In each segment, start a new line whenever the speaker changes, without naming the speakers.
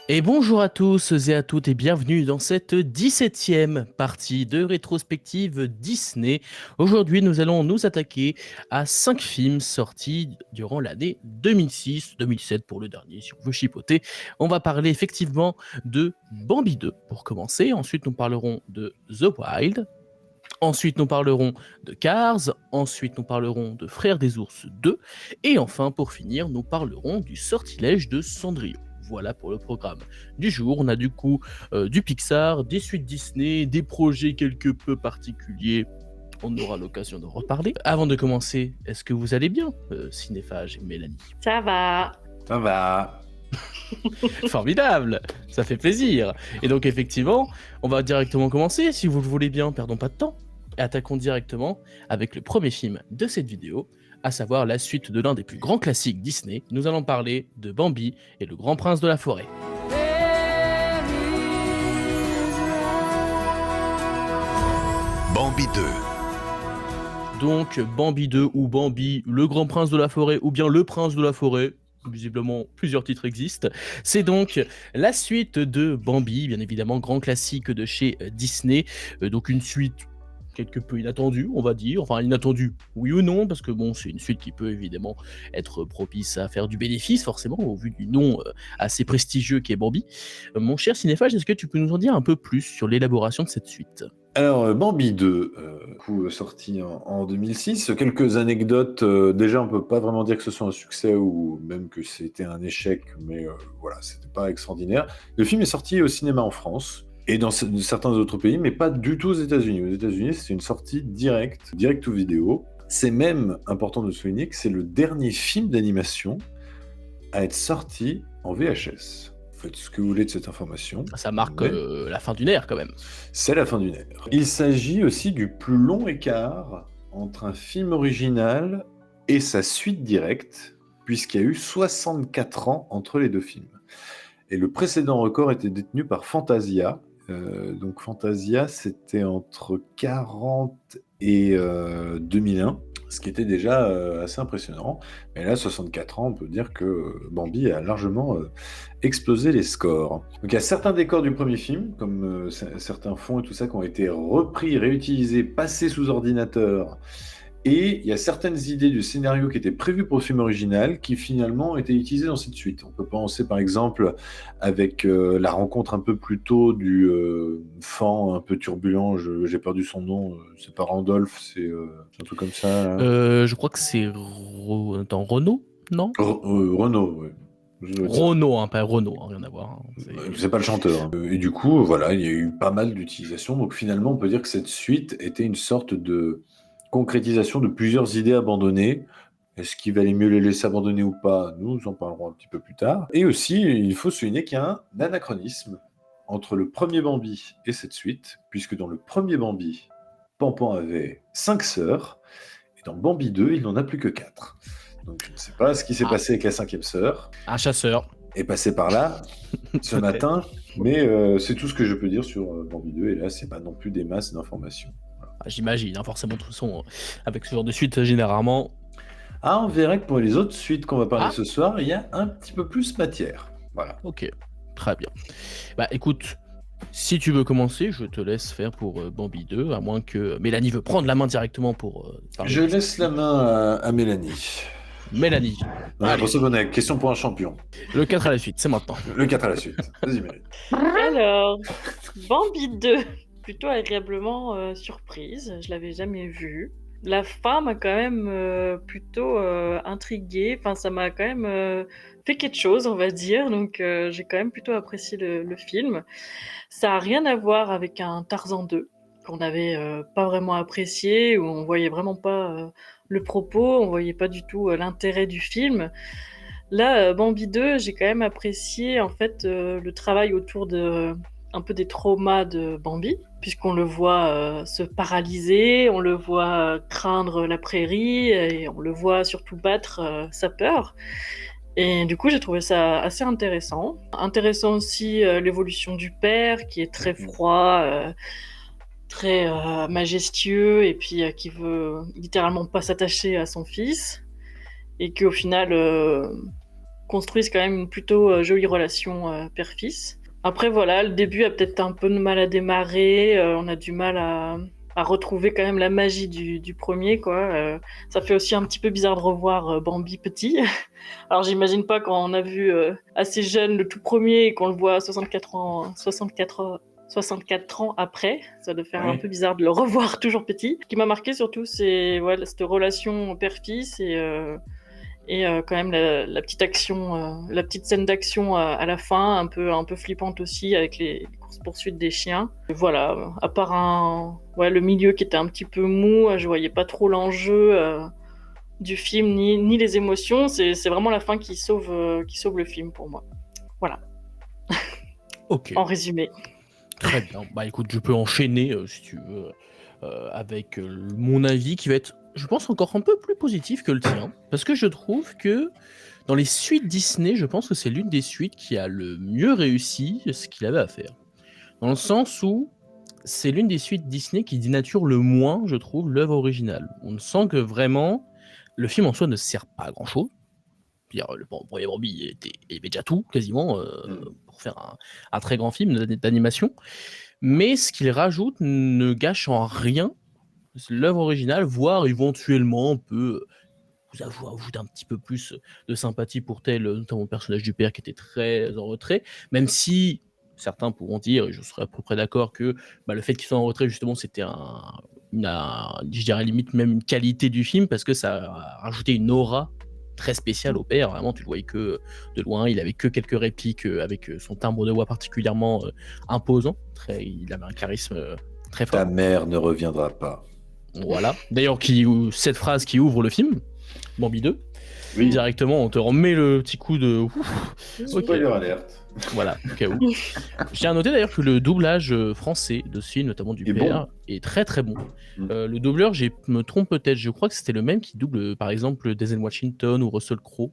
Et bonjour à tous et à toutes et bienvenue dans cette 17e partie de rétrospective Disney. Aujourd'hui, nous allons nous attaquer à 5 films sortis durant l'année 2006-2007 pour le dernier, si on veut chipoter. On va parler effectivement de Bambi 2 pour commencer. Ensuite, nous parlerons de The Wild. Ensuite, nous parlerons de Cars. Ensuite, nous parlerons de Frères des ours 2. Et enfin, pour finir, nous parlerons du sortilège de Cendrillon. Voilà pour le programme du jour. On a du coup du Pixar, des suites Disney, des projets quelque peu particuliers. On aura l'occasion d'en reparler. Avant de commencer, est-ce que vous allez bien, Cinéphage et Mélanie?
Ça va.
Ça va.
Formidable, ça fait plaisir. Et donc effectivement, on va directement commencer, si vous le voulez bien, perdons pas de temps. Et attaquons directement avec le premier film de cette vidéo, à savoir la suite de l'un des plus grands classiques Disney. Nous allons parler de Bambi et le Grand Prince de la Forêt.
Bambi 2.
Donc Bambi 2 ou Bambi, le Grand Prince de la Forêt, ou bien le Prince de la Forêt. Visiblement, plusieurs titres existent. C'est donc la suite de Bambi, bien évidemment, grand classique de chez Disney. Donc une suite quelque peu inattendue, on va dire. Enfin, inattendue, oui ou non, parce que bon, c'est une suite qui peut évidemment être propice à faire du bénéfice, forcément, au vu du nom assez prestigieux qui est Bambi. Mon cher cinéphage, est-ce que tu peux nous en dire un peu plus sur l'élaboration de cette suite ?
Alors, Bambi 2, sorti en 2006. Quelques anecdotes. Déjà, on peut pas vraiment dire que ce soit un succès ou même que c'était un échec, mais voilà, c'était pas extraordinaire. Le film est sorti au cinéma en France et dans certains autres pays, mais pas du tout aux États-Unis. Aux États-Unis, c'est une sortie direct to vidéo. C'est même important de souligner que c'est le dernier film d'animation à être sorti en VHS. Faites ce que vous voulez de cette information.
Ça marque
Mais
la fin d'une ère quand même.
c'est la fin d'une ère. Il s'agit aussi du plus long écart entre un film original et sa suite directe, puisqu'il y a eu 64 ans entre les deux films. Et le précédent record était détenu par Fantasia. Donc Fantasia, c'était entre 40 et 2001, ce qui était déjà assez impressionnant. Mais là, 64 ans, on peut dire que Bambi a largement explosé les scores. Donc il y a certains décors du premier film, comme certains fonds et tout ça, qui ont été repris, réutilisés, passés sous ordinateur. Et il y a certaines idées du scénario qui étaient prévues pour le film original qui finalement ont été utilisées dans cette suite. On peut penser par exemple avec la rencontre un peu plus tôt du fan un peu turbulent, j'ai perdu son nom, c'est pas Randolph, c'est un truc comme ça.
Je crois que c'est Renault, non?
Renaud, ouais.
Renault, hein, pas Renault, hein, rien à voir. Hein.
C'est pas le chanteur. Hein. Et du coup, voilà, il y a eu pas mal d'utilisations. Donc finalement, on peut dire que cette suite était une sorte de concrétisation de plusieurs idées abandonnées. Est-ce qu'il valait mieux les laisser abandonner ou pas? Nous en parlerons un petit peu plus tard. Et aussi, il faut souligner qu'il y a un anachronisme entre le premier Bambi et cette suite, puisque dans le premier Bambi, Pampan avait 5 sœurs, et dans Bambi 2, il n'en a plus que 4. Donc je ne sais pas ce qui s'est passé avec la 5e sœur.
Un chasseur.
Est passé par là ce matin, mais c'est tout ce que je peux dire sur Bambi 2, et là, c'est pas non plus des masses d'informations. Voilà.
J'imagine, hein, forcément, de toute façon, avec ce genre de suite, généralement.
Ah, on verrait que pour les autres suites qu'on va parler ce soir, il y a un petit peu plus matière. Voilà.
Ok, très bien. Bah écoute, si tu veux commencer, je te laisse faire pour Bambi 2, à moins que Mélanie veut prendre la main directement pour parler.
Je laisse la main à Mélanie.
Mélanie.
Pour ça, bonne question pour un champion.
Le 4 à la suite, c'est maintenant.
Le 4 à la suite. Vas-y, Mélanie.
Alors, Bambi 2, plutôt agréablement surprise. Je l'avais jamais vu. La fin m'a quand même plutôt intriguée. Enfin, ça m'a quand même fait quelque chose, on va dire. Donc, j'ai quand même plutôt apprécié le film. Ça a rien à voir avec un Tarzan 2 qu'on n'avait pas vraiment apprécié, où on voyait vraiment pas le propos, on voyait pas du tout l'intérêt du film. Là, Bambi 2, j'ai quand même apprécié en fait le travail autour de un peu des traumas de Bambi, puisqu'on le voit se paralyser, on le voit craindre la prairie, et on le voit surtout battre sa peur. Et du coup, j'ai trouvé ça assez intéressant. Intéressant aussi l'évolution du père, qui est très froid, très majestueux, et puis qui veut littéralement pas s'attacher à son fils, et qu'au final construisent quand même une plutôt jolie relation père-fils. Après, voilà, le début a peut-être un peu de mal à démarrer. On a du mal à retrouver quand même la magie du premier, quoi. Ça fait aussi un petit peu bizarre de revoir Bambi petit. Alors, j'imagine pas quand on a vu assez jeune le tout premier et qu'on le voit 64 ans après. Ça doit faire un peu bizarre de le revoir toujours petit. Ce qui m'a marqué surtout, c'est cette relation père-fils et quand même la petite action, la petite scène d'action à la fin, un peu flippante aussi avec les courses-poursuites des chiens. Et voilà, à part le milieu qui était un petit peu mou, je voyais pas trop l'enjeu du film ni les émotions. C'est vraiment la fin qui sauve le film pour moi. Voilà.
Ok.
En résumé.
Très bien. Bah écoute, je peux enchaîner si tu veux avec mon avis qui va être, je pense, encore un peu plus positif que le tien, parce que je trouve que dans les suites Disney, je pense que c'est l'une des suites qui a le mieux réussi ce qu'il avait à faire. Dans le sens où c'est l'une des suites Disney qui dénature le moins, je trouve, l'œuvre originale. On sent que vraiment, le film en soi ne sert pas à grand-chose. Le premier Bambi il avait déjà tout, quasiment, pour faire un très grand film d'animation. Mais ce qu'il rajoute ne gâche en rien l'œuvre originale, voire éventuellement on peut vous ajouter un petit peu plus de sympathie pour tel, notamment le personnage du père qui était très en retrait, même si certains pourront dire, et je serais à peu près d'accord, que le fait qu'il soit en retrait, justement, c'était je dirais limite même une qualité du film, parce que ça a rajouté une aura très spéciale au père. Vraiment, tu le voyais que de loin, il avait que quelques répliques avec son timbre de voix particulièrement imposant. Il avait un charisme très fort.
Ta mère ne reviendra pas.
Voilà. D'ailleurs, cette phrase qui ouvre le film, Bambi 2,
Oui.
directement, on te remet le petit coup de...
Spoiler alerte.
Voilà, au cas où. Je tiens à noter d'ailleurs que le doublage français de ce film, notamment du père, est très très bon. Le doubleur, je me trompe peut-être, je crois que c'était le même qui double par exemple Denzel Washington ou Russell Crowe.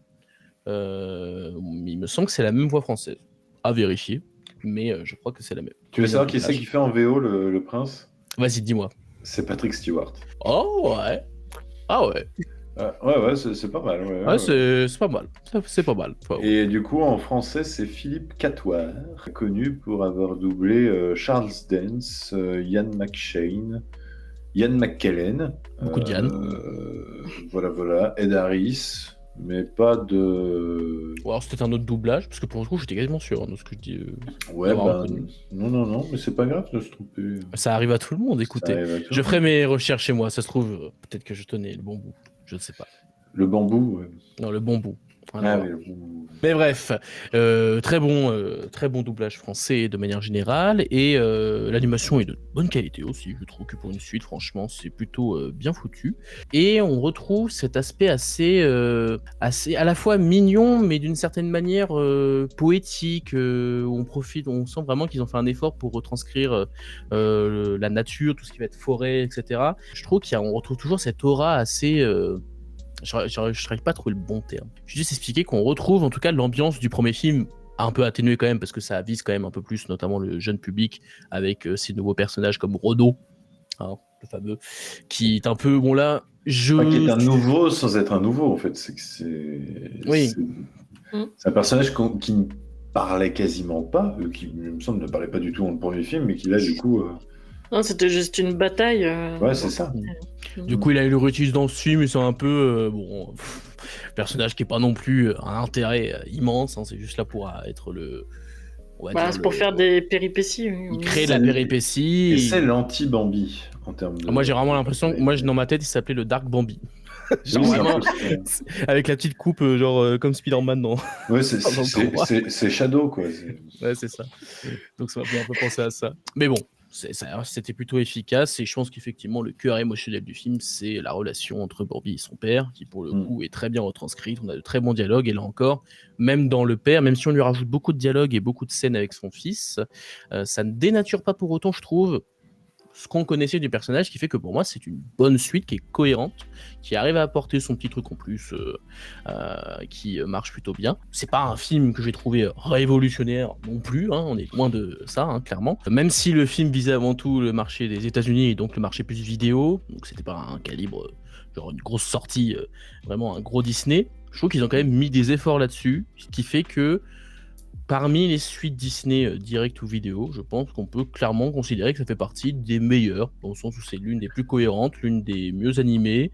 Il me semble que c'est la même voix française. À vérifier, mais je crois que c'est la même.
Tu veux savoir qui c'est qui fait en VO le prince ?
Vas-y, dis-moi.
C'est Patrick Stewart.
Oh ouais. Ah ouais.
Ouais, c'est pas mal.
Ouais, c'est pas mal. C'est pas mal.
Et du coup, en français, c'est Philippe Catoire, connu pour avoir doublé Charles Dance, Ian McShane, Ian McKellen.
Beaucoup de Yann.
Voilà. Ed Harris, mais pas de...
Ou alors c'était un autre doublage, parce que pour le coup, j'étais quasiment sûr de ce que je dis.
Non, mais c'est pas grave de se tromper.
Ça arrive à tout le monde, écoutez. Je ferai mes recherches chez moi, ça se trouve, peut-être que je tenais le bon bout. Je ne sais pas.
Le bambou, ouais.
Non, le bon bout.
Mais
bref, très bon doublage français de manière générale, et l'animation est de bonne qualité aussi. Je trouve que pour une suite, franchement, c'est plutôt bien foutu. Et on retrouve cet aspect assez à la fois mignon, mais d'une certaine manière poétique, où on sent vraiment qu'ils ont fait un effort pour retranscrire la nature, tout ce qui va être forêt, etc. Je trouve qu'on retrouve toujours cette aura assez... Je n'arrive pas à trouver le bon terme. Je vais juste expliquer qu'on retrouve en tout cas l'ambiance du premier film, un peu atténuée quand même, parce que ça vise quand même un peu plus notamment le jeune public, avec ces nouveaux personnages comme Rodo, le fameux, qui est un peu... Bon là,
qui est un nouveau sans être un nouveau en fait. C'est un personnage qui ne parlait quasiment pas, qui il me semble ne parlait pas du tout dans le premier film, mais qui là du coup...
Non, c'était juste une bataille.
Ouais, c'est ça.
Du coup, il a eu le réutilise dans ce film, ils sont un peu... personnage qui n'est pas non plus un intérêt immense, hein, c'est juste là pour être le...
c'est pour faire des péripéties.
Il crée de la péripétie.
Et c'est l'anti-Bambi, en termes de...
Moi, j'ai vraiment l'impression... dans ma tête, il s'appelait le Dark Bambi. Avec la petite coupe, comme Spider-Man, non.
Ouais, c'est Shadow, quoi.
Ouais, c'est ça. Donc ça m'a fait un peu penser à ça. Mais bon, c'était plutôt efficace, et je pense qu'effectivement le cœur émotionnel du film, c'est la relation entre Bambi et son père, qui pour le coup est très bien retranscrite. On a de très bons dialogues, et là encore, même dans le père, même si on lui rajoute beaucoup de dialogues et beaucoup de scènes avec son fils, ça ne dénature pas pour autant, je trouve, ce qu'on connaissait du personnage, qui fait que pour moi c'est une bonne suite qui est cohérente, qui arrive à apporter son petit truc en plus, qui marche plutôt bien. C'est pas un film que j'ai trouvé révolutionnaire non plus, on est loin de ça, clairement. Même si le film visait avant tout le marché des États-Unis et donc le marché plus vidéo, donc c'était pas un calibre, genre une grosse sortie, vraiment un gros Disney. Je trouve qu'ils ont quand même mis des efforts là-dessus, ce qui fait que parmi les suites Disney direct ou vidéo, je pense qu'on peut clairement considérer que ça fait partie des meilleures, dans le sens où c'est l'une des plus cohérentes, l'une des mieux animées,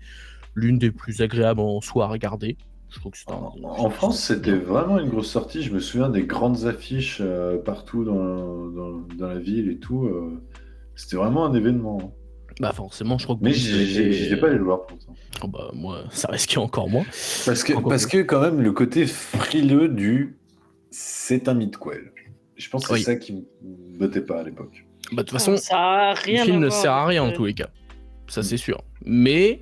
l'une des plus agréables en soi à regarder. Je trouve que c'est
En France, c'était vraiment une grosse sortie. Je me souviens des grandes affiches partout dans la ville et tout. C'était vraiment un événement.
Bah forcément, je crois que
Mais
Bambi, ça a été-
j'étais pas allé le voir pourtant.
Oh bah moi, ça risquait encore moins.
Parce que quand même, le côté frileux c'est un mythe-quel. Je pense que c'est
Oui.
ça qui me bottait pas à l'époque.
Bah de toute façon,
ça a
le
rien
film
à
ne
voir
sert à
avec,
rien en tous les cas. Ça c'est sûr. Mais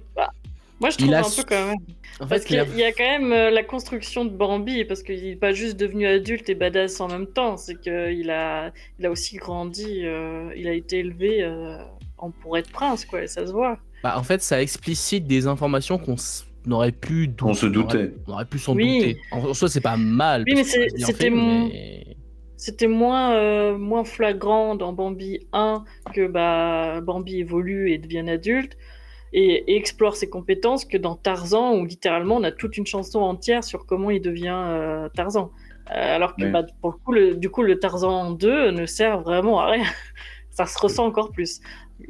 Moi, je
il
trouve
a
un peu quand même.
en
Parce
fait,
qu'il y a quand même la construction de Bambi, parce qu'il n'est pas juste devenu adulte et badass en même temps, c'est qu'il a aussi grandi, il a été élevé pour être prince, quoi, et ça se voit.
en fait, ça explicite des informations qu'on aurait pu
On se doutait.
On aurait pu s'en
Oui.
douter. En soi, c'est pas mal.
Oui,
parce
mais
que ça reste bien
c'était
fait,
mon-
mais-
C'était moins flagrant dans Bambi 1 que Bambi évolue et devient adulte et explore ses compétences que dans Tarzan où littéralement on a toute une chanson entière sur comment il devient Tarzan. Alors que
Oui.
pour le coup, le Tarzan 2 ne sert vraiment à rien. Ça se ressent encore plus.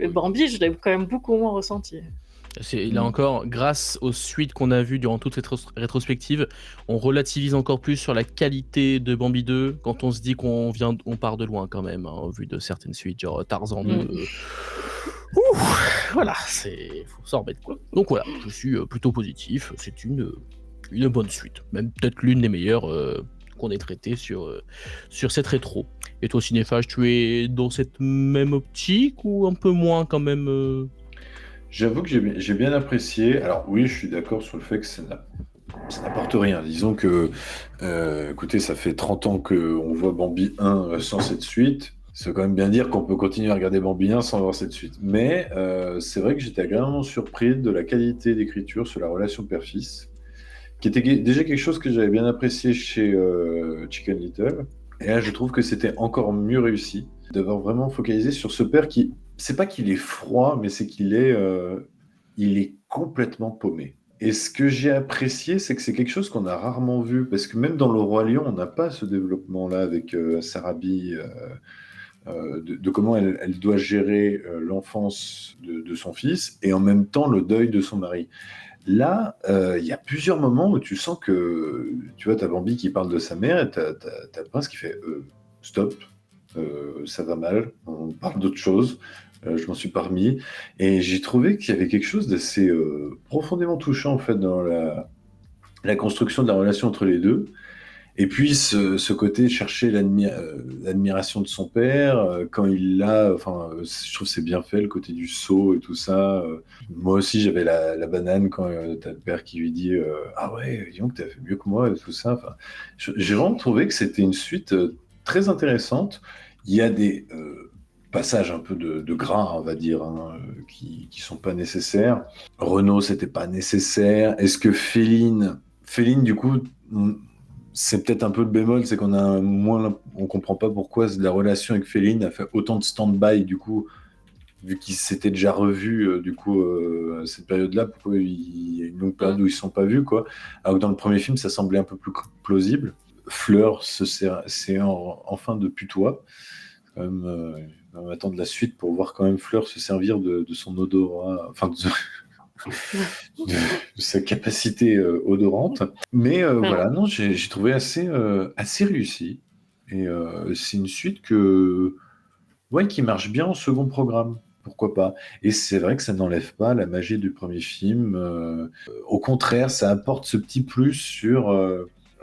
Bambi, je l'ai quand même beaucoup moins ressenti.
Là encore, grâce aux suites qu'on a vues durant toute cette rétrospective, on relativise encore plus sur la qualité de Bambi 2 quand on se dit qu'on part de loin quand même, hein, au vu de certaines suites, genre Tarzan 2. Voilà, faut s'en remettre quoi. Donc voilà, je suis plutôt positif. C'est une bonne suite, même peut-être l'une des meilleures qu'on ait traitées sur cette rétro. Et toi, Cinéphage, tu es dans cette même optique ou un peu moins quand même
J'avoue que j'ai bien apprécié. Alors oui, je suis d'accord sur le fait que ça n'apporte rien. Disons que, écoutez, ça fait 30 ans qu'on voit Bambi 1 sans cette suite. Ça veut quand même bien dire qu'on peut continuer à regarder Bambi 1 sans avoir cette suite. Mais c'est vrai que j'étais agréablement surpris de la qualité d'écriture sur la relation père-fils, qui était déjà quelque chose que j'avais bien apprécié chez Chicken Little. Et là, je trouve que c'était encore mieux réussi, d'avoir vraiment focalisé sur ce père qui, c'est pas qu'il est froid, mais c'est qu'il il est complètement paumé. Et ce que j'ai apprécié, c'est que c'est quelque chose qu'on a rarement vu, parce que même dans Le Roi Lion, on n'a pas ce développement-là avec Sarabi, de comment elle doit gérer l'enfance de son fils, et en même temps le deuil de son mari. Là, il y a plusieurs moments où tu sens que, tu vois, t'as Bambi qui parle de sa mère, et t'as le prince qui fait stop, ça va mal, on parle d'autre chose, je m'en suis pas remis. Et j'ai trouvé qu'il y avait quelque chose d'assez profondément touchant, en fait, dans la construction de la relation entre les deux. Et puis ce côté chercher l'admiration de son père, quand il l'a, enfin, je trouve que c'est bien fait, le côté du saut et tout ça. Moi aussi, j'avais la banane quand t'as le père qui lui dit ah ouais, dis donc, t'as fait mieux que moi et tout ça. Enfin, j'ai vraiment trouvé que c'était une suite très intéressante. Il y a des passages un peu de gras, on va dire, hein, qui sont pas nécessaires. Renaud, c'était pas nécessaire. Est-ce que Féline, du coup, c'est peut-être un peu le bémol, c'est on comprend pas pourquoi la relation avec Féline a fait autant de stand-by, du coup, vu qu'ils s'étaient déjà revus, à cette période-là, pourquoi il y a une longue période où ils ne se sont pas vus, quoi. Alors que dans le premier film, ça semblait un peu plus plausible. Fleur c'est enfin de putois. Quand même, on va attendre la suite pour voir quand même Fleur se servir de son odorat, enfin de sa capacité odorante. Mais voilà, non, j'ai trouvé assez réussi. Et c'est une suite qui marche bien en second programme. Pourquoi pas? Et c'est vrai que ça n'enlève pas la magie du premier film. Au contraire, ça apporte ce petit plus sur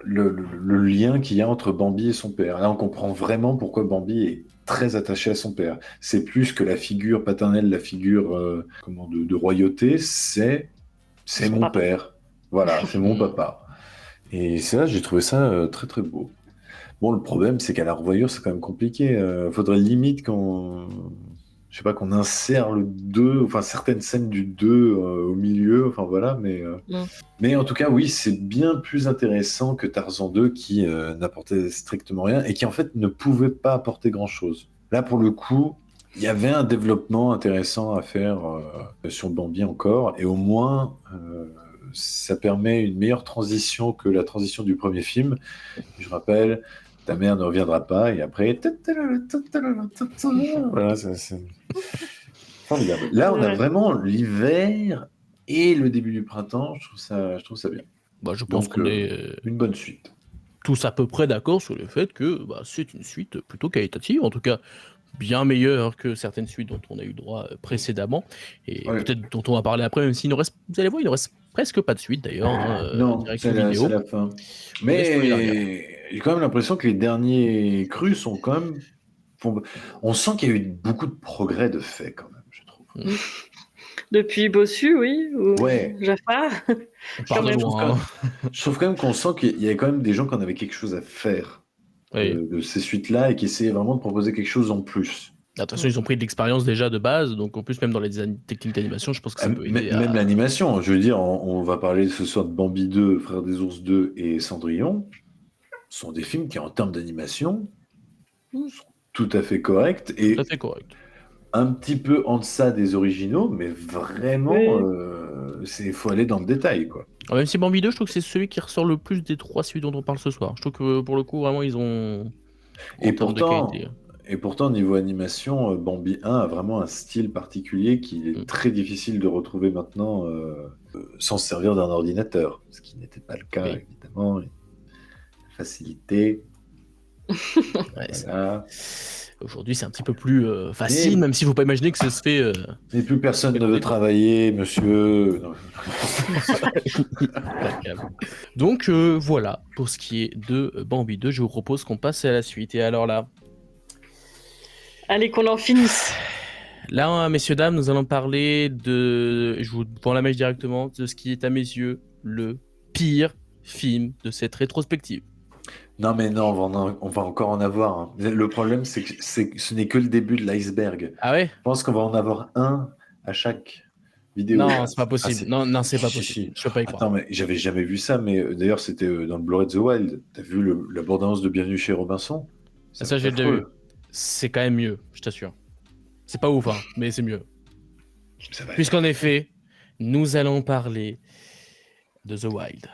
le lien qu'il y a entre Bambi et son père. Là, on comprend vraiment pourquoi Bambi est très attaché à son père. C'est plus que la figure paternelle, la figure de royauté, c'est mon père. Voilà, c'est mon papa. Et ça, j'ai trouvé ça très très beau. Bon, le problème, c'est qu'à la revoyure, c'est quand même compliqué. Faudrait limite qu'on insère le 2, enfin certaines scènes du 2 au milieu, enfin voilà, mais en tout cas, oui, c'est bien plus intéressant que Tarzan 2 qui n'apportait strictement rien et qui en fait ne pouvait pas apporter grand-chose. Là, pour le coup, il y avait un développement intéressant à faire sur Bambi encore, et au moins, ça permet une meilleure transition que la transition du premier film. Je rappelle, ta mère ne reviendra pas, et après... Voilà, c'est formidable. Là, on a
Ouais.
vraiment l'hiver et le début du printemps. Je trouve ça bien.
Bah, je pense
Donc,
qu'on est
une bonne suite.
tous à peu près d'accord sur le fait que c'est une suite plutôt qualitative, en tout cas bien meilleure que certaines suites dont on a eu droit précédemment, et
Ouais.
peut-être dont on va parler après, même s'il nous reste, vous allez voir, il ne reste presque pas de suite d'ailleurs,
Non,
direction
c'est
vidéo.
la fin.
On est sur les dernières.
Mais j'ai quand même l'impression que les derniers crus sont quand même... On sent qu'il y a eu beaucoup de progrès de fait quand même, je trouve.
Depuis Bossu, oui, ou
Ouais.
Jafar.
On part de
même.
loin.
Je trouve quand même qu'on sent qu'il y a quand même des gens qui en avaient quelque chose à faire
Oui.
de ces suites-là et qui essayaient vraiment de proposer quelque chose en plus.
De toute façon, ils ont pris de l'expérience déjà de base, donc en plus, même dans les techniques d'animation, je pense que ça peut aider à...
Même l'animation, je veux dire, on va parler ce soir de Bambi 2, Frères des ours 2 et Cendrillon, sont des films qui, en termes d'animation, sont tout à fait corrects et
Tout à fait correct.
un petit peu en deçà des originaux, mais vraiment, il faut aller dans le détail, quoi.
Même si Bambi 2, je trouve que c'est celui qui ressort le plus des trois suites dont on parle ce soir. Je trouve que pour le coup, vraiment, ils ont...
Et
en termes de
pourtant,
qualité.
Et pourtant, niveau animation, Bambi 1 a vraiment un style particulier qui est très difficile de retrouver maintenant sans se servir d'un ordinateur, ce qui n'était pas le cas,
Oui.
évidemment. Facilité.
Ouais,
Voilà.
aujourd'hui, c'est un petit peu plus facile, même s'il ne faut pas imaginer que ça se fait...
Mais plus personne ne veut travailler, monsieur. Non.
Donc voilà, pour ce qui est de Bambi 2, je vous propose qu'on passe à la suite. Et alors là...
Allez, qu'on en finisse.
Là, messieurs, dames, nous allons parler de... Je vous prends la mèche directement, de ce qui est à mes yeux le pire film de cette rétrospective.
Non, mais non, on va encore en avoir. Hein. Le problème, c'est que ce n'est que le début de l'iceberg.
Ah ouais?
Je pense qu'on va en avoir un à chaque vidéo.
Non, c'est pas possible. Non, c'est pas possible. Je peux pas y croire.
Attends, mais j'avais jamais vu ça, mais d'ailleurs, c'était dans le Blu-ray de The Wild. T'as vu la bande-annonce de Bienvenue chez Robinson?
Ça, j'ai déjà vu. C'est quand même mieux, je t'assure. C'est pas ouf, hein, mais c'est mieux. Puisqu'en effet, nous allons parler de The Wild.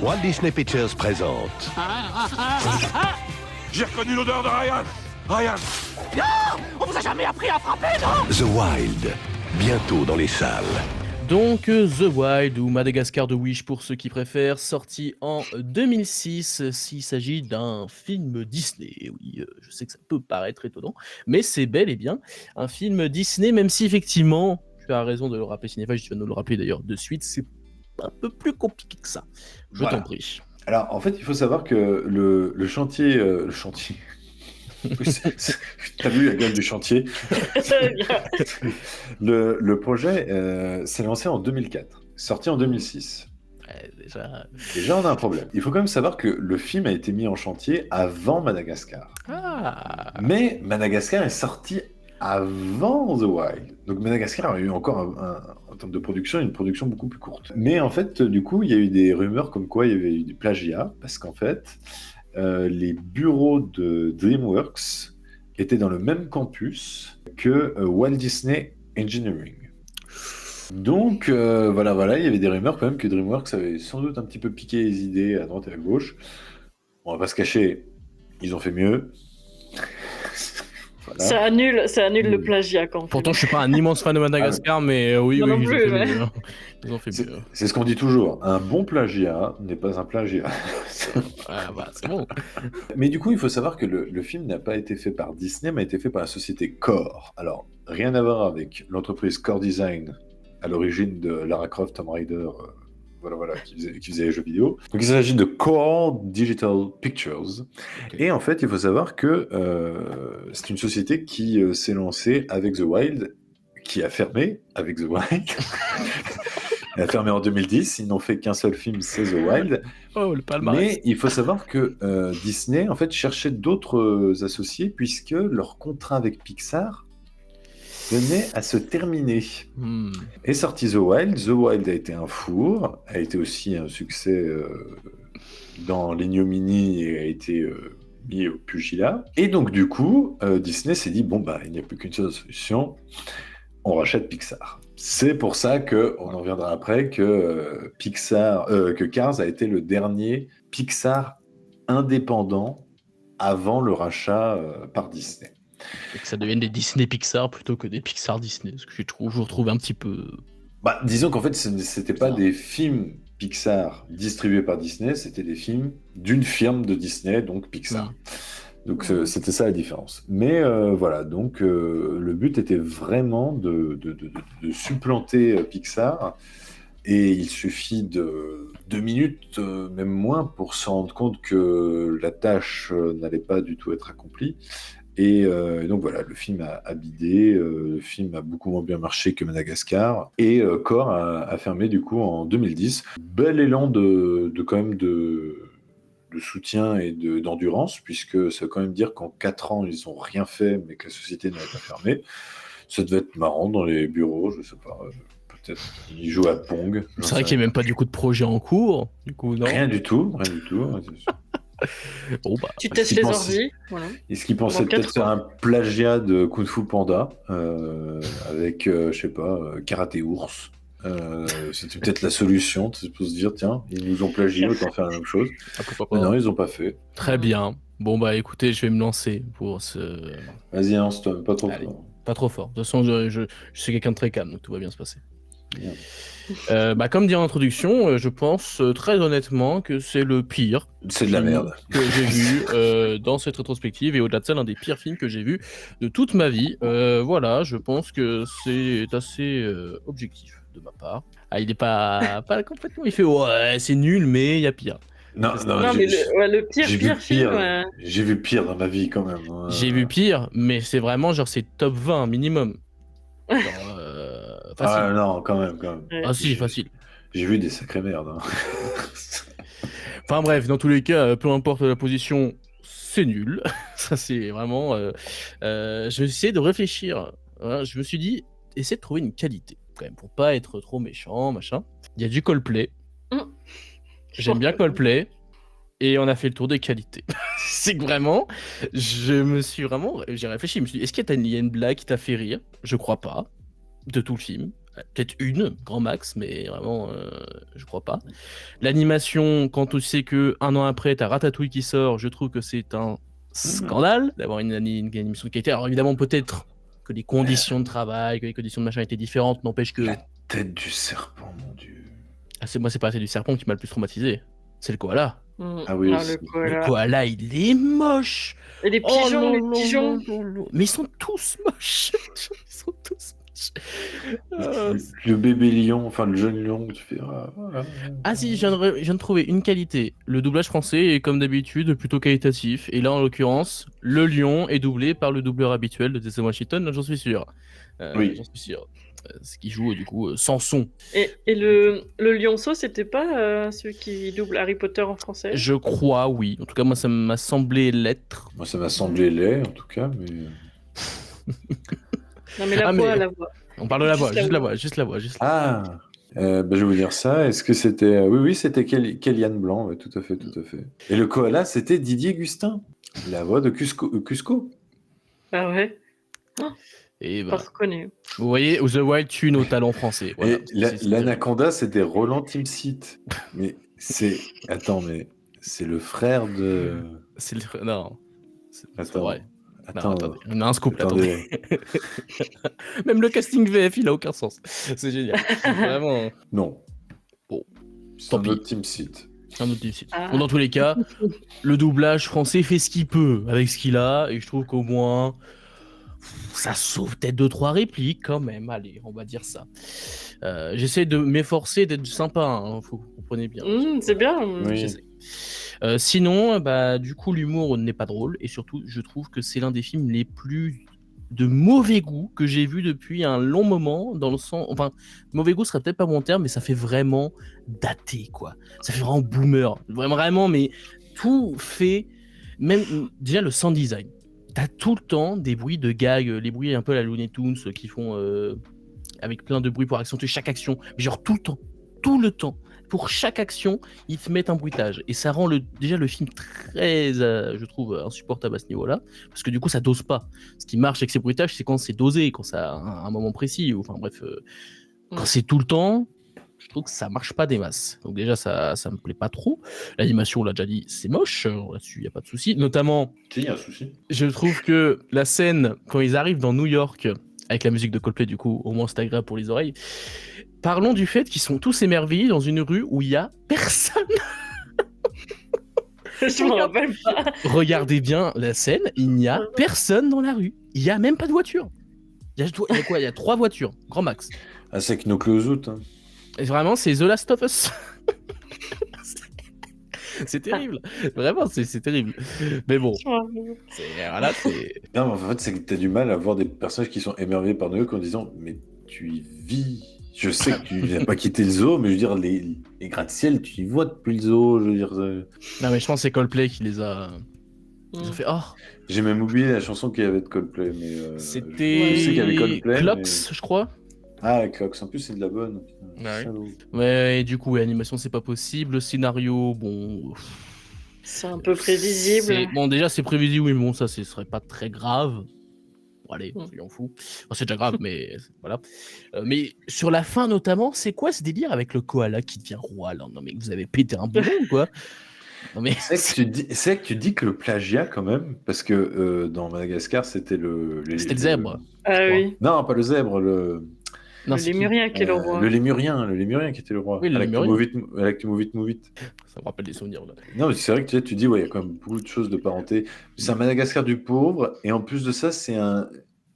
Walt Disney Pictures présente.
J'ai reconnu l'odeur de Ryan. Ryan.
Non! On vous a jamais appris à frapper, non?
The Wild, bientôt dans les salles.
Donc The Wild, ou Madagascar de Wish pour ceux qui préfèrent, sorti en 2006, s'il s'agit d'un film Disney. Oui, je sais que ça peut paraître étonnant, mais c'est bel et bien un film Disney, même si effectivement, tu as raison de le rappeler, Cinéphage, tu vas nous le rappeler d'ailleurs de suite, c'est un peu plus compliqué que ça. Je t'en prie.
Alors, en fait, il faut savoir que le chantier... le chantier... T'as vu la gueule du chantier? Le projet s'est lancé en 2004, sorti en 2006. Déjà, on a un problème. Il faut quand même savoir que le film a été mis en chantier avant Madagascar.
Ah.
Mais Madagascar est sorti avant The Wild. Donc Madagascar a eu encore, en termes de production, une production beaucoup plus courte. Mais en fait, du coup, il y a eu des rumeurs comme quoi il y avait eu des plagiats, parce qu'en fait, les bureaux de DreamWorks étaient dans le même campus que Walt Disney Engineering. Donc voilà, il y avait des rumeurs quand même que DreamWorks avait sans doute un petit peu piqué les idées à droite et à gauche. On va pas se cacher, ils ont fait mieux.
Voilà. Ça annule le plagiat quand même.
Pourtant, je suis pas un immense fan de Madagascar, mais oui,
non
ils,
plus,
ont fait mieux. Ils ont fait mieux.
C'est ce qu'on dit toujours. Un bon plagiat n'est pas un plagiat.
C'est bon.
Mais du coup, il faut savoir que le film n'a pas été fait par Disney, mais a été fait par la société Core. Alors, rien à voir avec l'entreprise Core Design, à l'origine de Lara Croft, Tomb Raider, qui faisait les jeux vidéo. Donc il s'agit de Core Digital Pictures. Okay. Et en fait, il faut savoir que c'est une société qui s'est lancée avec The Wild, qui a fermé avec The Wild. Elle a fermé en 2010. Ils n'ont fait qu'un seul film, c'est The Wild.
Oh, le palmarès.
Mais il faut savoir que Disney, en fait, cherchait d'autres associés puisque leur contrat avec Pixar venait à se terminer. Est sorti The Wild. The Wild a été un four, a été aussi un succès dans l'ignominie et a été mis au pugilat. Et donc du coup, Disney s'est dit, bon bah, il n'y a plus qu'une seule solution, on rachète Pixar. C'est pour ça que, on en reviendra après, que que Cars a été le dernier Pixar indépendant avant le rachat par Disney.
Et que ça devienne des Disney Pixar plutôt que des Pixar Disney, ce que je retrouve un petit peu...
Bah, disons qu'en fait, c'était pas des films Pixar distribués par Disney, c'était des films d'une firme de Disney, donc Pixar. Donc c'était ça la différence. Mais voilà, donc le but était vraiment de supplanter Pixar. Et il suffit de 2 minutes, même moins, pour se rendre compte que la tâche n'allait pas du tout être accomplie. Et donc voilà, le film a bidé, le film a beaucoup moins bien marché que Madagascar, et Core a fermé du coup en 2010. Bel élan de soutien et d'endurance, puisque ça veut quand même dire qu'en 4 ans, ils n'ont rien fait, mais que la société n'avait pas fermé. Ça devait être marrant dans les bureaux, je sais pas. Peut-être qu'ils jouent à Pong.
C'est vrai qu'il n'y a même pas du coup de projet en cours, du coup, non?
Rien du tout.
Bon, bah,
Tu testes les ordi, voilà.
Est-ce qu'ils pensaient
Dans
peut-être
4
faire
ans.
un plagiat de Kung Fu Panda avec, je sais pas, Karaté Ours c'était peut-être la solution, c'est pour se dire, tiens, ils nous ont plagié, autant faire la même chose.
ah, pourquoi
Mais
pas.
non, ils n'ont pas fait.
Très bien. Bon, bah écoutez, je vais me lancer pour ce...
Vas-y, lance-toi, mais pas trop
Allez.
fort.
Pas trop fort. De toute façon, je suis quelqu'un de très calme, donc tout va bien se passer.
Merde.
Bah, comme dit en introduction, je pense très honnêtement que c'est le pire
C'est de la
film
merde.
que j'ai vu dans cette rétrospective, et au-delà de ça, l'un des pires films que j'ai vu de toute ma vie. Voilà, je pense que c'est assez objectif de ma part. Ah, il est pas complètement... Il fait ouais, c'est nul, mais il y a pire.
Non,
Non, mais le pire
j'ai vu
film.
J'ai vu pire dans ma vie quand même.
J'ai vu pire, mais c'est vraiment genre c'est top 20 minimum. Genre, facile.
Ah non, quand même.
Ouais.
Ah si, facile.
J'ai vu des sacrées merdes. Hein.
Enfin bref, dans tous les cas, peu importe la position, c'est nul. Ça c'est vraiment... je vais essayer de réfléchir. Voilà, je me suis dit, essayer de trouver une qualité, quand même, pour pas être trop méchant, machin. Il y a du Coldplay. J'aime bien Coldplay. Et on a fait le tour des qualités. C'est que vraiment, j'ai réfléchi, je me suis dit, est-ce qu'il y a une blague qui t'a fait rire? Je crois pas, de tout le film. Peut-être une, grand max, mais vraiment, je crois pas. L'animation, quand tu sais que 1 an après, t'as Ratatouille qui sort, je trouve que c'est un scandale d'avoir une animation de qualité. Alors évidemment, peut-être que les conditions de travail, que les conditions de machin étaient différentes, n'empêche que...
La tête du serpent, mon dieu.
Ah, moi, c'est pas la tête du serpent qui m'a le plus traumatisé. C'est le koala.
Ah oui,
Non,
aussi.
Le koala, il est moche.
Et les pigeons,
Oh,
les
non,
pigeons.
non. Mais ils sont tous moches. Ils sont tous moches.
Le bébé lion, enfin le jeune lion, tu fais.
Ah si, je viens de trouver une qualité. Le doublage français est comme d'habitude plutôt qualitatif. Et là, en l'occurrence, le lion est doublé par le doubleur habituel de Denzel Washington, j'en suis sûr.
Oui.
J'en suis sûr. Ce qui joue du coup sans son.
Et le lionceau, c'était pas celui qui double Harry Potter en français?
Je crois, oui. En tout cas, moi, ça m'a semblé l'être.
Moi, ça m'a semblé laid, en tout cas, mais.
Non, mais la voix.
On parle de la voix, juste la voix.
Ah je vais vous dire ça. Est-ce que c'était. Oui, c'était Kellyanne Blanc, ouais, tout à fait. Et le koala, c'était Didier Gustin, la voix de Cusco.
Ah ouais,
Et
pas
bah,
reconnu.
vous voyez, The Wild tue nos talents français. Voilà.
Et l'anaconda, c'était Roland Timsit. Mais c'est. Attends, mais c'est le frère de.
C'est le... Non. C'est
Attends.
vrai.
Attends.
Non, attendez. On a un scoop là,
Attendez.
attendez. Même le casting VF, il a aucun sens. C'est génial. C'est vraiment
Non.
Bon,
C'est
tant
un
pis.
autre Timsit.
un autre difficile.
Ah.
Bon, dans tous les cas, le doublage français fait ce qu'il peut avec ce qu'il a, et je trouve qu'au moins, ça sauve peut-être 2-3 répliques quand même. Allez, on va dire ça. J'essaie de m'efforcer d'être sympa, hein, faut que vous compreniez bien.
C'est bien.
Oui.
J'essaie. Sinon, bah, du coup, l'humour n'est pas drôle, et surtout, je trouve que c'est l'un des films les plus de mauvais goût que j'ai vu depuis un long moment, dans le sens... Enfin, mauvais goût serait peut-être pas mon terme, mais ça fait vraiment daté, quoi. Ça fait vraiment boomer. Vraiment, mais tout fait... Même, déjà, le sound design. T'as tout le temps des bruits de gags, les bruits un peu à la Looney Tunes qui font... avec plein de bruits pour accentuer chaque action. Mais genre tout le temps. Pour chaque action, ils te mettent un bruitage. Et ça rend déjà le film très, je trouve, insupportable à ce niveau-là. Parce que du coup, ça dose pas. Ce qui marche avec ces bruitages, c'est quand c'est dosé, quand ça a un moment précis. Enfin bref, Quand c'est tout le temps, je trouve que ça marche pas des masses. Donc déjà, ça me plaît pas trop. L'animation, on l'a déjà dit, c'est moche. Là-dessus, il n'y a pas de souci. Notamment,
Si, il y a un souci.
je trouve que la scène, quand ils arrivent dans New York, avec la musique de Coldplay, du coup, au moins c'est agréable pour les oreilles, parlons du fait qu'ils sont tous émerveillés dans une rue où il y a personne.
Je me rappelle pas.
Regardez bien la scène, il n'y a personne dans la rue. Il n'y a même pas de voiture. Il y a quoi? Il y a 3 voitures, grand max.
Ah, c'est que nos close-out. Hein.
Et vraiment, c'est The Last of Us. C'est terrible. Vraiment, c'est terrible. Mais bon, voilà, c'est...
Non, mais en fait, c'est que t'as du mal à voir des personnages qui sont émerveillés par New York en disant mais tu y vis. Je sais que tu n'as pas quitté le zoo, mais je veux dire, les gratte-ciel, tu y vois depuis le zoo. Je veux dire,
Non, mais je pense que c'est Coldplay qui les a... Ils ont fait, oh,
j'ai même oublié la chanson qu'il y avait de Coldplay. Mais, je sais qu'il y avait
c'était
Coldplay.
Clocks, je crois.
Ah, Clocks, en plus, c'est de la bonne.
Ouais.
Salaud.
Ouais, et du coup, l'animation, c'est pas possible. Le scénario, bon...
C'est un peu prévisible.
Bon, déjà, c'est prévisible, mais bon, ça, ce serait pas très grave. Bon, allez,
Mm.
soyons fous. Bon, c'est déjà grave, mais voilà. Mais sur la fin, notamment, c'est quoi ce délire avec le koala qui devient roi, là? Non, mais vous avez pété un boulon, ou quoi? Non, mais...
C'est que tu dis que le plagiat, quand même, parce que dans Madagascar, c'était
C'était le zèbre.
Ah oui.
Non, pas le zèbre, le...
Non,
Le
c'est qui?
lémurien qui est le roi.
Le lémurien qui était le roi.
Oui, le
Avec
lémurien.
Avec Move It, Move It.
Ça me rappelle des souvenirs, là.
Non, mais c'est vrai que tu dis, ouais, il y a quand même beaucoup de choses de parenté. C'est un Madagascar du pauvre, et en plus de ça, c'est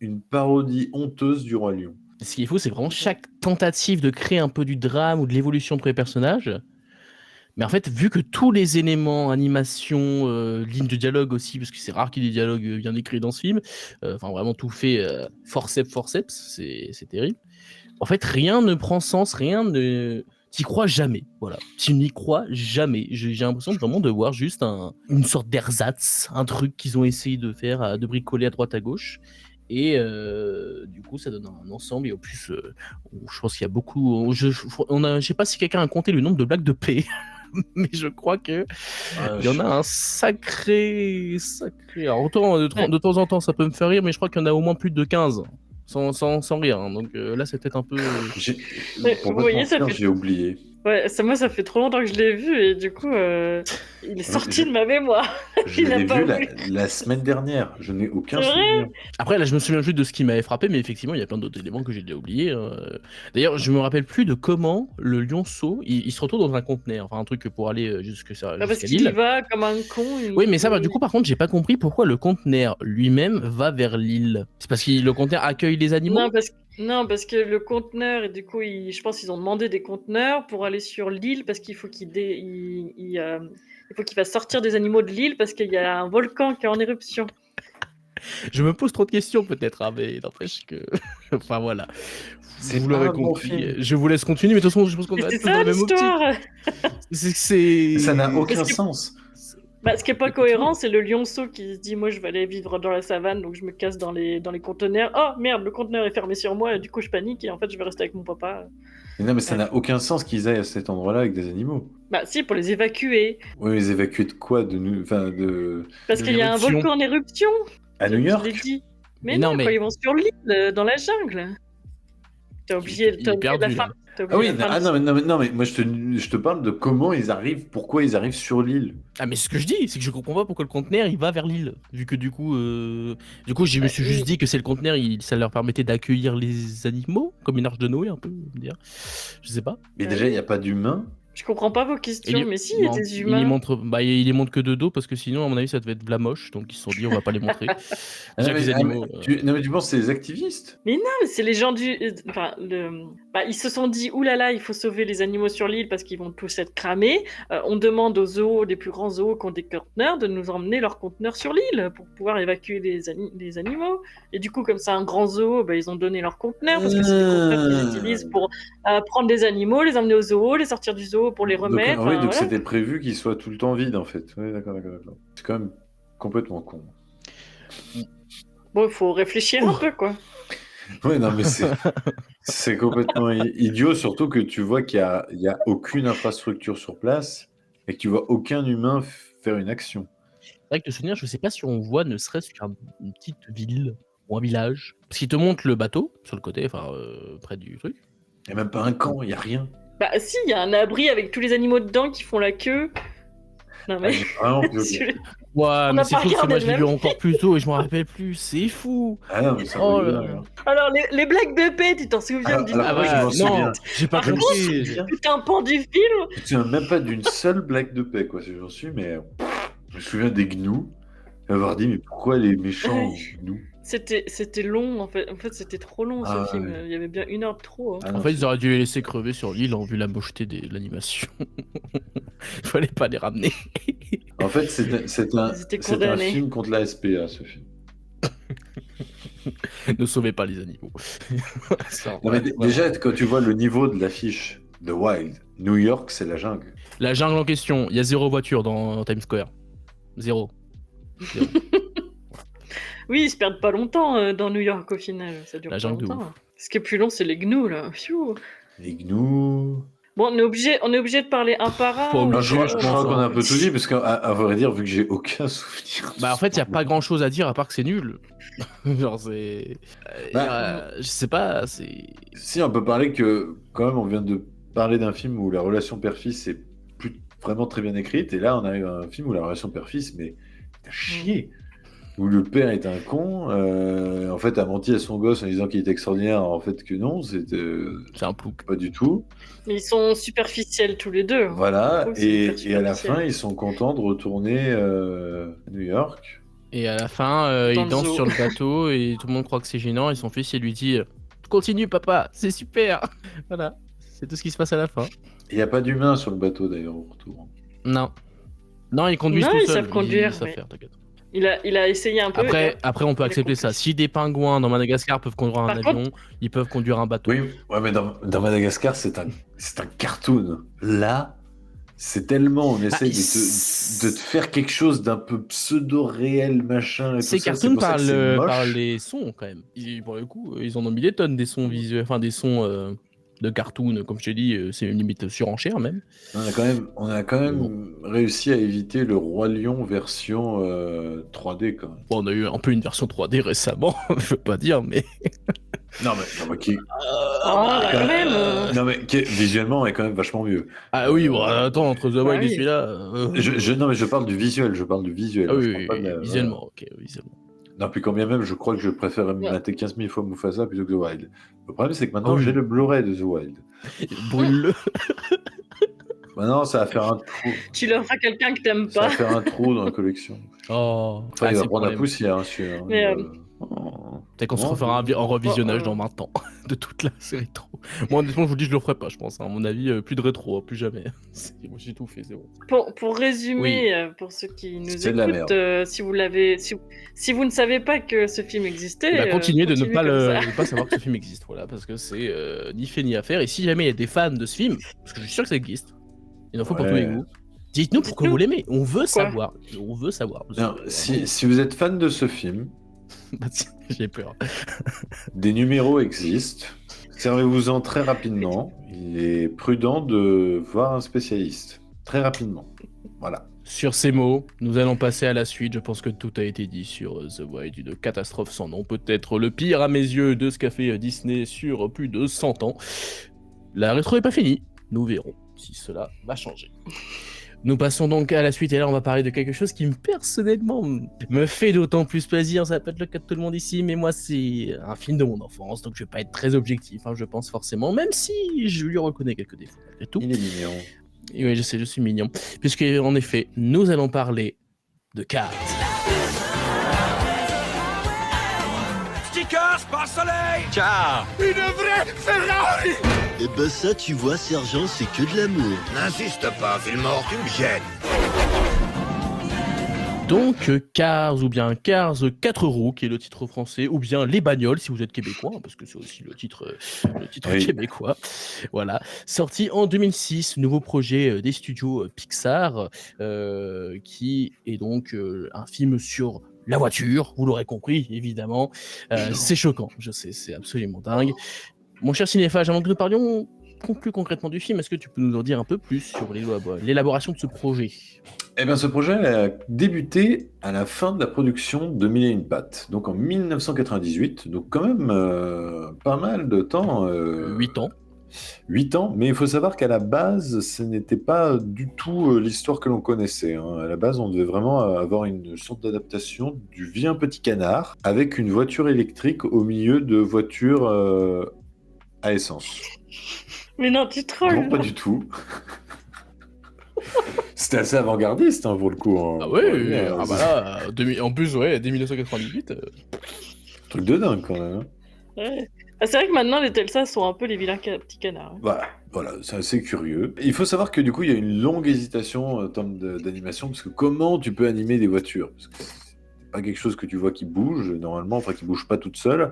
une parodie honteuse du Roi Lion.
Ce qui est fou, c'est vraiment chaque tentative de créer un peu du drame ou de l'évolution entre les personnages. Mais en fait, vu que tous les éléments, animation, ligne de dialogue aussi, parce que c'est rare qu'il y ait des dialogues bien écrits dans ce film, enfin vraiment tout fait forceps, c'est terrible. En fait, rien ne prend sens, rien ne... T'y crois jamais, voilà. Tu n'y crois jamais. J'ai l'impression vraiment de voir juste une sorte d'ersatz, un truc qu'ils ont essayé de faire, de bricoler à droite à gauche. Et du coup, ça donne un ensemble. Et au plus, je pense qu'il y a beaucoup... Je sais pas si quelqu'un a compté le nombre de blagues de paix. Mais je crois que il y en a un sacré. Alors, autant de temps en temps, ça peut me faire rire, mais je crois qu'il y en a au moins plus de 15. Sans rire. Hein. Donc là, c'est peut-être un peu.
Vous voyez, ça fait...
J'ai oublié.
Ouais, moi, ça fait trop longtemps que je l'ai vu et du coup, il est sorti de ma mémoire.
Je
Il a
l'ai
pas
vu
voulu.
la semaine dernière. Je n'ai aucun
C'est vrai
souvenir.
Après, là, je me souviens juste de ce qui m'avait frappé, mais effectivement, il y a plein d'autres éléments que j'ai déjà oubliés. D'ailleurs, je me rappelle plus de comment le lionceau, il se retrouve dans un conteneur, enfin un truc pour aller jusqu'à
Parce qu'il y
l'île.
va comme un con.
Oui, mais ça, du coup, par contre, j'ai pas compris pourquoi le conteneur lui-même va vers l'île. C'est parce que le conteneur accueille les animaux?
Non, parce que le conteneur, et du coup, je pense qu'ils ont demandé des conteneurs pour aller sur l'île parce qu'il faut qu'il fasse sortir des animaux de l'île parce qu'il y a un volcan qui est en éruption.
Je me pose trop de questions peut-être, hein, mais n'empêche que... enfin voilà.
C'est
Vous
pas
l'aurez
un bon
compris.
film.
Je vous laisse continuer, mais de toute façon, je pense qu'on
Mais
va
c'est
être tous dans
ça
le même optique.
l'histoire.
Ça n'a aucun
Parce que-
sens.
Ce qui est pas cohérent, c'est le lionceau qui se dit moi je vais aller vivre dans la savane, donc je me casse dans les conteneurs. Oh merde, le conteneur est fermé sur moi, et du coup je panique et en fait je vais rester avec mon papa.
Mais non, mais ça n'a aucun sens qu'ils aillent à cet endroit-là avec des animaux.
Bah si, pour les évacuer.
Oui, les évacuer de quoi? De
Parce
De
qu'il y a un
l'éruption.
volcan en éruption.
à New
Je
York?
l'ai dit. Mais
Mais
non,
non, mais-
quand ils vont sur l'île, dans la jungle. T'as oublié,
Il est perdu,
la
là.
fin. T'as
Ah oui,
oublié la fin.
non, mais moi je te parle de comment ils arrivent, pourquoi ils arrivent sur l'île.
Ah, mais ce que je dis, c'est que je comprends pas pourquoi le conteneur il va vers l'île. Vu que du coup, je me suis juste dit que c'est le conteneur, ça leur permettait d'accueillir les animaux, comme une arche de Noé un peu, on va dire. Je sais pas.
Mais déjà, il n'y a pas d'humains.
Je comprends pas vos questions, mais si, il y a des
Il
humains.
les montre que de dos parce que sinon, à mon avis, ça devait être de la moche. Donc ils se sont dit, on va pas les montrer. Déjà que les animaux.
Non, mais tu penses que c'est les activistes?
Mais non, mais c'est les gens du. Ils se sont dit oulala, il faut sauver les animaux sur l'île parce qu'ils vont tous être cramés. On demande aux zoos, les plus grands zoos qui ont des conteneurs, de nous emmener leurs conteneurs sur l'île pour pouvoir évacuer les animaux. Et du coup, comme c'est un grand zoo, ils ont donné leurs conteneurs parce que c'est des conteneurs qu'ils utilisent pour prendre des animaux, les emmener au zoo, les sortir du zoo pour les remettre.
Donc, oui, donc
voilà.
c'était prévu qu'ils soient tout le temps vides en fait. Oui, d'accord. C'est quand même complètement con.
Bon, il faut réfléchir un peu, quoi.
Oui, non, mais c'est complètement idiot, surtout que tu vois qu'il y a aucune infrastructure sur place et que tu vois aucun humain faire une action.
C'est vrai que de souvenir, je sais pas si on voit ne serait-ce qu'une petite ville ou un village. Parce qu'il te montre le bateau sur le côté, enfin près du truc.
Il n'y a même pas un camp, il n'y a rien.
Bah si, il y a un abri avec tous les animaux dedans qui font la queue. Non mais...
Vraiment plus
Celui-
Ouais,
On
mais
a
c'est
pas
fou, parce que
regardé
moi
le
je l'ai vu
même
encore plus tôt et je m'en rappelle plus. C'est fou.
Ah non, mais ça
Oh
va
là
bien,
là.
Alors les blagues de paix, tu t'en souviens
Alors-
du
alors,
Ah
moi, je m'en
bah,
souviens.
non, j'ai pas
Par contre,
compris.
putain pan du film.
Je me souviens même pas d'une seule blague de paix, quoi, si j'en suis, mais je me souviens des gnous. Avoir dit, mais pourquoi les méchants gnous?
C'était long en fait. En fait, c'était trop long
Ah,
ce film.
ouais.
Il y avait bien 1 heure de trop. Hein.
Ah
En
non,
fait,
c'est-
ils auraient dû les laisser crever sur l'île en vu la mocheté de l'animation. Il fallait pas les ramener.
En fait, c'est un
Ils étaient
c'est un
condamnés.
film contre la SPA, ce film.
Ne sauvez pas les animaux. Ça,
Non, mais
ouais,
déjà, quand tu vois le niveau de l'affiche de Wild, New York, c'est la jungle.
La jungle en question, il y a 0 voiture dans Times Square. 0.
Oui, ils se perdent pas longtemps dans New York au final. Ça dure
La
pas
jungle de
longtemps. Ce qui est plus long, c'est les gnous là. Pfiou.
Les gnous.
Bon, on est obligé de parler un par un.
Pas
ou-
Non,
obligé.
je crois qu'on a un peu tout dit, parce qu'à vrai dire, vu que j'ai aucun souvenir.
Bah en fait, il y a pas grand chose à dire à part que c'est nul. Genre c'est... je sais pas, c'est...
Si, on peut parler que, quand même, on vient de parler d'un film où la relation père-fils est plus vraiment très bien écrite, et là, on arrive à un film où la relation père-fils, mais t'as chier. Où le père est un con, en fait, a menti à son gosse en disant qu'il était extraordinaire, en fait que non, c'était
C'est un plouc.
pas du tout.
Mais ils sont superficiels tous les deux.
Voilà,
Je trouve que c'est hyper
et à la
superficiel.
fin, ils sont contents de retourner à New York.
Et à la fin,
Dans
il
le
danse
zoo.
sur le bateau et tout le monde croit que c'est gênant et son fils il lui dit continue papa, c'est super. Voilà, c'est tout ce qui se passe à la fin.
Il n'y a pas d'humain sur le bateau, d'ailleurs, au retour.
Non. Non, ils conduisent
Non,
tout
ils
seuls.
savent conduire,
Ils savent
mais-
faire, t'inquiète.
Il a essayé un peu.
Après, on peut
il a
accepter ça.
compris.
Si des pingouins dans Madagascar peuvent conduire un
Par
avion, ils peuvent conduire un bateau.
Oui, ouais, mais dans Madagascar, c'est un cartoon. Là, c'est tellement on essaye de te faire quelque chose d'un peu pseudo-réel, machin. Et
Ces
tout ça,
cartoons
c'est pour ça que c'est moche.
par les sons quand même. Pour le coup, ils en ont mis des tonnes des sons visuels, enfin des sons de cartoon, comme je t'ai dit, c'est une limite surenchère même.
On a quand même réussi à éviter le Roi Lion version 3D quand même.
Bon, on a eu un peu une version 3D récemment, je veux pas dire, mais.
Non mais qui,
Quand même.
non mais qui visuellement est quand même vachement mieux.
Ah oui, bon, attends, entre The Wild et
oui.
celui-là.
Non mais je parle du visuel,
Ah
je
oui,
parle pas de la-
visuellement, ok, visuellement.
Non, puis quand bien même, je crois que je préfère
Ouais.
mater 15 000 fois Mufasa plutôt que The Wild. Le problème, c'est que maintenant,
Ah oui.
j'ai le Blu-ray de The Wild.
Brûle-le.
Maintenant, ça va faire un trou.
Tu l'offres à quelqu'un que t'aimes
Ça va
pas.
faire un trou dans la collection.
Oh,
Enfin, il va
c'est
prendre la
problème.
poussière, celui-là.
Mais,
Oh.
Peut-être qu'on se
Comment
refera un revisionnage
Oh,
dans 20 ans de toute la série trop. Moi, honnêtement, je vous dis, je le ferai pas, je pense. À mon avis, plus de rétro, plus jamais. Moi, j'ai tout fait, c'est bon.
Pour résumer, pour ceux qui nous
C'est de la
écoutent, si vous ne savez pas que ce film existait,
Il va continuer de ne
continuez
pas,
comme ça.
de pas savoir que ce film existe, voilà, parce que c'est ni fait ni à faire. Et si jamais il y a des fans de ce film, parce que je suis sûr que ça existe, il en faut pour tous les
Ouais.
goûts, dites-nous pourquoi
Dites-nous.
vous l'aimez. On veut
Pourquoi
savoir. On veut savoir.
Non, si vous êtes fan de ce film,
J'ai peur.
des numéros existent. Servez-vous-en très rapidement. Il est prudent de voir un spécialiste. Très rapidement. Voilà.
Sur ces mots, nous allons passer à la suite. Je pense que tout a été dit sur The Wild, une catastrophe sans nom. Peut-être le pire à mes yeux de ce qu'a fait Disney sur plus de 100 ans. La rétro n'est pas finie. Nous verrons si cela va changer. Nous passons donc à la suite et là on va parler de quelque chose qui personnellement me fait d'autant plus plaisir, ça va pas être le cas de tout le monde ici, mais moi c'est un film de mon enfance, donc je vais pas être très objectif, je pense forcément, même si je lui reconnais quelques défauts et tout.
Il est mignon.
Et oui, je sais, je suis mignon. Puisque, en effet, nous allons parler de Cars.
Stickers par soleil.
Ciao.
Une vraie Ferrari.
Eh ben ça, tu vois, sergent, c'est que de l'amour.
N'insiste pas, Fillmore, tu me gênes.
Donc, Cars, ou bien Cars 4 roues, qui est le titre français, ou bien Les Bagnoles, si vous êtes québécois, parce que c'est aussi le titre
Oui.
québécois. Voilà. Sorti en 2006, nouveau projet des studios Pixar, qui est donc un film sur la voiture, vous l'aurez compris, évidemment. C'est choquant, je sais, c'est absolument dingue. Mon cher cinéphage, avant que nous parlions plus concrètement du film, est-ce que tu peux nous en dire un peu plus sur l'élaboration de ce projet ?
Eh bien, ce projet a débuté à la fin de la production de Mille et une pattes, donc en 1998, donc quand même pas mal de temps.
8 ans.
8 ans, mais il faut savoir qu'à la base, ce n'était pas du tout l'histoire que l'on connaissait, hein. À la base, on devait vraiment avoir une sorte d'adaptation du Vilain Petit Canard avec une voiture électrique au milieu de voitures à essence.
Mais non, tu
Non,
trolls.
pas du tout. C'était assez avant-gardiste, hein, pour le coup, hein.
Ah ouais,
Ouais,
ah bah là, en plus, ouais, dès 1998.
truc de dingue, quand même, hein.
Ouais. Ah, c'est vrai que maintenant, les Telsa sont un peu les vilains petits canards. Hein.
Voilà, c'est assez curieux. Il faut savoir que du coup, il y a une longue hésitation en termes d'animation, parce que comment tu peux animer des voitures? Parce que c'est pas quelque chose que tu vois qui bouge, normalement, enfin qui bouge pas toute seule.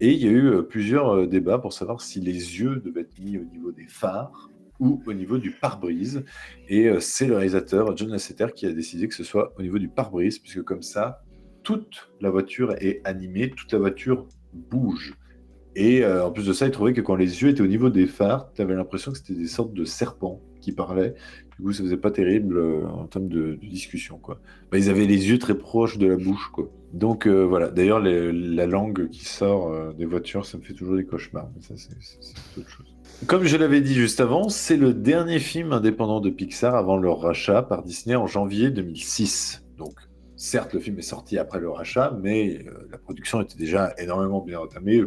Et il y a eu plusieurs débats pour savoir si les yeux devaient être mis au niveau des phares ou au niveau du pare-brise. Et c'est le réalisateur John Lasseter qui a décidé que ce soit au niveau du pare-brise, puisque comme ça, toute la voiture est animée, toute la voiture bouge. Et en plus de ça, il trouvait que quand les yeux étaient au niveau des phares, tu avais l'impression que c'était des sortes de serpents qui parlaient. Du coup, ça faisait pas terrible en termes de discussion, quoi. Bah, ils avaient les yeux très proches de la bouche, quoi. Donc voilà. D'ailleurs, la langue qui sort des voitures, ça me fait toujours des cauchemars. Mais ça, c'est autre chose. Comme je l'avais dit juste avant, c'est le dernier film indépendant de Pixar avant leur rachat par Disney en janvier 2006. Donc, certes, le film est sorti après le rachat, mais la production était déjà énormément bien entamée.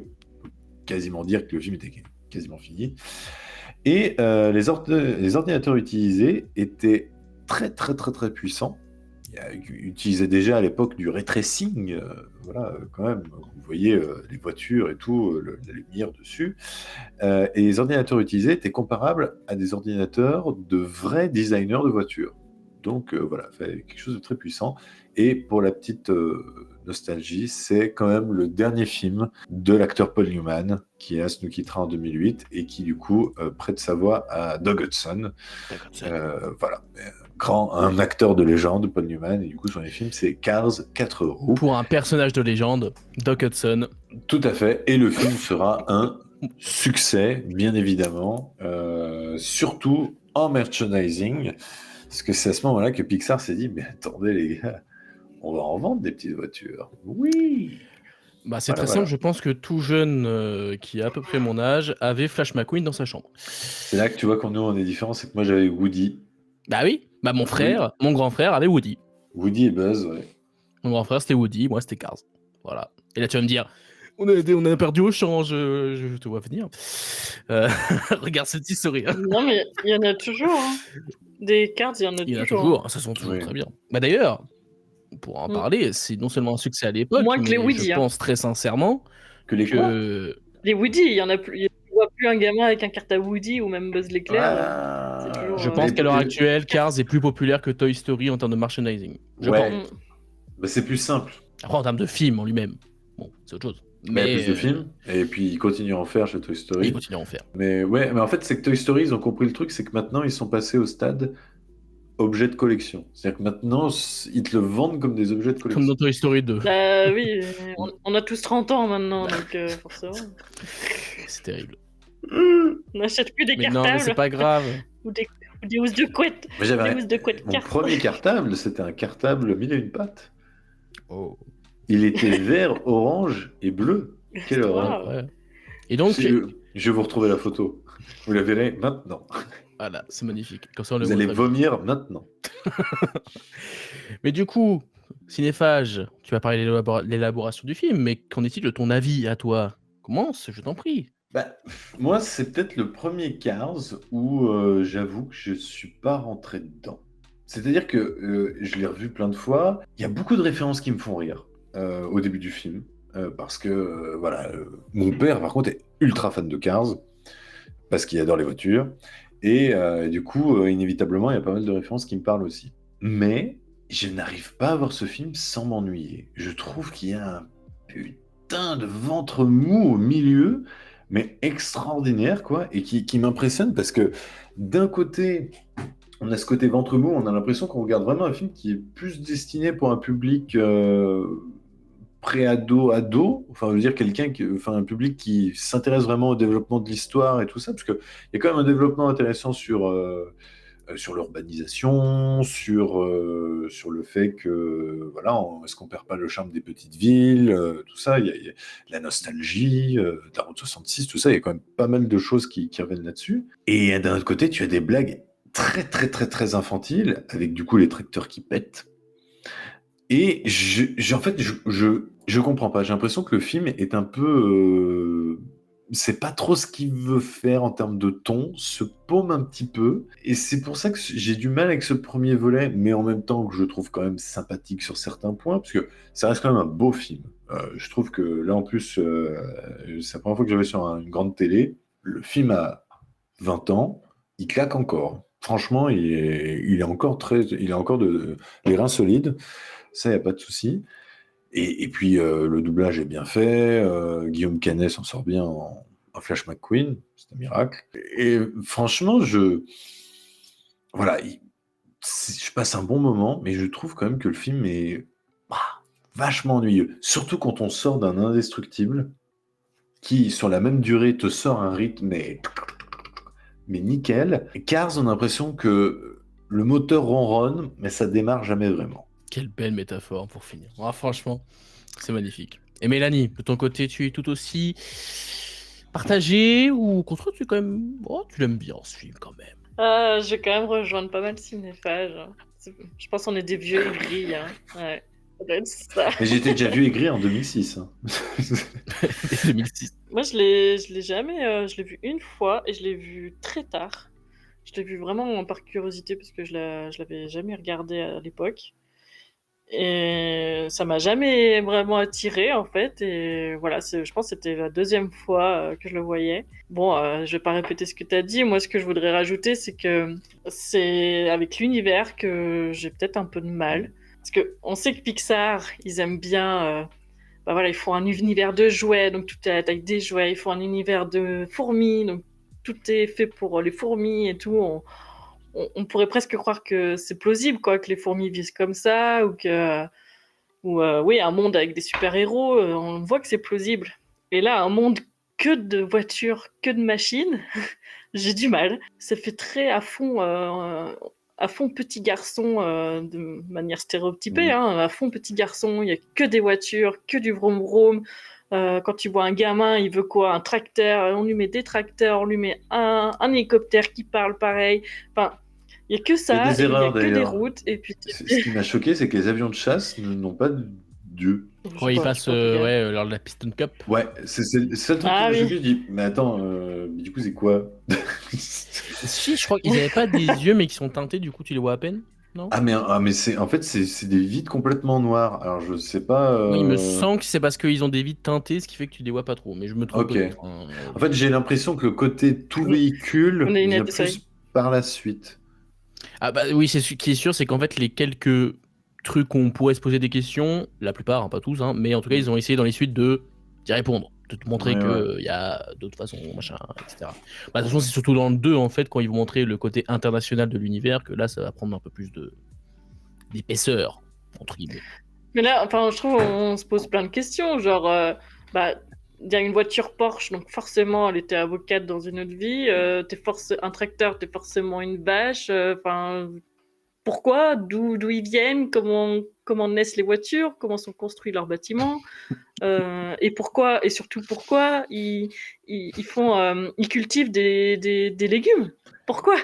Quasiment dire que le film était quasiment fini. Et les ordinateurs utilisés étaient très puissants. Ils utilisaient déjà à l'époque du ray tracing, voilà, quand même. Vous voyez les voitures et tout, la lumière dessus. Et les ordinateurs utilisés étaient comparables à des ordinateurs de vrais designers de voitures. Donc voilà, quelque chose de très puissant. Et pour la petite nostalgie, c'est quand même le dernier film de l'acteur Paul Newman, qui nous quittera en 2008 et qui du coup prête sa voix à Doug Hudson. Voilà, un acteur de légende, Paul Newman, et du coup son film c'est Cars 4 roues.
Pour un personnage de légende, Doug Hudson.
Tout à fait, et le film sera un succès, bien évidemment, surtout en merchandising. Parce que c'est à ce moment-là que Pixar s'est dit, mais attendez les gars, on va en vendre des petites voitures. Oui.
Bah, c'est très simple, je pense que tout jeune qui a à peu près mon âge avait Flash McQueen dans sa chambre.
C'est là que tu vois qu'on on est différents, c'est que moi j'avais Woody.
Bah oui, bah mon grand frère avait Woody.
Woody et Buzz, ouais.
Mon grand frère c'était Woody, moi c'était Cars. Voilà. Et là tu vas me dire, on a perdu au champ, je te vois venir. Regarde ce petit sourire.
Non mais il y en a toujours, hein. Des cartes, il y en a toujours.
Ça sent toujours très bien. Bah d'ailleurs, pour en parler, c'est non seulement un succès à l'époque,
moins que les Woody,
je pense très sincèrement
que
les Woody, il y en a plus. Je vois plus un gamin avec un carte à Woody ou même Buzz l'éclair.
Je pense qu'à l'heure actuelle, Cars est plus populaire que Toy Story en termes de merchandising. Je pense.
Bah, c'est plus simple.
Après, en termes de film en lui-même, bon, c'est autre chose.
Mais plus de films, et puis ils continuent à en faire chez Toy Story.
Ils continuent à en faire.
Mais ouais, mais en fait, c'est que Toy Story, ils ont compris le truc, c'est que maintenant, ils sont passés au stade objet de collection. C'est-à-dire que maintenant, ils te le vendent comme des objets de collection.
Comme dans Toy Story 2.
Oui, on a tous 30 ans maintenant, donc forcément.
C'est terrible.
On n'achète plus des cartables.
Non, mais c'est pas grave.
ou des housses de couette.
Mon premier cartable, c'était un cartable 1001 pattes.
Oh.
Il était vert, orange et bleu. Quelle horreur.
Ouais. Et donc,
je vais vous retrouver la photo. Vous la verrez maintenant.
Voilà, c'est magnifique. Comme ça,
vous allez vomir maintenant.
Mais du coup, Cinéphage, tu vas parler de l'élaboration du film, mais qu'en est-il de ton avis à toi? Commence, je t'en prie.
Bah, moi, c'est peut-être le premier Cars où j'avoue que je suis pas rentré dedans. C'est-à-dire que je l'ai revu plein de fois. Il y a beaucoup de références qui me font rire au début du film. Parce que, voilà, mon père, par contre, est ultra fan de Cars. Parce qu'il adore les voitures. Et du coup, inévitablement, il y a pas mal de références qui me parlent aussi. Mais je n'arrive pas à voir ce film sans m'ennuyer. Je trouve qu'il y a un putain de ventre mou au milieu, mais extraordinaire, quoi, et qui m'impressionne parce que d'un côté, on a ce côté ventre mou, on a l'impression qu'on regarde vraiment un film qui est plus destiné pour un public pré-ado, enfin, je veux dire, un public qui s'intéresse vraiment au développement de l'histoire et tout ça, parce qu'il y a quand même un développement intéressant sur sur l'urbanisation, sur le fait que, voilà, est-ce qu'on perd pas le charme des petites villes, tout ça, il y a la nostalgie, de la route 66, tout ça, il y a quand même pas mal de choses qui reviennent là-dessus. Et d'un autre côté, tu as des blagues très, très, très, très infantiles, avec du coup les tracteurs qui pètent. Et en fait, je comprends pas. J'ai l'impression que le film est un peu... c'est pas trop ce qu'il veut faire en termes de ton, se paume un petit peu. Et c'est pour ça que j'ai du mal avec ce premier volet, mais en même temps que je trouve quand même sympathique sur certains points, parce que ça reste quand même un beau film. Je trouve que là, en plus, c'est la première fois que j'avais sur une grande télé. Le film a 20 ans, il claque encore. Franchement, il est encore les reins solides. Ça, il n'y a pas de souci. Et puis, le doublage est bien fait. Guillaume Canet s'en sort bien en Flash McQueen. C'est un miracle. Et franchement, voilà, je passe un bon moment, mais je trouve quand même que le film est vachement ennuyeux. Surtout quand on sort d'un Indestructible qui, sur la même durée, te sort un rythme, mais nickel. Et Cars, on a l'impression que le moteur ronronne, mais ça démarre jamais vraiment.
Quelle belle métaphore pour finir. Franchement, c'est magnifique. Et Mélanie, de ton côté, tu es tout aussi partagée ou au contraire, tu l'aimes bien ce film quand même?
Je vais quand même rejoindre pas mal de cinéphages. Je pense qu'on est des vieux aigris. Hein. Ouais, ça doit être ça.
Mais j'étais déjà vu aigri en 2006. Hein.
2006.
Moi, je l'ai jamais... je l'ai vu une fois et je l'ai vu très tard. Je l'ai vu vraiment par curiosité parce que je l'avais jamais regardé à l'époque. Et ça m'a jamais vraiment attiré en fait. Et voilà, je pense que c'était la deuxième fois que je le voyais. Bon, je vais pas répéter ce que tu as dit. Moi, ce que je voudrais rajouter, c'est que c'est avec l'univers que j'ai peut-être un peu de mal. Parce que on sait que Pixar, ils aiment bien... bah voilà, ils font un univers de jouets, donc tout est à la taille des jouets. Ils font un univers de fourmis, donc tout est fait pour les fourmis et tout. On pourrait presque croire que c'est plausible, quoi, que les fourmis vivent comme ça, oui, un monde avec des super-héros, on voit que c'est plausible. Et là, un monde que de voitures, que de machines, j'ai du mal. Ça fait très à fond petit garçon, de manière stéréotypée, hein, à fond petit garçon, il n'y a que des voitures, que du vroom-vroom. Quand tu vois un gamin, il veut quoi? Un tracteur, on lui met des tracteurs, on lui met un hélicoptère qui parle pareil. Enfin, il n'y a que ça,
des erreurs,
il n'y a que des
d'ailleurs.
routes. Et puis...
Ce qui m'a choqué, c'est que les avions de chasse n'ont pas d'yeux.
Quand il passe lors de la Piston Cup.
Ouais, c'est ça le truc qui m'a choqué. Je dis, mais attends, du coup, c'est quoi?
Si, je crois qu'ils n'avaient pas des yeux, mais qui sont teintés, du coup, tu les vois à peine, non?
mais en fait, c'est des vides complètement noirs. Alors, je sais pas.
Oui, il me semble que c'est parce qu'ils ont des vides teintés, ce qui fait que tu les vois pas trop, mais je me trompe.
Ok. En fait, j'ai l'impression que le côté tout véhicule vient plus par la suite.
Ah bah oui, ce qui est sûr, c'est qu'en fait, les quelques trucs où on pourrait se poser des questions, la plupart, hein, pas tous, hein, mais en tout cas, ils ont essayé dans les suites d'y répondre, de te montrer qu'il y a d'autres façons, machin, etc. Bah, de toute façon, c'est surtout dans le 2, en fait, quand ils vont montrer le côté international de l'univers, que là, ça va prendre un peu plus d'épaisseur, entre guillemets. Mais
là, enfin, je trouve on se pose plein de questions, genre, il y a une voiture Porsche, donc forcément, elle était avocate dans une autre vie. Un tracteur, t'es forcément une vache. Pourquoi? D'où ils viennent? Comment naissent les voitures? Comment sont construits leurs bâtiments? Et pourquoi? Et surtout, pourquoi ils cultivent des légumes? Pourquoi?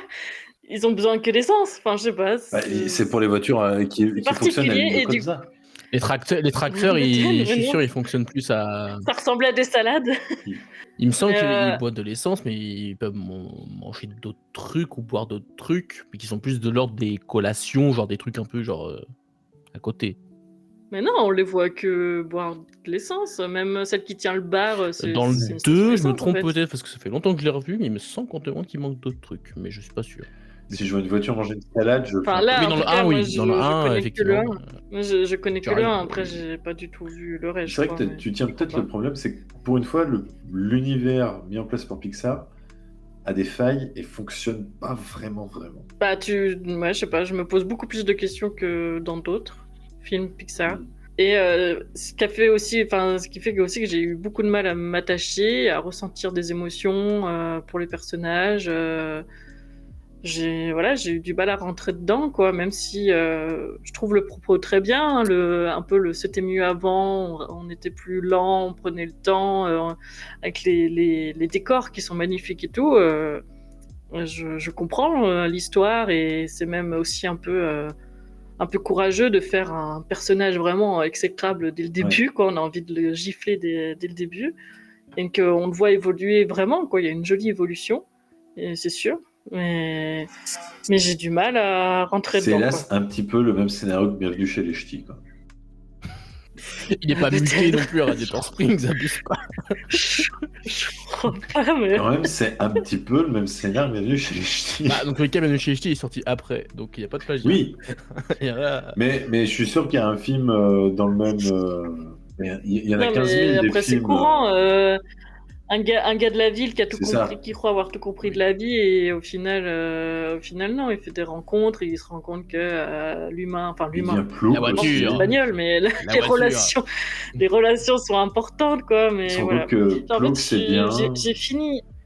Ils ont besoin que d'essence. Enfin, je sais pas.
C'est pour les voitures qui fonctionnent comme ça.
Les tracteurs, je suis sûr, ils fonctionnent plus à...
Ça ressemble à des salades.
Il me semble qu'ils boivent de l'essence, mais ils peuvent manger d'autres trucs ou boire d'autres trucs, mais qui sont plus de l'ordre des collations, genre des trucs un peu genre à côté.
Mais non, on les voit que boire de l'essence. Même celle qui tient le bar, c'est...
Dans le 2, je me trompe peut-être, parce que ça fait longtemps que je l'ai revu, mais il me semble qu'on te demande qu'il manque d'autres trucs, mais je suis pas sûr.
Si je vois une voiture manger une salade, je...
Enfin, là,
oui, dans le 1, oui. Dans le 1, effectivement.
Je connais que le 1, après, j'ai pas du tout vu le reste.
C'est vrai que tu tiens peut-être le problème, c'est que pour une fois, l'univers mis en place par Pixar a des failles et fonctionne pas vraiment.
Bah, ouais, je sais pas, je me pose beaucoup plus de questions que dans d'autres films Pixar. Et ce qui fait aussi que j'ai eu beaucoup de mal à m'attacher, à ressentir des émotions pour les personnages. j'ai eu du mal à rentrer dedans, quoi, même si je trouve le propos très bien, c'était mieux avant, on était plus lent, on prenait le temps, avec les décors qui sont magnifiques et tout. Je comprends l'histoire et c'est même aussi un peu courageux de faire un personnage vraiment exécrable dès le début, quoi. On a envie de le gifler dès le début et qu'on le voit évoluer vraiment, quoi. Il y a une jolie évolution, et c'est sûr. Mais j'ai du mal à rentrer
C'est
dedans.
hélas un petit peu le même scénario que Bienvenue chez les Ch'tis, quoi.
Il n'est pas muté non plus à Radiator Springs, abuse pas.
Je crois pas, mais...
Quand même, c'est un petit peu le même scénario que Bienvenue chez les Ch'tis.
Bah, donc le cas Bienvenue chez les Ch'tis est sorti après, donc il n'y a pas de plagiat.
Oui,
Il y a-
mais je suis sûr qu'il y a un film dans le même... Il y en a
Non,
15 000
mais
des
après, c'est
films...
courant. Un gars de la ville qui a tout
C'est ça.
compris, qui croit avoir tout compris de la vie, et au final, non, il fait des rencontres, et il se rend compte que l'humain,
Il devient flou.
La voiture.
aussi.
c'est une bagnole, mais les
voiture.
relations sont importantes, quoi. Mais
Il se rend
voilà.
compte que
En
Plouk,
fait,
c'est bien.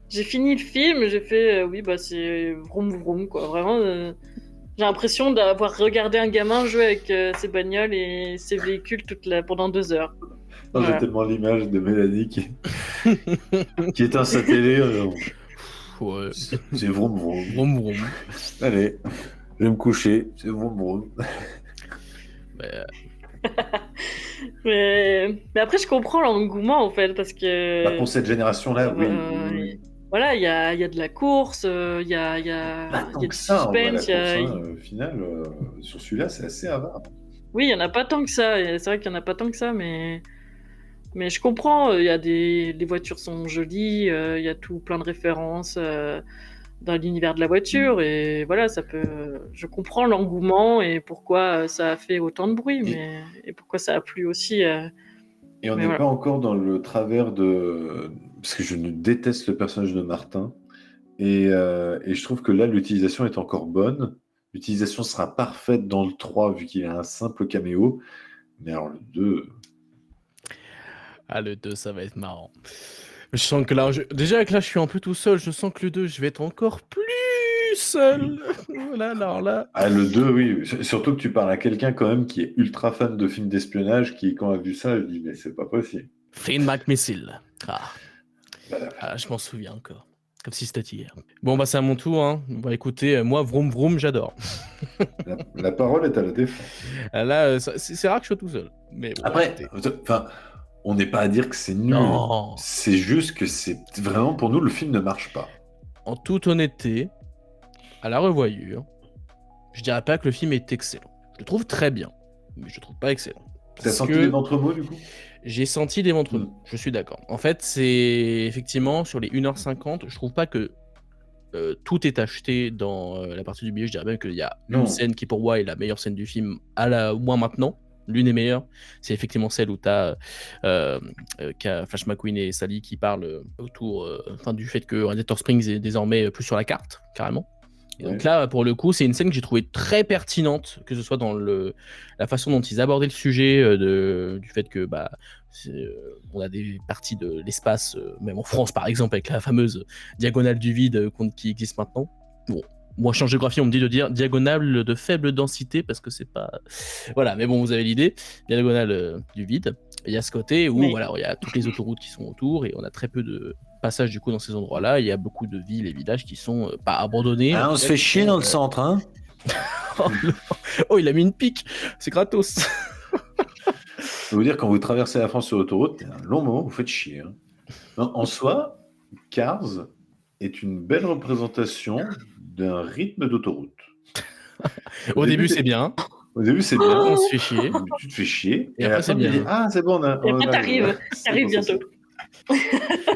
j'ai fini le film, j'ai fait, oui, bah c'est vroom vroom, quoi. Vraiment, j'ai l'impression d'avoir regardé un gamin jouer avec ses bagnoles et ses véhicules pendant 2 heures.
Non,
Voilà.
j'ai tellement l'image de Mélanie qui éteint sa télé.
Ouais.
C'est vroom vroom.
Vroom vroom.
Allez, je vais me coucher. C'est vroom vroom.
Mais après, je comprends l'engouement, en fait, parce que...
Bah, pour cette génération-là, oui.
Voilà, il y a de la course, il y a
Pas tant
du
que ça, en vrai, la
suspense.
course, au final, sur celui-là, c'est assez avare.
Oui, il n'y en a pas tant que ça. Et c'est vrai qu'il n'y en a pas tant que ça, mais je comprends. Il y a les voitures sont jolies, il y a tout plein de références dans l'univers de la voiture. Et voilà, je comprends l'engouement et pourquoi ça a fait autant de bruit, et pourquoi ça a plu aussi.
Et on
Mais
n'est
voilà.
pas encore dans le travers de... Parce que je ne déteste le personnage de Martin. Et je trouve que là, l'utilisation est encore bonne. L'utilisation sera parfaite dans le 3, vu qu'il a un simple caméo. Mais alors, le 2...
Ah, le 2, ça va être marrant. Je sens que là, déjà que là, je suis un peu tout seul, je sens que le 2, je vais être encore plus seul. Voilà, alors là...
Ah, le 2, oui. Surtout que tu parles à quelqu'un quand même qui est ultra fan de films d'espionnage, qui, quand a vu ça, il dit, mais c'est pas possible.
Feedback Missile. Ah, je m'en souviens encore. Comme si c'était hier. Bon, bah, c'est à mon tour. Hein. Bah, écoutez, moi, vroom vroom, j'adore.
La parole est à la défense.
Là, c'est rare que je sois tout seul. Mais bon,
Après,
écoutez.
on n'est pas à dire que c'est nul.
Non.
C'est juste que c'est vraiment, pour nous, le film ne marche pas.
En toute honnêteté, à la revoyure, je dirais pas que le film est excellent. Je le trouve très bien, mais je le trouve pas excellent.
T'as senti les ventre-mots, du coup?
J'ai senti des ventre-mots, je suis d'accord. En fait, c'est effectivement, sur les 1h50, je trouve pas que tout est acheté dans la partie du milieu. Je dirais même qu'il y a une scène qui, pour moi, est la meilleure scène du film, au moins maintenant. L'une des meilleures, c'est effectivement celle où tu as Flash McQueen et Sally qui parlent autour du fait que Radiator Springs est désormais plus sur la carte, carrément. Et donc là, pour le coup, c'est une scène que j'ai trouvée très pertinente, que ce soit dans la façon dont ils abordaient le sujet du fait que on a des parties de l'espace, même en France par exemple, avec la fameuse diagonale du vide qui existe maintenant. Bon, moi, en géographie, on me dit de dire diagonale de faible densité parce que c'est pas. Voilà, mais bon, vous avez l'idée. Diagonale du vide. Il y a ce côté où voilà, il y a toutes les autoroutes qui sont autour et on a très peu de passages du coup dans ces endroits-là. Il y a beaucoup de villes et villages qui sont pas abandonnés.
Ah, on se fait chier dans le centre, hein.
Oh, il a mis une pique. C'est gratos.
Je peux vous dire, quand vous traversez la France sur l'autoroute, c'est un long moment, vous faites chier. Hein. En soi, Cars est une belle représentation d'un rythme d'autoroute.
Au début, c'est bien.
Au début, c'est bien.
On se fait chier.
Tu te fais chier.
Et après, c'est bien.
Tu dis, ah, c'est bon.
Et après, t'arrives bientôt.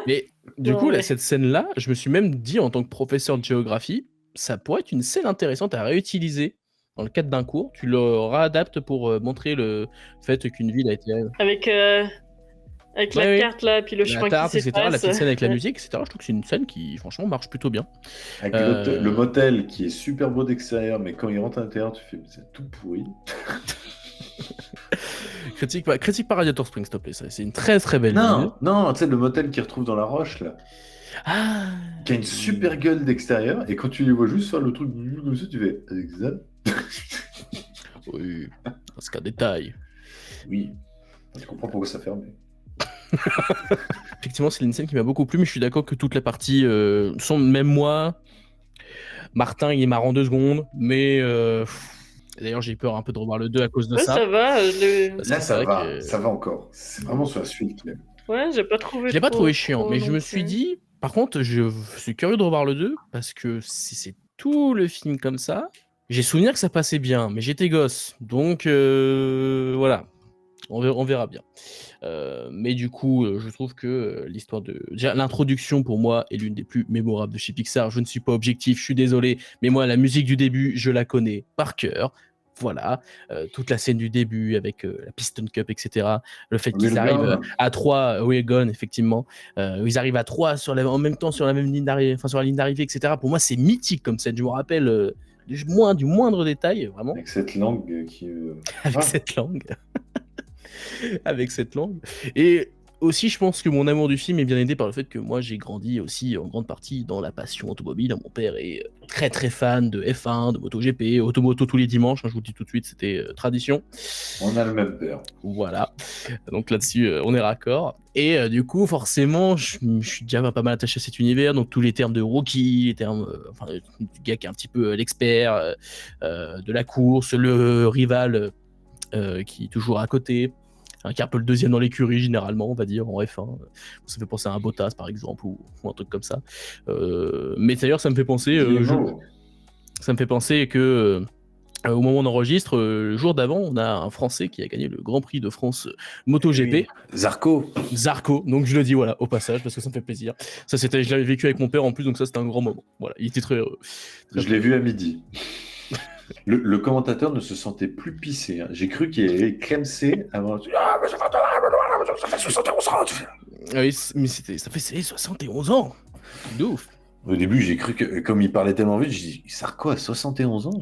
Mais du coup, cette scène-là, je me suis même dit, en tant que professeur de géographie, ça pourrait être une scène intéressante à réutiliser dans le cadre d'un cours. Tu le réadaptes pour montrer le fait qu'une ville a été...
Avec la carte, là, puis le chemin qui s'efface.
La petite scène avec la musique, etc. Je trouve que c'est une scène qui, franchement, marche plutôt bien.
Avec le motel qui est super beau d'extérieur, mais quand il rentre à l'intérieur, tu fais, c'est tout pourri.
Critique pas Radiator Springs, s'il te plaît. C'est une très très belle
ville. Non, tu sais, le motel qu'il retrouve dans la roche, là.
Ah
qui a une super gueule d'extérieur, et quand tu les vois juste faire le truc comme ça, tu fais avec ça.
Oui, c'est qu'un détail.
Oui, je comprends pourquoi ça ferme.
Effectivement, c'est une scène qui m'a beaucoup plu, mais je suis d'accord que toute la partie sont même moi. Martin, il est marrant 2 secondes, mais d'ailleurs, j'ai peur un peu de revoir le 2 à cause de
Ouais,
ça.
ça va.
Parce
Là,
que c'est
ça
vrai
va,
que
ça va encore. C'est vraiment sur la suite qu'il aime.
Ouais, j'ai pas trouvé
je l'ai pas
trop-
trouvé chiant,
trop
mais je
non
me suis
plus.
dit, par contre, je suis curieux de revoir le 2 parce que si c'est tout le film comme ça, j'ai souvenir que ça passait bien, mais j'étais gosse, donc voilà, on verra bien. Mais du coup, je trouve que l'histoire de... Déjà, l'introduction, pour moi, est l'une des plus mémorables de chez Pixar. Je ne suis pas objectif, je suis désolé, mais moi, la musique du début, je la connais par cœur. Voilà, toute la scène du début avec la Piston Cup, etc. Le fait qu'ils
Will
arrivent
Gone.
à 3, Will Gone, effectivement. Ils arrivent à 3 en même temps sur la même ligne d'arrivée, enfin sur la ligne d'arrivée, etc. Pour moi, c'est mythique comme scène. Je me rappelle du moindre détail, vraiment,
Avec cette langue qui.
avec cette langue. Avec cette langue. Et aussi, je pense que mon amour du film est bien aidé par le fait que moi, j'ai grandi aussi en grande partie dans la passion automobile. Mon père est très très fan de F1, de MotoGP, Automoto tous les dimanches. Je vous le dis tout de suite, c'était tradition.
On a le même père.
Voilà. Donc là-dessus, on est raccord. Et du coup, forcément, je suis déjà pas mal attaché à cet univers. Donc tous les termes de rookie, les termes du gars qui est un petit peu l'expert de la course, le rival qui est toujours à côté. Qui est un peu le deuxième dans l'écurie généralement, on va dire, en F1. Ça fait penser à un Bottas par exemple, ou un truc comme ça. Mais d'ailleurs, ça me fait penser, ça me fait penser que au moment où on enregistre, le jour d'avant, on a un Français qui a gagné le Grand Prix de France MotoGP.
Oui. Zarco.
Donc je le dis voilà au passage parce que ça me fait plaisir. Ça c'était, je l'avais vécu avec mon père en plus, donc ça c'était un grand moment. Voilà, il était très heureux.
Je l'ai vu à midi. Le commentateur ne se sentait plus pissé. Hein. J'ai cru qu'il allait clemser avant. Ah, mais ça fait 71 ans.
Ah oui, mais ça fait 71 ans. De ouf.
Au début, j'ai cru que, comme il parlait tellement vite, j'ai dit Zarco a 71 ans.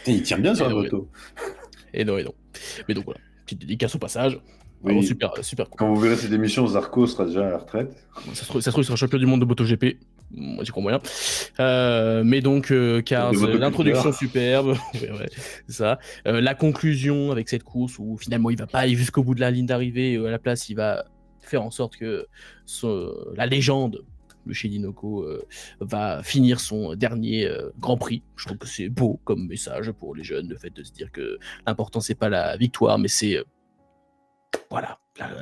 Il tient bien sur la moto.
Et non. Mais donc voilà, petite dédicace au passage.
Oui.
Vraiment super cool.
Quand vous verrez cette émission, Zarco sera déjà à la retraite.
Ça se trouve, il sera champion du monde de MotoGP. Moi, j'y crois moyen. Mais donc, Cars, l'introduction superbe. ouais, c'est ça. La conclusion avec cette course où finalement, il va pas aller jusqu'au bout de la ligne d'arrivée. À la place, il va faire en sorte que la légende de Shinoko va finir son dernier Grand Prix. Je trouve que c'est beau comme message pour les jeunes, le fait de se dire que l'important, c'est pas la victoire, mais c'est... voilà,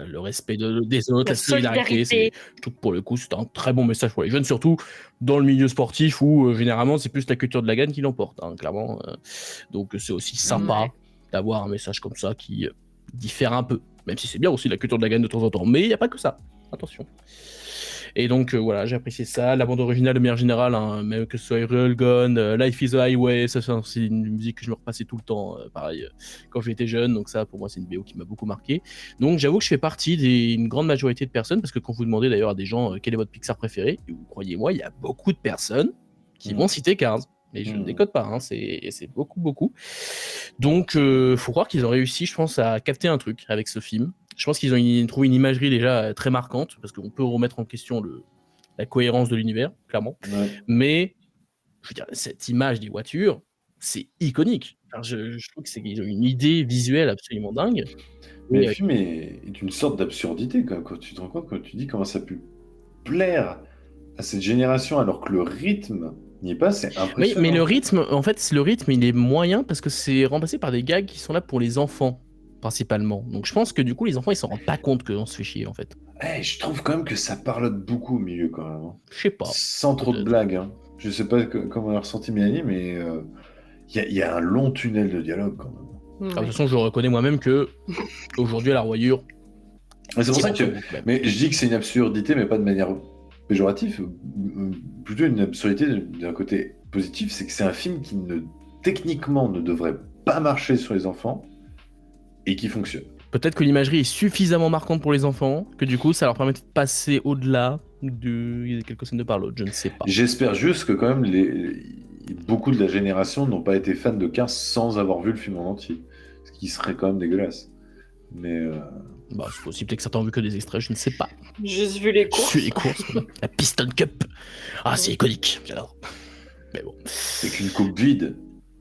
le respect des autres, la solidarité. Je trouve que pour le coup, c'est un très bon message pour les jeunes, surtout dans le milieu sportif où généralement c'est plus la culture de la gagne qui l'emporte, hein, clairement. Donc c'est aussi sympa d'avoir un message comme ça qui diffère un peu, même si c'est bien aussi la culture de la gagne de temps en temps, mais il n'y a pas que ça, attention. Et donc voilà, j'ai apprécié ça. La bande originale de manière générale, hein, même que ce soit Real Gun, Life is a Highway, ça c'est une musique que je me repassais tout le temps, pareil, quand j'étais jeune. Donc ça, pour moi, c'est une BO qui m'a beaucoup marqué. Donc j'avoue que je fais partie d'une grande majorité de personnes, parce que quand vous demandez d'ailleurs à des gens quel est votre Pixar préféré, croyez-moi, il y a beaucoup de personnes qui vont citer Cars. Et je ne décode pas, hein, c'est beaucoup. Donc, faut croire qu'ils ont réussi, je pense, à capter un truc avec ce film. Je pense qu'ils ont trouvé une imagerie déjà très marquante, parce qu'on peut remettre en question la cohérence de l'univers, clairement. Ouais. Mais, je veux dire, cette image des voitures, c'est iconique. Alors, je trouve qu'ils ont une idée visuelle absolument dingue.
Mais le film est une sorte d'absurdité, quand tu te rends compte, quand tu dis comment ça a pu plaire à cette génération, alors que le rythme n'y est pas, c'est impressionnant.
Oui, mais le rythme, en fait, il est moyen, parce que c'est remplacé par des gags qui sont là pour les enfants, principalement. Donc je pense que du coup, les enfants, ils s'en rendent pas compte qu'on se fait chier, en fait.
Je trouve quand même que ça parlote beaucoup au milieu, quand même.
Je sais pas.
Sans trop de blagues. Hein. Je sais pas comment on a ressenti Mélanie, mais il y a un long tunnel de dialogue, quand même.
De toute façon, je reconnais moi-même que aujourd'hui, à la royure...
C'est pour ça que... Mais je dis que c'est une absurdité, mais pas de manière péjorative. Plutôt une absurdité d'un côté positif, c'est que c'est un film qui techniquement ne devrait pas marcher sur les enfants et qui fonctionne.
Peut-être que l'imagerie est suffisamment marquante pour les enfants, que du coup, ça leur permet de passer au-delà de quelques scènes de parole, je ne sais pas.
J'espère juste que quand même, beaucoup de la génération n'ont pas été fans de Cars sans avoir vu le film en entier, ce qui serait quand même dégueulasse. Mais
Bah, c'est possible peut-être que certains ont vu que des extraits, je ne sais pas.
J'ai juste vu les courses.
Suis les courses, la Piston Cup. Ah, c'est iconique, j'adore. Mais bon,
C'est qu'une coupe vide.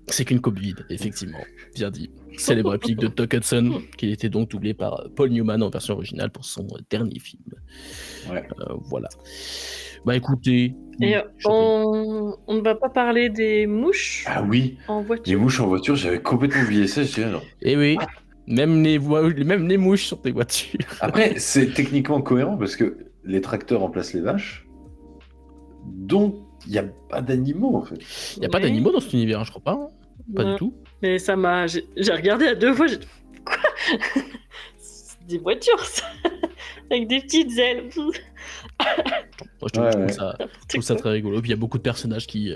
c'est qu'une coupe vide, effectivement. Bien dit. Célèbre réplique de Doc Hudson, qui était donc doublé par Paul Newman en version originale pour son dernier film.
Ouais.
Voilà. Bah écoutez.
Et
je-
on ne va pas parler des mouches
Ah oui,
en
les
voiture.
mouches en voiture, j'avais complètement oublié ça. Je disais, non.
Eh oui, même les mouches sur tes voitures.
Après, c'est techniquement cohérent parce que les tracteurs remplacent les vaches, donc il n'y a pas d'animaux en fait.
Il n'y a pas
Oui.
d'animaux dans cet univers, je crois pas. Hein. Pas
Ouais.
du tout.
Mais ça m'a. J'ai regardé à 2 fois, j'ai dit, quoi? C'est des voitures, ça. Avec des petites ailes.
Moi, je trouve,
Ouais,
je trouve
ouais.
ça, je trouve ça très rigolo. Puis il y a beaucoup de personnages qui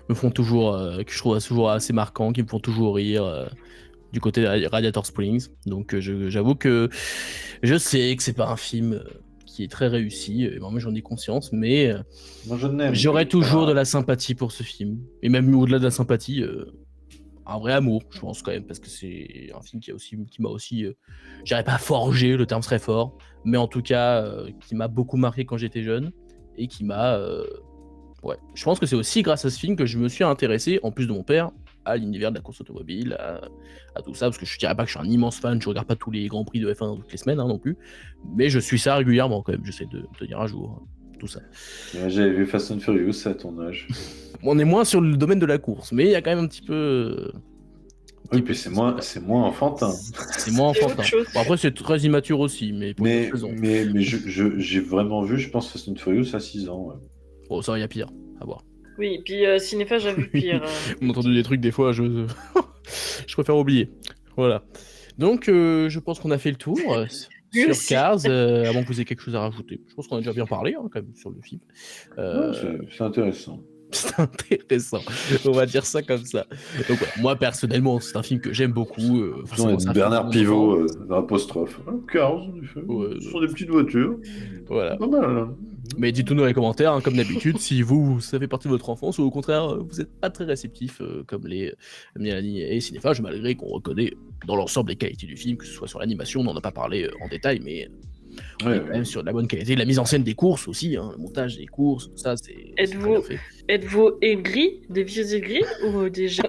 me font toujours, que je trouve toujours assez marquants, qui me font toujours rire du côté de Radiator Springs. Donc j'avoue que je sais que c'est pas un film qui est très réussi, et moi j'en ai conscience, mais
Moi je n'aime.
j'aurai
pas.
toujours de la sympathie pour ce film. Et même au-delà de la sympathie, un vrai amour, je pense quand même, parce que c'est un film qui m'a aussi, j'irais pas forgé, le terme serait fort, mais en tout cas qui m'a beaucoup marqué quand j'étais jeune et qui m'a, ouais, je pense que c'est aussi grâce à ce film que je me suis intéressé, en plus de mon père, à l'univers de la course automobile, à tout ça, parce que je dirais pas que je suis un immense fan, je regarde pas tous les grands prix de F1 toutes les semaines non plus, mais je suis ça régulièrement quand même, j'essaie de tenir à jour tout ça.
Ouais, j'avais vu Fast and Furious à ton âge.
On est moins sur le domaine de la course, mais il y a quand même un petit peu.
Oui, puis c'est moins enfantin.
C'est moins
C'est
enfantin.
autre chose.
Bon, après, c'est très immature aussi, mais pour
Mais,
d'autres raisons.
mais j'ai vraiment vu, je pense, Fast and Furious à 6 ans. Ouais.
Bon, ça, il y a pire. À voir.
Oui, et puis Cinéphage a vu
Oui.
pire.
On a entendu des trucs, des fois, je préfère oublier. Voilà. Donc, je pense qu'on a fait le tour
Lui
sur
aussi.
Cars, à moins que vous ayez quelque chose à rajouter. Je pense qu'on a déjà bien parlé, hein, quand même, sur le film.
Ouais, c'est intéressant.
C'est intéressant. On va dire ça comme ça. Donc, voilà. Moi, personnellement, c'est un film que j'aime beaucoup. Forcément, c'est un
Bernard
film
Pivot, l'apostrophe. Cars, en effet.
Ouais,
Ce sont des petites voitures.
Voilà.
Pas mal. Hein.
Mais dites-nous dans les commentaires, hein, comme d'habitude, si vous, ça fait partie de votre enfance ou au contraire, vous n'êtes pas très réceptif comme les Mélanie et Cinéphages, malgré qu'on reconnaît dans l'ensemble les qualités du film, que ce soit sur l'animation, on n'en a pas parlé en détail, mais on est quand même sur de la bonne qualité, de la mise en scène des courses aussi, hein, le montage des courses, tout ça, c'est très bien fait.
Êtes-vous aigris, des vieux aigris ou des gens?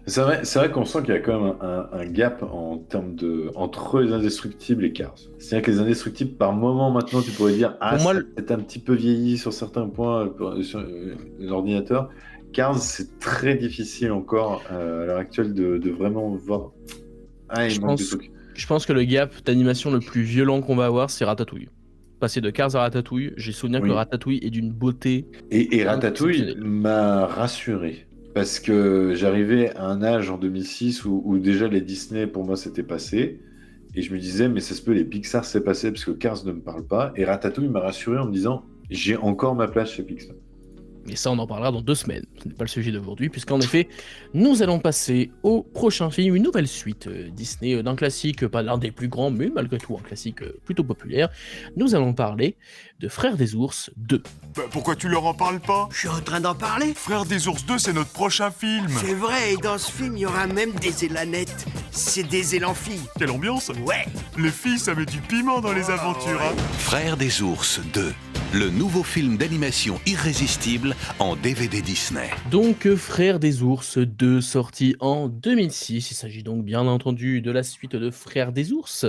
C'est vrai qu'on sent qu'il y a quand même un gap en termes entre les Indestructibles et Cars. C'est-à-dire que les Indestructibles, par moment maintenant, tu pourrais dire
Pour moi,
ça peut-être un petit peu vieilli sur certains points sur l'ordinateur. Cars, c'est très difficile encore à l'heure actuelle de vraiment voir. Ah, il manque des trucs.
Je pense que le gap d'animation le plus violent qu'on va avoir, c'est Ratatouille. Passer de Cars à Ratatouille, j'ai souvenir que Ratatouille est d'une beauté.
Et Ratatouille m'a rassuré. Parce que j'arrivais à un âge en 2006 où déjà les Disney, pour moi, c'était passé. Et je me disais, mais ça se peut, les Pixar, c'est passé parce que Cars ne me parle pas. Et Ratatouille m'a rassuré en me disant, j'ai encore ma place chez Pixar.
Mais ça, on en parlera dans 2 semaines. Ce n'est pas le sujet d'aujourd'hui, puisqu'en effet, nous allons passer au prochain film, une nouvelle suite Disney d'un classique, pas l'un des plus grands, mais malgré tout un classique plutôt populaire. Nous allons parler de Frères des Ours 2.
Bah, pourquoi tu leur en parles pas?
Je suis en train d'en parler.
Frères des Ours 2, c'est notre prochain film.
C'est vrai, et dans ce film, il y aura même des élanettes. C'est des élans filles.
Quelle ambiance?
Ouais.
Les filles, ça met du piment dans les aventures. Hein.
Frères des Ours 2, le nouveau film d'animation irrésistible en DVD Disney.
Donc, Frères des Ours 2, sorti en 2006. Il s'agit donc bien entendu de la suite de Frères des Ours,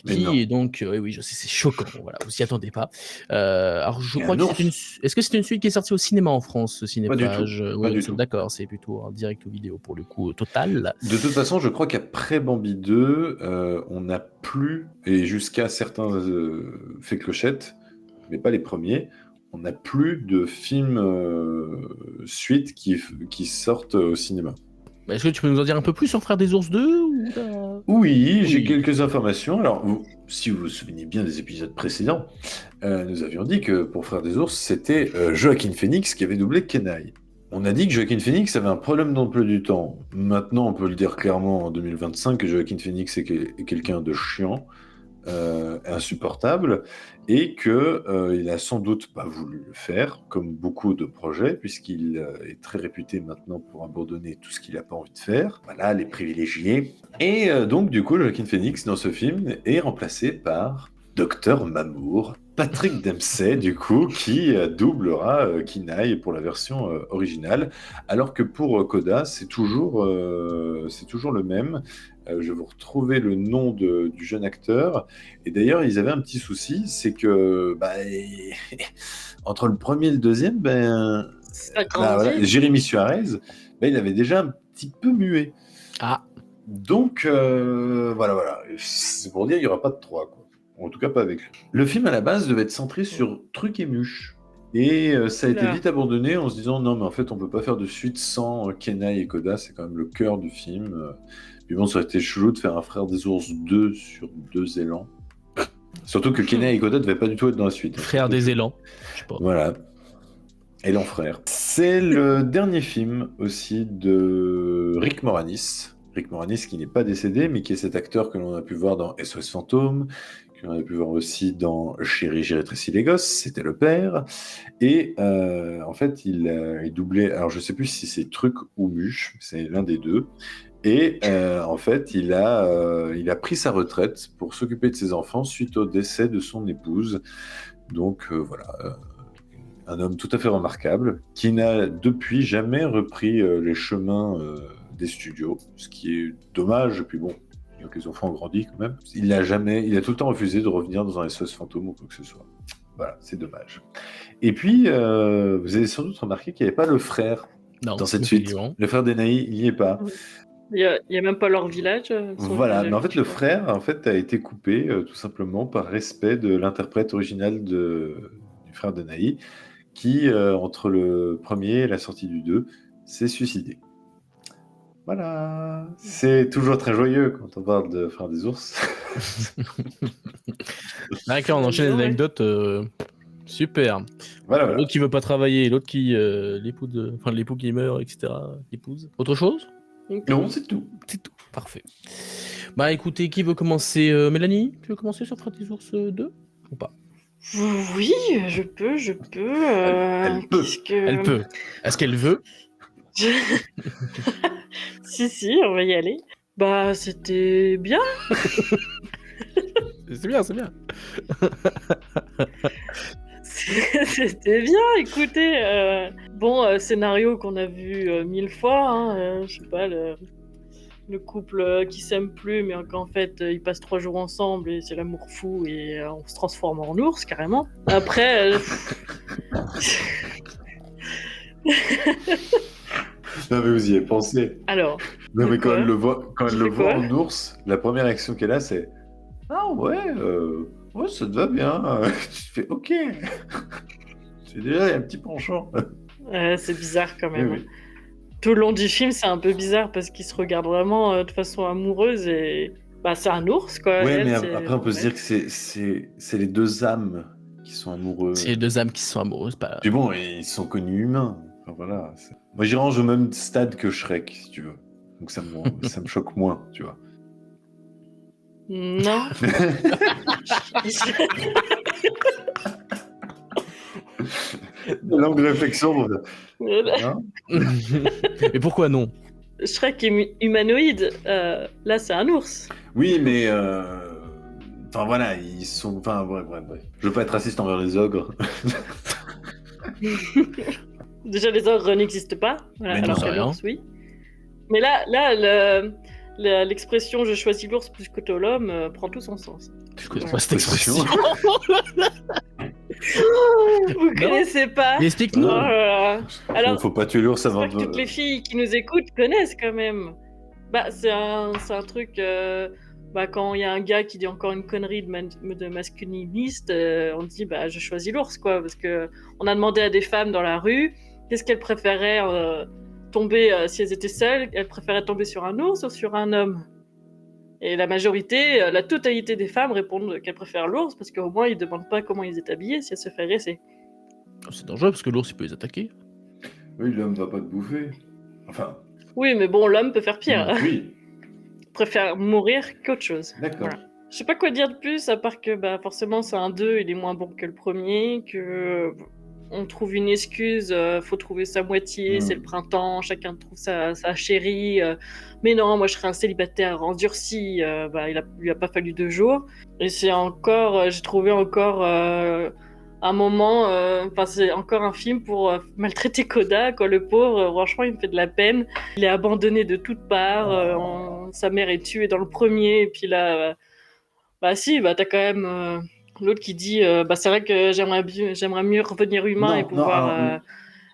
qui est donc... oui, je sais, c'est choquant, voilà, vous s'y attendez pas. Alors, je crois que c'est une... Est-ce que c'est une suite qui est sortie au cinéma en France, ce Cinéphage?
Pas du tout.
D'accord, c'est plutôt un direct ou vidéo pour le coup, total.
De toute façon, je crois qu'après Bambi 2, on n'a plus, et jusqu'à certains faits clochettes, mais pas les premiers, on n'a plus de films suite qui sortent au cinéma.
Est-ce que tu peux nous en dire un peu plus sur Frères des Ours 2
Oui, j'ai quelques informations. Alors, si vous vous souvenez bien des épisodes précédents, nous avions dit que pour Frères des Ours, c'était Joaquin Phoenix qui avait doublé Kenai. On a dit que Joaquin Phoenix avait un problème d'emploi du temps. Maintenant, on peut le dire clairement en 2025 que Joaquin Phoenix est quelqu'un de chiant. insupportable et qu'il a sans doute pas voulu le faire, comme beaucoup de projets, puisqu'il est très réputé maintenant pour abandonner tout ce qu'il n'a pas envie de faire. Voilà, les privilégiés. Et donc, du coup, Joaquin Phoenix, dans ce film, est remplacé par Dr Mamour, Patrick Dempsey, du coup, qui doublera Kinaï pour la version originale, alors que pour Coda, c'est toujours le même. Je vais vous retrouver le nom du jeune acteur. Et d'ailleurs, ils avaient un petit souci, c'est que entre le premier et le deuxième, voilà, Jérémy Suarez, il avait déjà un petit peu muet.
Ah.
Donc, voilà. C'est pour dire qu'il n'y aura pas de 3, quoi. En tout cas, pas avec lui. Le film, à la base, devait être centré sur Truc et Muche. Et ça a été vite abandonné en se disant, non, mais en fait, on peut pas faire de suite sans Kenai et Koda, c'est quand même le cœur du film. Puis bon, ça aurait été chelou de faire un Frère des Ours 2 sur 2 élans. Surtout que Kenai et Koda ne devaient pas du tout être dans la suite.
Frère des élans, je sais pas.
Voilà. Élan frère. C'est le dernier film aussi de Rick Moranis. Rick Moranis qui n'est pas décédé, mais qui est cet acteur que l'on a pu voir dans SOS Fantôme, que l'on a pu voir aussi dans Chérie, j'ai rétréci les gosses, c'était le père. Et en fait, il est doublé, alors je sais plus si c'est Truc ou Muche, c'est l'un des deux. Et en fait, il a pris sa retraite pour s'occuper de ses enfants suite au décès de son épouse. Donc voilà, un homme tout à fait remarquable, qui n'a depuis jamais repris les chemins des studios, ce qui est dommage. Et puis bon, les enfants ont grandi quand même. Il a tout le temps refusé de revenir dans un SOS Fantôme ou quoi que ce soit. Voilà, c'est dommage. Et puis, vous avez sans doute remarqué qu'il n'y avait pas le frère dans cette suite. Le frère d'Enaï, il n'y est pas.
Il n'y a même pas leur village.
Voilà, mais en fait, le frère a été coupé tout simplement par respect de l'interprète original du frère d'Enaï, qui, entre le premier et la sortie du 2, s'est suicidé. Voilà, c'est toujours très joyeux quand on parle de Frères des Ours.
D'accord, on enchaîne les anecdotes. Super.
Voilà.
L'autre qui veut pas travailler, l'autre qui l'époux qui meurt, etc. L'épouse. Autre chose?
Non, c'est tout.
C'est tout. Parfait. Bah écoutez, qui veut commencer? Mélanie, tu veux commencer sur Frères des Ours 2 ou pas?
Oui, je peux.
Elle peut.
Elle peut. Est-ce qu'elle veut?
Si, on va y aller. Bah, c'était bien.
C'est bien.
C'était bien, écoutez. Scénario qu'on a vu 1000 fois. Je sais pas, le couple qui s'aime plus, mais qu'en fait, ils passent 3 jours ensemble et c'est l'amour fou et on se transforme en ours, carrément. Après...
Non, mais vous y avez pensé.
Alors.
Non, mais quand elle le voit en ours, la première action qu'elle a, c'est ah ouais, ça te va bien. Tu fais ok. C'est déjà il y a un petit penchant.
C'est bizarre quand même.
Oui.
Tout le long du film, c'est un peu bizarre parce qu'ils se regardent vraiment de façon amoureuse et c'est un ours quoi.
Ouais, mais après on peut se dire que c'est les deux âmes qui sont amoureuses.
C'est les deux âmes qui sont amoureuses.
Puis bon, ils sont connus humains. Enfin, voilà. Moi, j'y range au même stade que Shrek, si tu veux. Donc ça me choque moins, tu vois.
Non.
Longue réflexion.
Non.
Mais pourquoi non?
Shrek est humanoïde. Là, c'est un ours.
Oui, mais... Enfin, voilà, ils sont... Enfin, bref. Je veux pas être raciste envers les ogres.
Déjà, les ogres n'existent pas. Voilà,
mais
alors que l'ours, oui. Mais là, l'expression « je choisis l'ours plus que l'homme » prend tout son sens.
Je connais pas cette expression.
Vous connaissez pas?
Explique-nous.
Alors,
faut pas tuer l'ours avant de...
toutes les filles qui nous écoutent connaissent quand même. C'est un truc... quand il y a un gars qui dit encore une connerie de masculiniste, on dit je choisis l'ours quoi, parce que on a demandé à des femmes dans la rue qu'est-ce qu'elles préféraient tomber si elles étaient seules, elles préféraient tomber sur un ours ou sur un homme. Et la totalité des femmes répondent qu'elles préfèrent l'ours parce qu'au moins ils demandent pas comment ils étaient habillés si elles se font agresser.
C'est dangereux parce que l'ours il peut les attaquer.
Oui, l'homme va pas te bouffer. Enfin.
Oui, mais bon, l'homme peut faire pire.
Oui.
Préfère mourir qu'autre chose.
D'accord.
Je sais pas quoi dire de plus, à part que bah, forcément c'est un 2, il est moins bon que le premier, que on trouve une excuse, faut trouver sa moitié, c'est le printemps, chacun trouve sa chérie, mais non, moi je serais un célibataire endurci, bah, lui a pas fallu 2 jours. Et c'est encore, j'ai trouvé encore un moment, enfin c'est encore un film pour maltraiter Koda, quoi, le pauvre, franchement il me fait de la peine. Il est abandonné de toutes parts, sa mère est tuée dans le premier, et puis là... Bah si, bah t'as quand même l'autre qui dit bah c'est vrai que j'aimerais mieux revenir humain et
Non,
pouvoir
alors,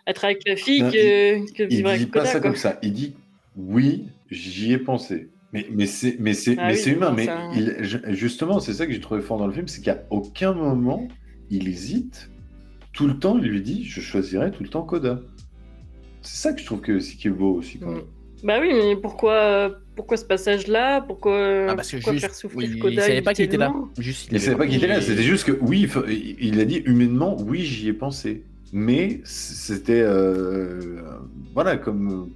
être avec la fille
non,
que
il
vivre
dit
avec
pas
Koda,
ça
quoi.
comme ça. Il dit oui, j'y ai pensé. Mais c'est
Ah oui,
humain.
non,
Mais
ça...
justement, c'est ça que j'ai trouvé fort dans le film, c'est qu'à aucun moment il hésite. Tout le temps, il lui dit je choisirai tout le temps Koda. C'est ça que je trouve qui est beau aussi quand même.
Bah oui, mais pourquoi ce passage-là? Pourquoi
parce que
faire
juste,
souffrir
il
Koda
savait pas qu'il était là.
inutilement?
Juste,
Il savait pas qu'il était là. C'était juste que oui, il a dit humainement oui, j'y ai pensé. Mais c'était voilà comme.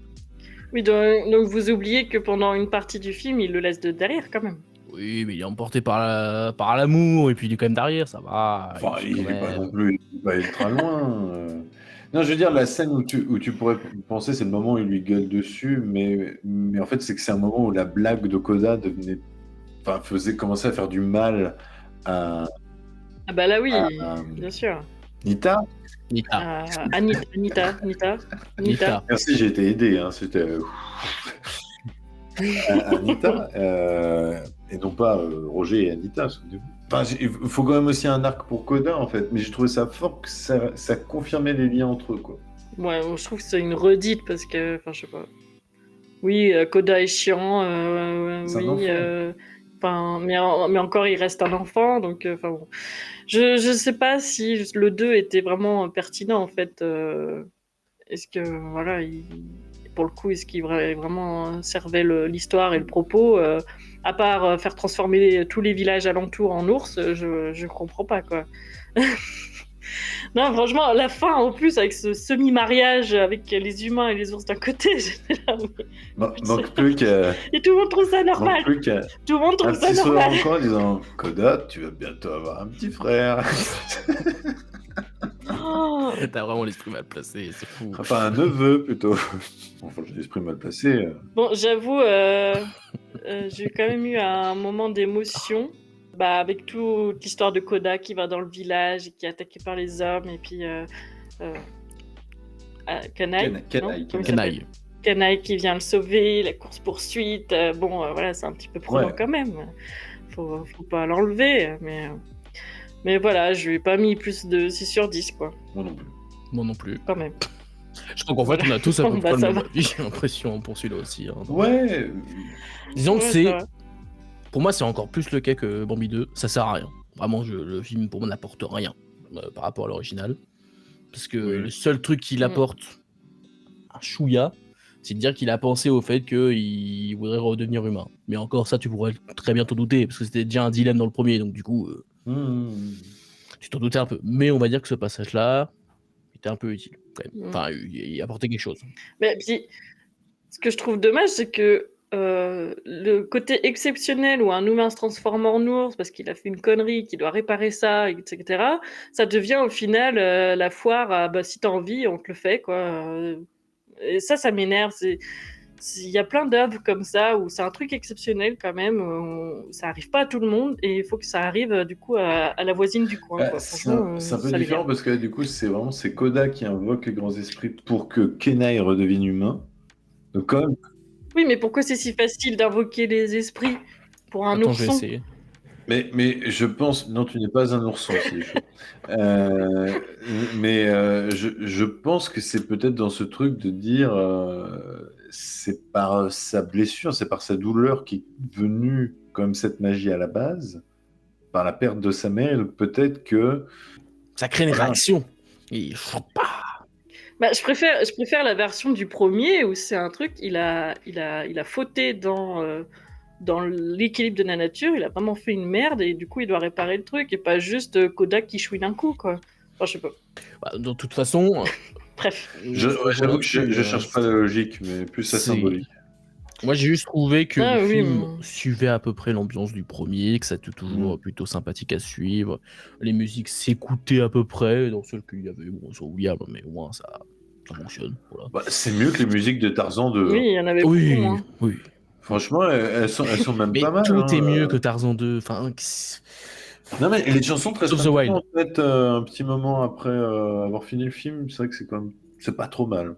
Oui, donc vous oubliez que pendant une partie du film, il le laisse de derrière quand même.
Oui, mais il est emporté par l'amour, et puis il est quand même derrière, ça va.
Enfin,
il
il
quand
est pas
même-
non plus pas ultra loin. Non, je veux dire, la scène où tu pourrais penser, c'est le moment où il lui gueule dessus, mais en fait, c'est que c'est un moment où la blague de Koda commençait à faire du mal à
Ah bah là oui,
à
bien sûr.
Nita.
Nita.
Anita.
Merci, j'ai été aidé. Hein, c'était Anita, et non pas Roger et Anita. Enfin, il faut quand même aussi un arc pour Koda en fait, mais j'ai trouvé ça fort que ça confirmait les liens entre eux, quoi.
Ouais, je trouve que c'est une redite parce que, enfin, je sais pas. Oui, Koda est chiant,
C'est un
oui,
enfant.
mais encore il reste un enfant, donc enfin bon. Je sais pas si le 2 était vraiment pertinent en fait. Est-ce que voilà, pour le coup, est-ce qu'il vraiment servait l'histoire et le propos, à part faire transformer tous les villages alentours en ours, je comprends pas quoi. Non, franchement, la fin en plus avec ce semi-mariage avec les humains et les ours d'un côté, j'étais là,
Manque plus qu'à.
et tout le monde trouve ça normal.
Manque plus qu'à.
Tout le monde
Un
trouve ça
petit sourire
normal.
encore en disant Koda, tu vas bientôt avoir un petit frère.
Oh.
T'as vraiment l'esprit mal placé, c'est fou.
Enfin, un neveu plutôt. Enfin, j'ai l'esprit mal placé.
Bon, j'avoue, j'ai quand même eu un moment d'émotion. Bah, avec toute l'histoire de Koda qui va dans le village et qui est attaqué par les hommes, et puis Kanaï, non Comment il s'appelle
Canaille.
Kanaï qui vient le sauver, la course-poursuite. Bon, voilà, c'est un petit peu prenant
Ouais.
quand même. Faut pas l'enlever, mais voilà, je lui ai pas mis plus de 6 sur 10, quoi,
Moi non plus.
Moi non plus.
quand même.
Je crois qu'en fait, on a tous à peu
Bah,
près le
ça
même
va.
avis, j'ai l'impression, pour celui-là aussi. Hein.
Ouais.
Disons que
Ouais,
c'est.
ça va.
Pour moi, c'est encore plus le cas que Bambi 2. Ça sert à rien. Vraiment, le film, pour moi, n'apporte rien par rapport à l'original. Parce que
Oui.
le seul truc qu'il apporte, un chouïa, c'est de dire qu'il a pensé au fait qu'il voudrait redevenir humain. Mais encore ça, tu pourrais très bien t'en douter, parce que c'était déjà un dilemme dans le premier, donc du coup, tu t'en doutais un peu. Mais on va dire que ce passage-là était un peu utile, quand même. Enfin, il apportait quelque chose.
Mais puis, ce que je trouve dommage, c'est que le côté exceptionnel où un humain se transforme en ours parce qu'il a fait une connerie, qu'il doit réparer ça, etc., ça devient au final la foire à bah, si t'as envie, on te le fait, quoi. Et ça m'énerve. Il y a plein d'œuvres comme ça où c'est un truc exceptionnel quand même. Ça arrive pas à tout le monde et il faut que ça arrive du coup à la voisine du coin. Quoi.
C'est
Franchement,
un peu
ça
différent
m'énerve.
parce que du coup, c'est Koda qui invoque les grands esprits pour que Kenai redevienne humain. Donc, quand même.
Oui, mais pourquoi c'est si facile d'invoquer les esprits pour un
Attends, je vais
ourson?
essayer.
Mais je pense. Non, tu n'es pas un ourson, c'est chaud. Mais je pense que c'est peut-être dans ce truc de dire c'est par sa blessure, c'est par sa douleur qui est venue comme cette magie à la base, par la perte de sa mère, et donc peut-être que.
Ça crée une
Voilà.
réaction. Et
Bah, je préfère la version du premier où c'est un truc, il a fauté dans l'équilibre de la nature, il a vraiment fait une merde et du coup il doit réparer le truc et pas juste Kodak qui chouine d'un coup, quoi. Enfin, je sais pas.
Bah, de toute façon,
Bref.
J'avoue que je cherche pas la logique, mais plus la
C'est-
symbolique.
Moi, j'ai juste trouvé que
Ah
le
oui,
film suivait à peu près l'ambiance du premier, que c'était toujours plutôt sympathique à suivre. Les musiques s'écoutaient à peu près, dans celles qu'il y avait, bon, c'est oubliable, mais au moins ça fonctionne. Voilà.
Bah, c'est mieux que les musiques de Tarzan 2.
oui, il y en avait beaucoup
Oui,
moins.
oui.
Franchement, elles sont même
Mais
pas mal.
tout
hein.
est mieux que Tarzan 2. Enfin,
Non, mais les chansons très
Sauf The Wild.
en fait, un petit moment après avoir fini le film, c'est vrai que c'est pas trop mal.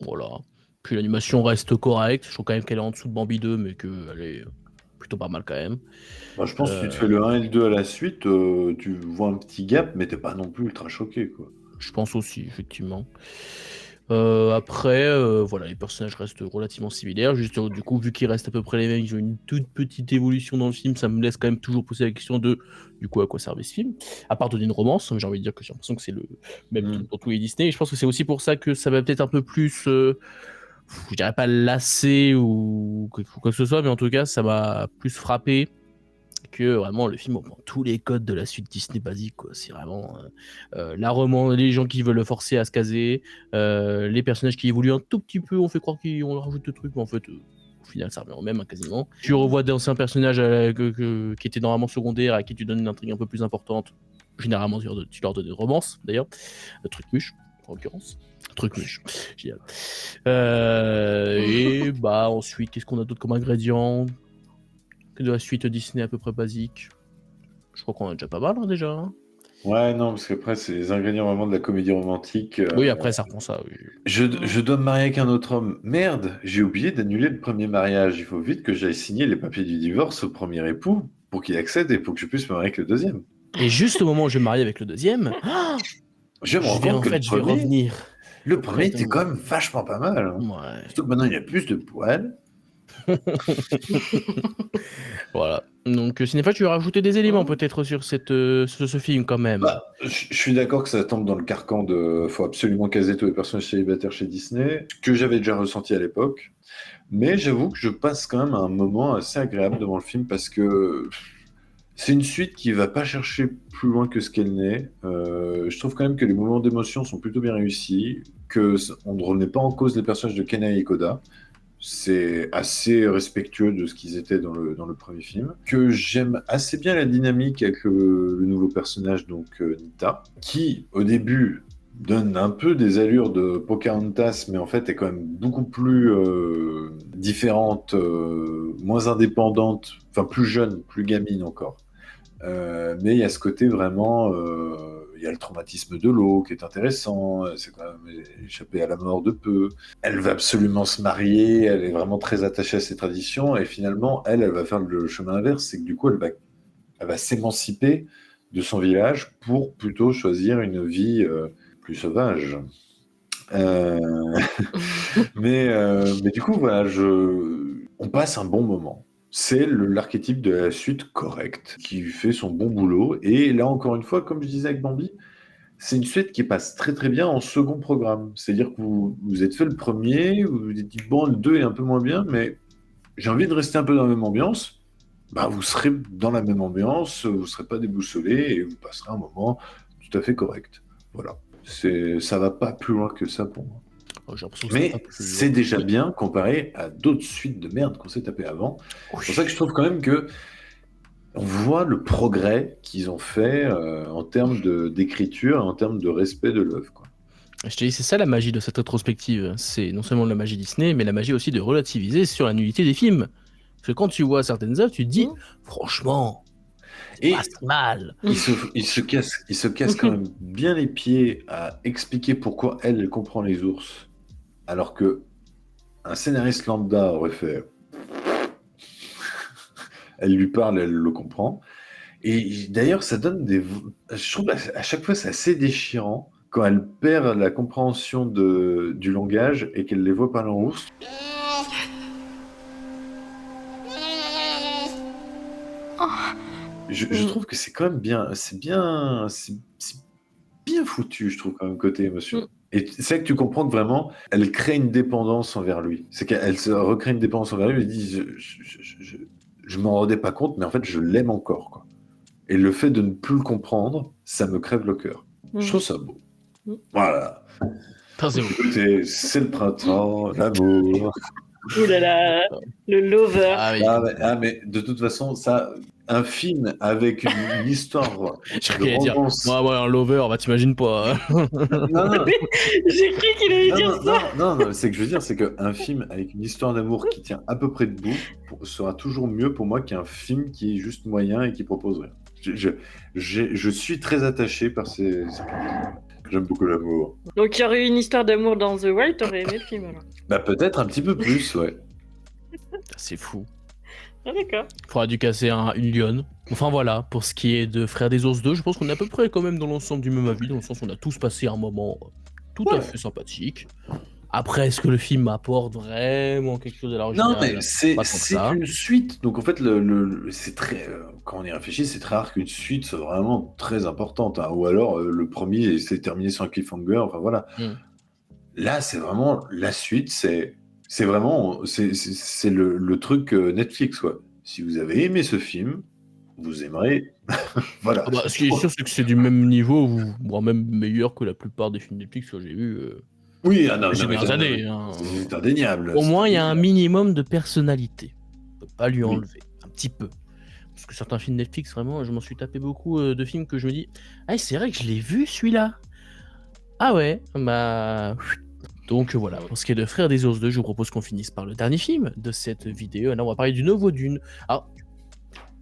Voilà. Puis l'animation reste correcte. Je trouve quand même qu'elle est en dessous de Bambi 2, mais qu'elle est plutôt pas mal quand même.
Bah, je pense que si tu te fais le 1 et le 2 à la suite, tu vois un petit gap, mais t'es pas non plus ultra choqué, quoi.
Je pense aussi, effectivement. Après, voilà, les personnages restent relativement similaires. Juste, du coup, vu qu'ils restent à peu près les mêmes, ils ont une toute petite évolution dans le film. Ça me laisse quand même toujours poser la question de, du coup, à quoi servait ce film? À part donner une romance, j'ai envie de dire que j'ai l'impression que c'est le même dans tous les Disney. Et je pense que c'est aussi pour ça que ça va peut-être un peu plus, je dirais pas lasser ou quoi que ce soit, mais en tout cas, ça m'a plus frappé que vraiment le film reprend tous les codes de la suite Disney basique, quoi. C'est vraiment les gens qui veulent le forcer à se caser, les personnages qui évoluent un tout petit peu, on fait croire qu'on leur rajoute des trucs, mais en fait au final ça revient au même, hein, quasiment. Tu revois d'anciens personnages qui étaient normalement secondaires, à qui tu donnes une intrigue un peu plus importante. Généralement tu leur donnes une romance d'ailleurs, Trucmuche en l'occurrence. Trucmuche, génial. Et bah ensuite, qu'est-ce qu'on a d'autre comme ingrédient de la suite Disney à peu près basique? Je crois qu'on a déjà pas mal, hein, déjà. Hein.
Ouais, non, parce qu'après, c'est les ingrédients vraiment de la comédie romantique.
Oui, après, ça reprend ça, oui.
Je dois me marier avec un autre homme. Merde, j'ai oublié d'annuler le premier mariage. Il faut vite que j'aille signer les papiers du divorce au premier époux pour qu'il accède et pour que je puisse me marier avec le deuxième.
Et juste au moment où je me marie avec le deuxième,
je me rends compte que
je vais revenir.
Le premier était quand même vachement pas mal. Hein.
Ouais.
Surtout que maintenant, il y a plus de poils.
Voilà. Donc, Cinéphile, tu veux rajouter des éléments peut-être sur ce film quand même.
Bah, je suis d'accord que ça tombe dans le carcan de faut absolument caser tous les personnages célibataires chez Disney, que j'avais déjà ressenti à l'époque. Mais j'avoue que je passe quand même un moment assez agréable devant le film parce que c'est une suite qui va pas chercher plus loin que ce qu'elle n'est. Je trouve quand même que les moments d'émotion sont plutôt bien réussis, qu'on ne remet pas en cause les personnages de Kenai et Koda. C'est assez respectueux de ce qu'ils étaient dans le premier film. Que j'aime assez bien la dynamique avec le nouveau personnage, donc Nita, qui au début donne un peu des allures de Pocahontas, mais en fait est quand même beaucoup plus différente, moins indépendante, enfin plus jeune, plus gamine encore. Mais il y a ce côté vraiment, il y a le traumatisme de l'eau qui est intéressant, c'est quand même échappé à la mort de peu. Elle va absolument se marier, elle est vraiment très attachée à ses traditions, et finalement, elle va faire le chemin inverse, c'est que du coup, elle va s'émanciper de son village pour plutôt choisir une vie plus sauvage. mais du coup, voilà, on passe un bon moment. C'est l'archétype de la suite correcte, qui fait son bon boulot. Et là, encore une fois, comme je disais avec Bambi, c'est une suite qui passe très très bien en second programme. C'est-à-dire que vous êtes fait le premier, vous vous êtes dit, bon, le 2 est un peu moins bien, mais j'ai envie de rester un peu dans la même ambiance. Bah, vous serez dans la même ambiance, vous ne serez pas déboussolé et vous passerez un moment tout à fait correct. Voilà. Ça va pas plus loin que ça pour moi. Mais c'est déjà bien comparé à d'autres suites de merde qu'on s'est tapé avant. C'est pour ça que je trouve quand même que on voit le progrès qu'ils ont fait en termes d'écriture, en termes de respect de l'œuvre.
Je te dis, c'est ça la magie de cette rétrospective. C'est non seulement la magie Disney, mais la magie aussi de relativiser sur la nullité des films. Parce que quand tu vois certaines œuvres, tu te dis, franchement, c'est pas si mal.
Il se casse quand même bien les pieds à expliquer pourquoi elle comprend les ours. Alors que un scénariste lambda aurait fait elle lui parle, elle le comprend. Et d'ailleurs, ça donne je trouve à chaque fois c'est assez déchirant quand elle perd la compréhension du langage et qu'elle les voit parler en ours. Je trouve que c'est quand même bien, c'est bien foutu, je trouve, quand même, côté émotion. Et c'est que tu comprends que vraiment, elle crée une dépendance envers lui. C'est qu'elle se recrée une dépendance envers lui et dit je m'en rendais pas compte, mais en fait, je l'aime encore. Quoi. Et le fait de ne plus le comprendre, ça me crève le cœur. Je trouve ça beau. Voilà.
C'est
le printemps, l'amour.
Ouh là là, le lover.
Ah oui.
Mais de toute façon, ça, un film avec une histoire
Je
de
crois qu'il allait dire,
romance.
moi, un lover, bah t'imagines pas.
Non, non,
J'ai cru qu'il allait dire ça.
non, c'est que je veux dire, c'est qu'un film avec une histoire d'amour qui tient à peu près debout sera toujours mieux pour moi qu'un film qui est juste moyen et qui propose rien. Je suis très attaché par ces j'aime beaucoup l'amour.
Donc il y aurait eu une histoire d'amour dans The Wild, t'aurais aimé le film alors.
Bah peut-être un petit peu plus, ouais.
C'est fou.
Ah d'accord.
Faudra dû casser une lionne. Enfin voilà, pour ce qui est de Frères des Ours 2, je pense qu'on est à peu près quand même dans l'ensemble du même avis, dans le sens où on a tous passé un moment tout à fait sympathique. Après, est-ce que le film apporte vraiment quelque chose à la
Non, mais c'est
ça.
une suite. Donc en fait, c'est très, quand on y réfléchit, c'est très rare qu'une suite soit vraiment très importante, hein. Ou alors le premier s'est terminé sur un cliffhanger. Enfin voilà. Là, c'est vraiment la suite. C'est vraiment c'est le truc Netflix, quoi. Si vous avez aimé ce film, vous aimerez. Voilà.
Ah bah, ce qui est sûr, c'est que c'est du même niveau, voire même meilleur que la plupart des films Netflix que j'ai vus.
Oui,
ces dernières années.
C'est indéniable.
Au moins, il y a un minimum de personnalité. On peut pas lui enlever. Un petit peu. Parce que certains films Netflix, vraiment, je m'en suis tapé beaucoup de films que je me dis « Ah, c'est vrai que je l'ai vu, celui-là !» Ah ouais, bah... Donc voilà, pour ce qui est de Frères des Ours 2, je vous propose qu'on finisse par le dernier film de cette vidéo. Là, on va parler du Nouveau Dune. Alors,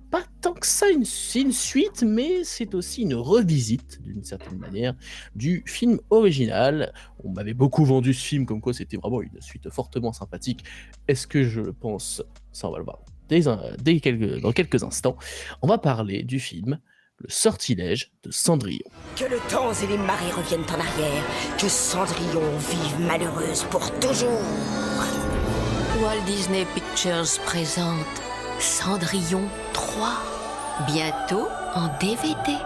pas tant que ça une suite, mais c'est aussi une revisite, d'une certaine manière, du film original. On m'avait beaucoup vendu ce film, comme quoi c'était vraiment une suite fortement sympathique. Est-ce que je le pense? Ça, on va le voir dans quelques instants. On va parler du film Le Sortilège de Cendrillon.
Que le temps et les marées reviennent en arrière, que Cendrillon vive malheureuse pour toujours.
Walt Disney Pictures présente Cendrillon 3, bientôt en DVD.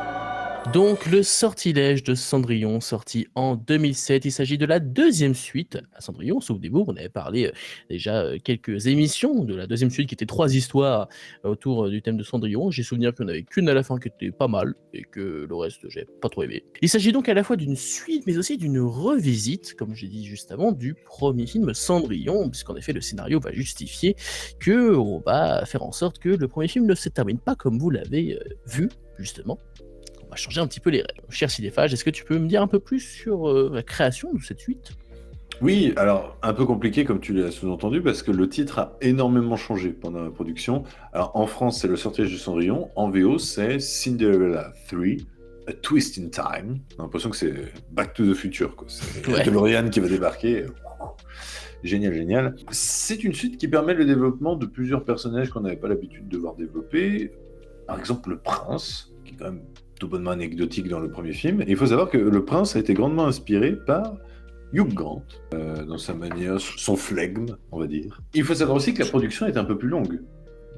Donc, Le Sortilège de Cendrillon, sorti en 2007. Il s'agit de la deuxième suite à Cendrillon. Souvenez-vous, on avait parlé déjà quelques émissions de la deuxième suite qui était 3 histoires autour du thème de Cendrillon. J'ai souvenir qu'il n'y en avait qu'une à la fin qui était pas mal et que le reste, j'ai pas trop aimé. Il s'agit donc à la fois d'une suite, mais aussi d'une revisite, comme j'ai dit juste avant, du premier film Cendrillon, puisqu'en effet, le scénario va justifier qu'on va faire en sorte que le premier film ne se termine pas comme vous l'avez vu, justement. On va changer un petit peu les règles. Cher Cinéphage, est-ce que tu peux me dire un peu plus sur la création de cette suite?
Oui, alors un peu compliqué comme tu l'as sous-entendu parce que le titre a énormément changé pendant la production. Alors en France, c'est Le Sortilège de Cendrillon. En VO, c'est Cinderella 3, A Twist in Time. On a l'impression que c'est Back to the Future, quoi. C'est DeLorean qui va débarquer. Génial. C'est une suite qui permet le développement de plusieurs personnages qu'on n'avait pas l'habitude de voir développer. Par exemple, le prince, qui est quand même tout bonnement anecdotique dans le premier film. Et il faut savoir que le prince a été grandement inspiré par Hugh Grant, dans sa manière, son flegme, on va dire. Il faut savoir aussi que la production est un peu plus longue,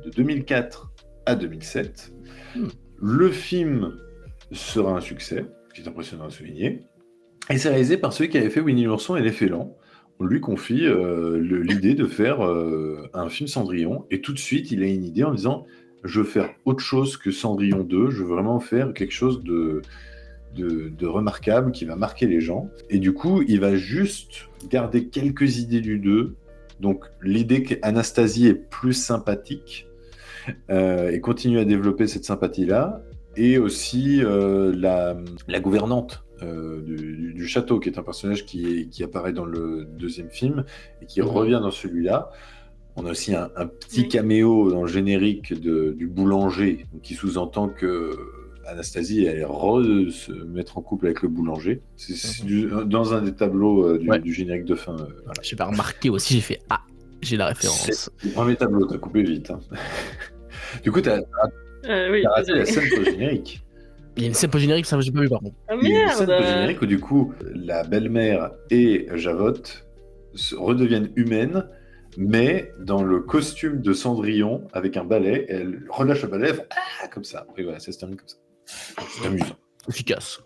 de 2004 à 2007. Le film sera un succès, ce qui est impressionnant à souligner. Et c'est réalisé par celui qui avait fait Winnie l'ourson et les félans. On lui confie l'idée de faire un film Cendrillon, et tout de suite, il a une idée en disant « Je veux faire autre chose que Cendrillon 2, je veux vraiment faire quelque chose de remarquable qui va marquer les gens. » Et du coup, il va juste garder quelques idées du 2. Donc, l'idée qu'Anastasie est plus sympathique et continue à développer cette sympathie-là. Et aussi la gouvernante du château, qui est un personnage qui apparaît dans le deuxième film et qui revient dans celui-là. On a aussi un petit caméo dans le générique du boulanger, qui sous-entend que Anastasie allait se mettre en couple avec le boulanger. C'est dans un des tableaux du générique de fin. Voilà.
J'ai pas remarqué aussi, j'ai fait « Ah, j'ai la référence ».
C'est le premier tableau, t'as coupé vite. Hein. Du coup, t'as raté la scène post-générique.
Il y a une scène post-générique, ça j'ai pas vu par contre.
Ah
Il y a une
merde!
scène post-générique où du coup, la belle-mère et Javotte redeviennent humaines, mais dans le costume de Cendrillon, avec un balai, elle relâche le balai, elle fait comme ça. Et voilà, ça se termine comme ça. C'est amusant.
Efficace.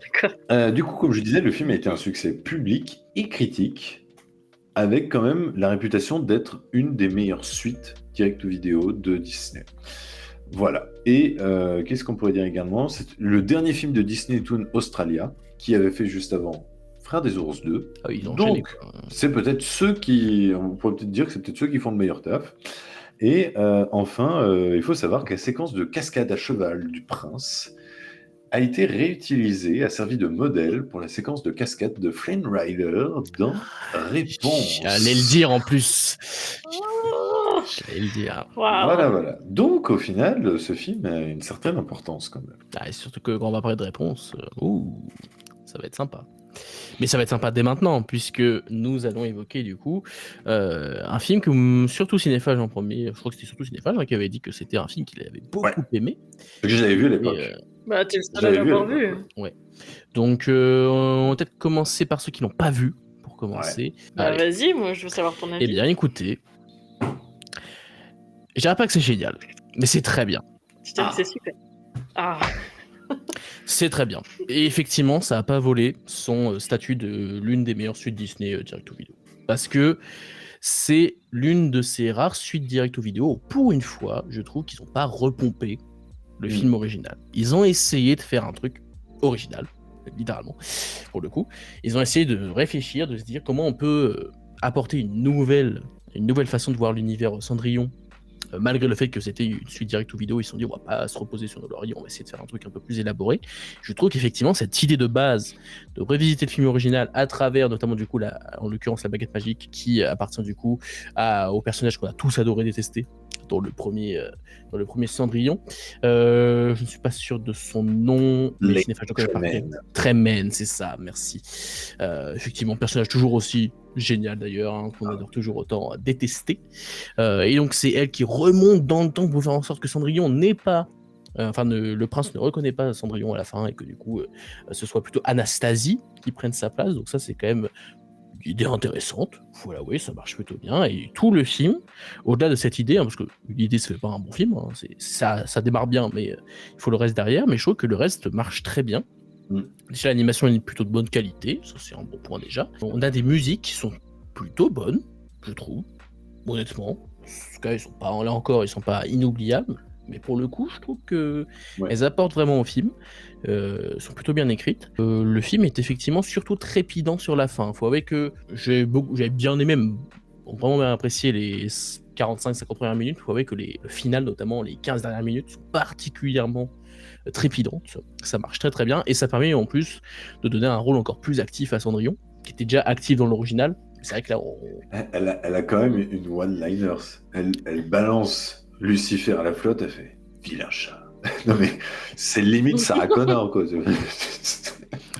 Du coup, comme je disais, le film a été un succès public et critique, avec quand même la réputation d'être une des meilleures suites direct-to-vidéo de Disney. Voilà. Et qu'est-ce qu'on pourrait dire également? C'est le dernier film de Disney Toon Australia, qui avait fait juste avant Frères des Ours 2.
Ah, ils ont enchaîné,
Donc,
quoi.
c'est peut-être ceux qui... On pourrait peut-être dire que c'est peut-être ceux qui font le meilleur taf. Et enfin, il faut savoir que la séquence de cascade à cheval du prince a été réutilisée, a servi de modèle pour la séquence de cascade de Flynn Rider dans Réponse.
J'allais le dire en plus.
Oh,
J'allais le dire.
Voilà, voilà. Donc, au final, ce film a une certaine importance quand même.
Ah, et surtout que quand on va parler de réponse, ça va être sympa. Mais ça va être sympa dès maintenant, puisque nous allons évoquer du coup un film que surtout Cinéphage en premier, je crois que c'était surtout Cinéphage qui avait dit que c'était un film qu'il avait beaucoup aimé.
Que j'avais vu à l'époque.
Bah, t'es le seul à l'avoir vu.
Ouais. Donc, on va peut-être commencer par ceux qui l'ont pas vu, pour commencer.
Bah, vas-y, moi je veux savoir ton avis.
Eh bien, écoutez, je dirais pas que c'est génial, mais c'est très bien.
Je te dis, c'est super. Ah.
C'est très bien. Et effectivement, ça n'a pas volé son statut de l'une des meilleures suites Disney direct to vidéo. Parce que c'est l'une de ces rares suites direct to vidéo où, pour une fois, je trouve qu'ils n'ont pas repompé le film original. Ils ont essayé de faire un truc original, littéralement, pour le coup. Ils ont essayé de réfléchir, de se dire comment on peut apporter une nouvelle façon de voir l'univers Cendrillon. Malgré le fait que c'était une suite direct ou vidéo, ils se sont dit on va pas se reposer sur nos lauriers, on va essayer de faire un truc un peu plus élaboré. Je trouve qu'effectivement cette idée de base de revisiter le film original à travers notamment du coup en l'occurrence la baguette magique qui appartient du coup au personnage qu'on a tous adoré détester dans le premier Cendrillon. Je ne suis pas sûr de son nom. Tremaine, c'est ça, merci. Effectivement, personnage toujours aussi génial d'ailleurs, qu'on adore toujours autant détester. Et donc c'est elle qui remonte dans le temps pour faire en sorte que Cendrillon n'est pas... le prince ne reconnaît pas Cendrillon à la fin et que du coup ce soit plutôt Anastasie qui prenne sa place. Donc ça c'est quand même une idée intéressante. Voilà, oui, ça marche plutôt bien. Et tout le film, au-delà de cette idée, parce que l'idée se fait pas un bon film, ça démarre bien, mais il faut le reste derrière. Mais je trouve que le reste marche très bien. Déjà, l'animation est plutôt de bonne qualité, ça c'est un bon point déjà. On a des musiques qui sont plutôt bonnes, je trouve, honnêtement. En tout cas, ils sont pas inoubliables, mais pour le coup, je trouve que elles apportent vraiment au film, sont plutôt bien écrites. Le film est effectivement surtout trépidant sur la fin. Il faut avouer que j'avais bien aimé, vraiment bien apprécié les 45-50 premières minutes. Il faut avouer que le final, notamment les 15 dernières minutes, sont particulièrement trépidantes. Ça marche très très bien et ça permet en plus de donner un rôle encore plus actif à Cendrillon, qui était déjà actif dans l'original. C'est vrai que là,
elle a quand même une one-liners. Elle balance Lucifer à la flotte, elle fait vilain chat. Non mais c'est limite Sarah Connor quoi.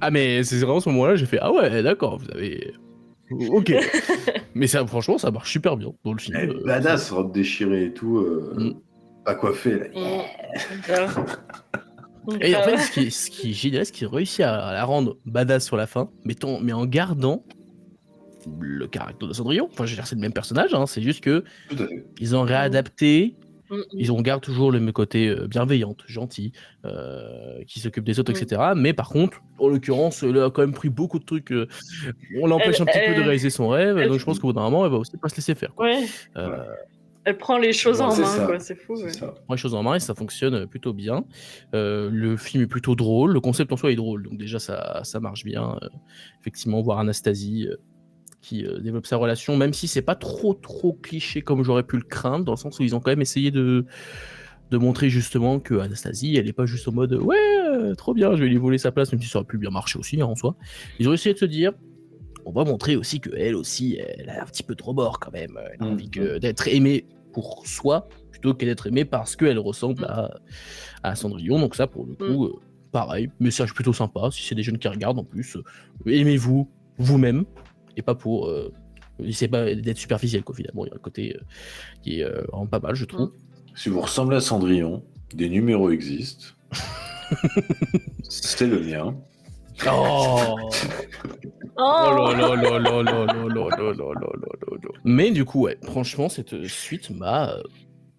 Ah mais c'est vraiment ce moment-là, j'ai fait ah ouais d'accord, vous avez ok. Mais ça, franchement, ça marche super bien dans le film.
Elle badass, robe déchirée et tout, pas coiffée là.
Et en fait, ce qui est génial, c'est qu'ils ont réussi à la rendre badass sur la fin, mais en gardant le caractère de Cendrillon. Enfin, je veux dire, c'est le même personnage, hein, c'est juste que ils ont réadapté. Ils gardent toujours le même côté bienveillante, gentil, qui s'occupe des autres, etc. Mais par contre, en l'occurrence, elle a quand même pris beaucoup de trucs. On l'empêche un petit peu de réaliser son rêve, donc je pense qu'au bout d'un moment, elle va aussi pas se laisser faire. Quoi.
Ouais. Elle prend les choses en main, quoi. C'est fou.
Ça.
Elle prend les choses en main et ça fonctionne plutôt bien. Le film est plutôt drôle, le concept en soi est drôle, donc déjà ça marche bien. Effectivement, voir Anastasie qui développe sa relation, même si c'est pas trop cliché comme j'aurais pu le craindre, dans le sens où ils ont quand même essayé de montrer justement que Anastasie, elle est pas juste en mode ouais, trop bien, je vais lui voler sa place, même si ça aurait pu bien marcher aussi en soi. Ils ont essayé de se dire, on va montrer aussi qu'elle aussi, elle a un petit peu de rebord quand même, elle a envie d'être aimée pour soi, plutôt qu'elle d'être aimée parce qu'elle ressemble à Cendrillon, donc ça pour le coup, pareil, message plutôt sympa, si c'est des jeunes qui regardent en plus, aimez-vous vous-même, et pas pour essayer pas d'être superficiel quoi, finalement il y a un côté qui est vraiment pas mal je trouve.
Si vous ressemblez à Cendrillon, des numéros existent. C'est le mien.
Mais du coup ouais, franchement cette suite m'a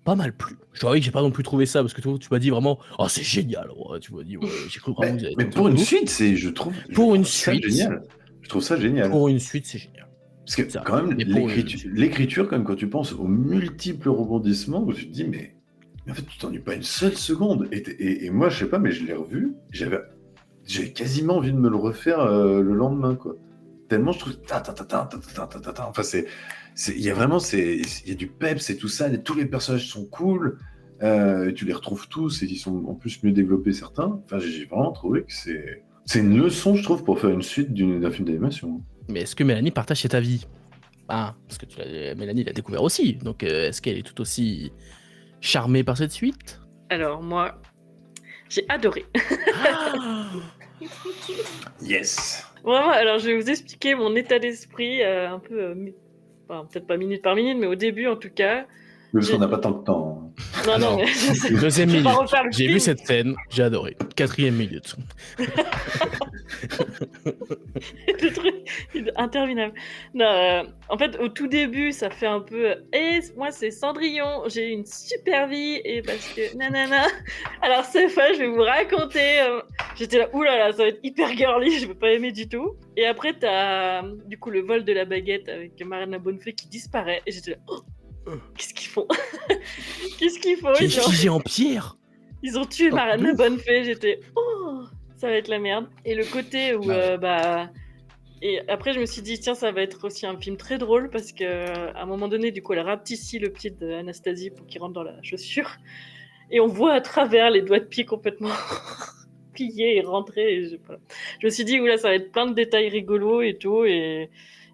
pas mal plu. Je vois que j'ai pas non plus trouvé ça parce que tu m'as dit vraiment oh c'est génial, tu m'as dit j'ai cru vraiment que vous avez
mais pour une suite c'est je trouve génial. Je trouve ça génial.
Pour une suite, c'est génial.
Parce que quand même, l'écriture, quand même, quand tu penses aux multiples rebondissements, où tu te dis, mais en fait, tu t'ennuies pas une seule seconde. Et moi, je sais pas, mais je l'ai revu, j'avais quasiment envie de me le refaire le lendemain, quoi. tellement je trouve. Enfin, il y a vraiment, il y a du peps et tout ça. Tous les personnages sont cool. Tu les retrouves tous et ils sont en plus mieux développés certains. Enfin, j'ai vraiment trouvé que c'est une leçon, je trouve, pour faire une suite d'un film d'animation.
Mais est-ce que Mélanie partage cet avis? Parce que Mélanie l'a découvert aussi. Donc, est-ce qu'elle est tout aussi charmée par cette suite?
Alors, moi, j'ai adoré.
Yes.
Vraiment, alors je vais vous expliquer mon état d'esprit un peu, peut-être pas minute par minute, mais au début en tout cas.
Parce qu'on n'a pas tant de temps.
Non, mais
deuxième minute, j'ai
film.
vu cette scène, j'ai adoré. 4e minute.
Le truc interminable. Non, en fait, au tout début, ça fait un peu moi, c'est Cendrillon, j'ai une super vie, et parce que nanana. Alors, cette fois, je vais vous raconter. J'étais là, oulala, ça va être hyper girly, je vais pas aimer du tout. Et après, t'as du coup le vol de la baguette avec Marina Bonnefay qui disparaît, et j'étais là, qu'est-ce qu'ils font? Qu'est-ce qu'ils font?
Qui est figé en pierre.
Ils ont tué Marina Bonnefay, j'étais ça va être la merde. Et le côté où et après je me suis dit tiens, ça va être aussi un film très drôle parce que à un moment donné du coup elle rapetissit le pied d'Anastasie pour qu'il rentre dans la chaussure et on voit à travers les doigts de pied complètement pliés et rentrés et je me suis dit oula, ça va être plein de détails rigolos et tout. Et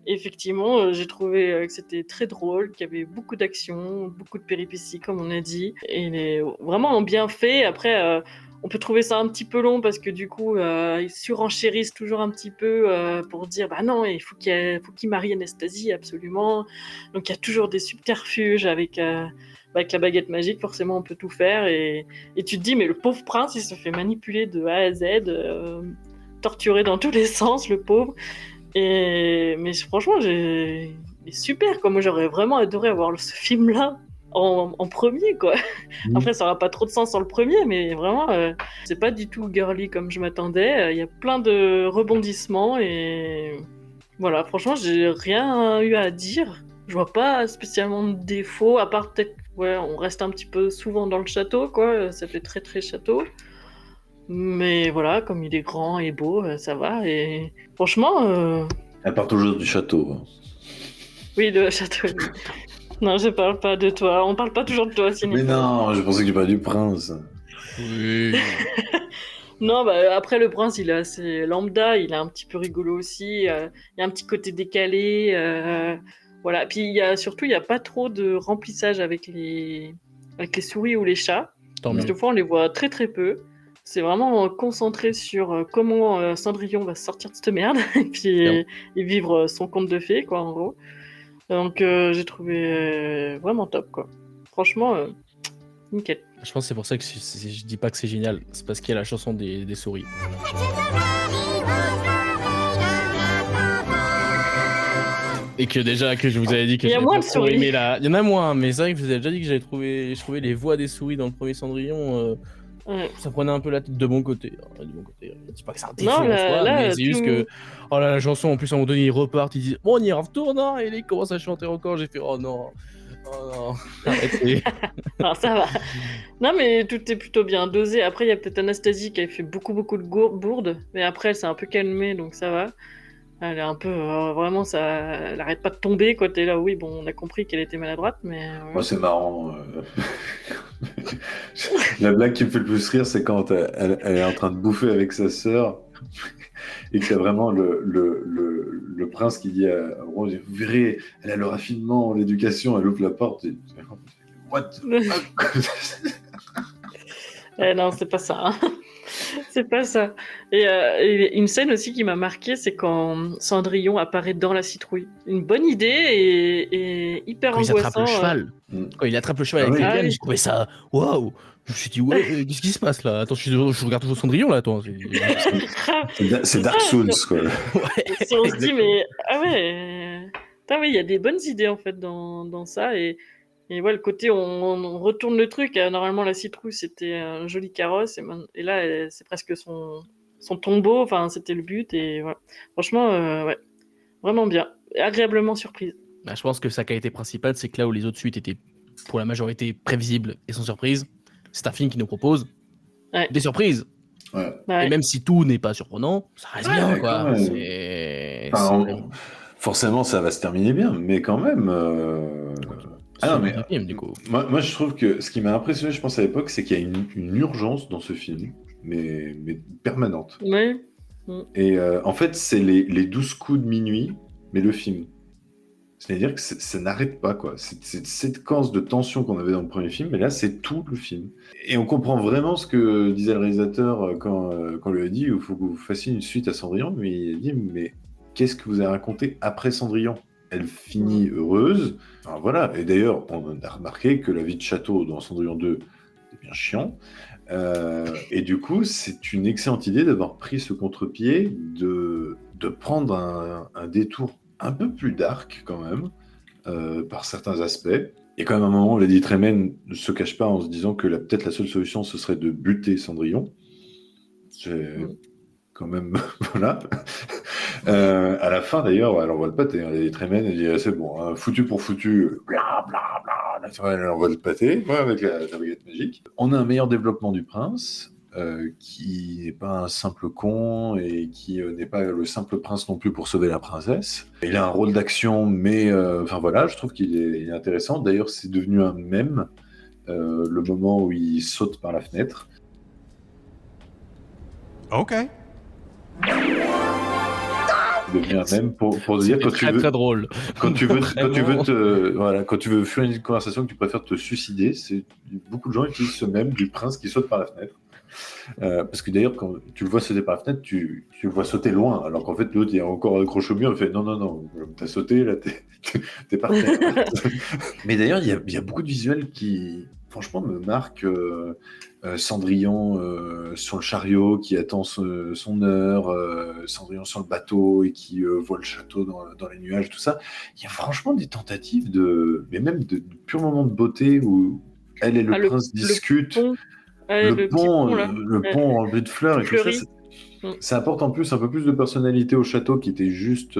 effectivement, j'ai trouvé que c'était très drôle, qu'il y avait beaucoup d'action, beaucoup de péripéties, comme on a dit. Et il est vraiment bien fait. Après, on peut trouver ça un petit peu long parce que du coup, ils surenchérissent toujours un petit peu pour dire bah non, il faut qu'il marie Anastasie, absolument. Donc il y a toujours des subterfuges avec la baguette magique, forcément, on peut tout faire. Et tu te dis, mais le pauvre prince, il se fait manipuler de A à Z, torturé dans tous les sens, le pauvre. Mais franchement, il est super, quoi. Moi, j'aurais vraiment adoré avoir ce film-là en premier, quoi. Après, ça aura pas trop de sens en le premier, mais vraiment, c'est pas du tout girly comme je m'attendais. Il y a plein de rebondissements et voilà, franchement, j'ai rien eu à dire. Je vois pas spécialement de défaut, à part peut-être, on reste un petit peu souvent dans le château, quoi. Ça fait très très château. Mais voilà, comme il est grand et beau, ça va. Et franchement...
Elle part toujours du château.
Oui, le château. Non, je parle pas de toi. On parle pas toujours de toi, sinon.
Mais non, je pensais que tu parlais du prince.
Oui.
Non, après, le prince, il est assez lambda. Il est un petit peu rigolo aussi. Il y a un petit côté décalé. Voilà. Puis, il y a pas trop de remplissage avec les souris ou les chats. Des fois, on les voit très très peu. C'est vraiment concentré sur comment Cendrillon va sortir de cette merde et puis et vivre son conte de fées, quoi, en gros. Donc j'ai trouvé vraiment top, quoi. Franchement, nickel.
Je pense que c'est pour ça que je dis pas que c'est génial. C'est parce qu'il y a la chanson des souris. Et que déjà, que je vous avais dit que j'avais pas trop aimé la... Il y en a moins, mais c'est vrai que je vous avais déjà dit que je trouvais les voix des souris dans le premier Cendrillon... Ça prenait un peu la tête de mon côté. Je dis pas que c'est un défaut en soi, mais c'est juste que la chanson, en plus à un moment donné, ils repartent, ils disent on y retourne, et ils commencent à chanter encore. J'ai fait oh non, arrêtez.
Non, ça va. Non, mais tout est plutôt bien dosé. Après, il y a peut-être Anastasie qui avait fait beaucoup de bourdes, mais après, elle s'est un peu calmée, donc ça va. Elle est un peu vraiment, elle arrête pas de tomber, quoi. T'es là, oui, bon, on a compris qu'elle était maladroite, mais.
Moi, c'est marrant. La blague qui me fait le plus rire, c'est quand elle est en train de bouffer avec sa sœur et qu'il y a vraiment le prince qui dit à Rose, vous verrez, elle a le raffinement, l'éducation, elle ouvre la porte et what?
Non, c'est pas ça. Hein. C'est pas ça. Et une scène aussi qui m'a marqué, c'est quand Cendrillon apparaît dans la citrouille. Une bonne idée et hyper angoissant.
Il attrape le cheval. Quand il attrape le cheval avec les lianes, j'ai trouvé ça waouh. Je me suis dit qu'est-ce qui se passe là? Attends, je regarde toujours Cendrillon là, attends.
C'est Dark Souls, quoi.
On se dit mais il y a des bonnes idées en fait dans ça et le côté on retourne le truc. Normalement la citrouille c'était un joli carrosse et là c'est presque son tombeau. Enfin c'était le but et voilà. Franchement vraiment bien, agréablement surprise.
Je pense que sa qualité principale c'est que là où les autres suites étaient pour la majorité prévisibles et sans surprise, c'est un film qui nous propose des surprises. Ouais. Et même si tout n'est pas surprenant, ça reste bien, quoi. Ouais,
Enfin,
c'est
forcément, ça va se terminer bien, mais quand même. Ah non, mais
un film, du coup.
moi, je trouve que ce qui m'a impressionné, je pense, à l'époque, c'est qu'il y a une urgence dans ce film, mais permanente.
Ouais.
Et en fait, c'est les 12 coups de minuit, mais le film. C'est-à-dire que ça n'arrête pas, quoi. Cette séquence de tension qu'on avait dans le premier film, mais là, c'est tout le film. Et on comprend vraiment ce que disait le réalisateur quand on lui a dit il faut que vous fassiez une suite à Cendrillon. Mais il a dit mais qu'est-ce que vous avez raconté après Cendrillon? Elle finit heureuse. Enfin, voilà. Et d'ailleurs, on a remarqué que la vie de château dans Cendrillon 2 est bien chiant. Et du coup, c'est une excellente idée d'avoir pris ce contre-pied, de prendre un détour un peu plus dark quand même, par certains aspects. Et quand même à un moment, Lady Tremaine ne se cache pas en se disant que peut-être la seule solution, ce serait de buter Cendrillon. C'est quand même... voilà. À la fin, d'ailleurs, elle envoie le pâté. Hein. Lady Tremaine, elle dit c'est bon, hein, foutu pour foutu, bla bla bla. Elle envoie le pâté, avec la baguette magique. On a un meilleur développement du prince, qui n'est pas un simple con et qui n'est pas le simple prince non plus pour sauver la princesse. Il a un rôle d'action, mais enfin voilà, je trouve qu'il est intéressant. D'ailleurs, c'est devenu un mème, le moment où il saute par la fenêtre.
Ok.
Devenu un mème pour dire quand tu veux
très drôle.
Quand tu veux fuir une conversation que tu préfères te suicider, beaucoup de gens utilisent ce mème du prince qui saute par la fenêtre. Parce que d'ailleurs, quand tu le vois sauter par la fenêtre, tu le vois sauter loin, alors qu'en fait, l'autre, il est encore accroché au mur, il fait non, t'as sauté, là, t'es par terre. Mais d'ailleurs, il y a beaucoup de visuels qui, franchement, me marquent. Cendrillon sur le chariot qui attend son heure, Cendrillon sur le bateau et qui voit le château dans les nuages, tout ça. Il y a franchement des tentatives mais même de purs moments de beauté où elle et le prince discutent. Le pont rempli de fleurs et tout ça, ça apporte en plus un peu plus de personnalité au château qui était juste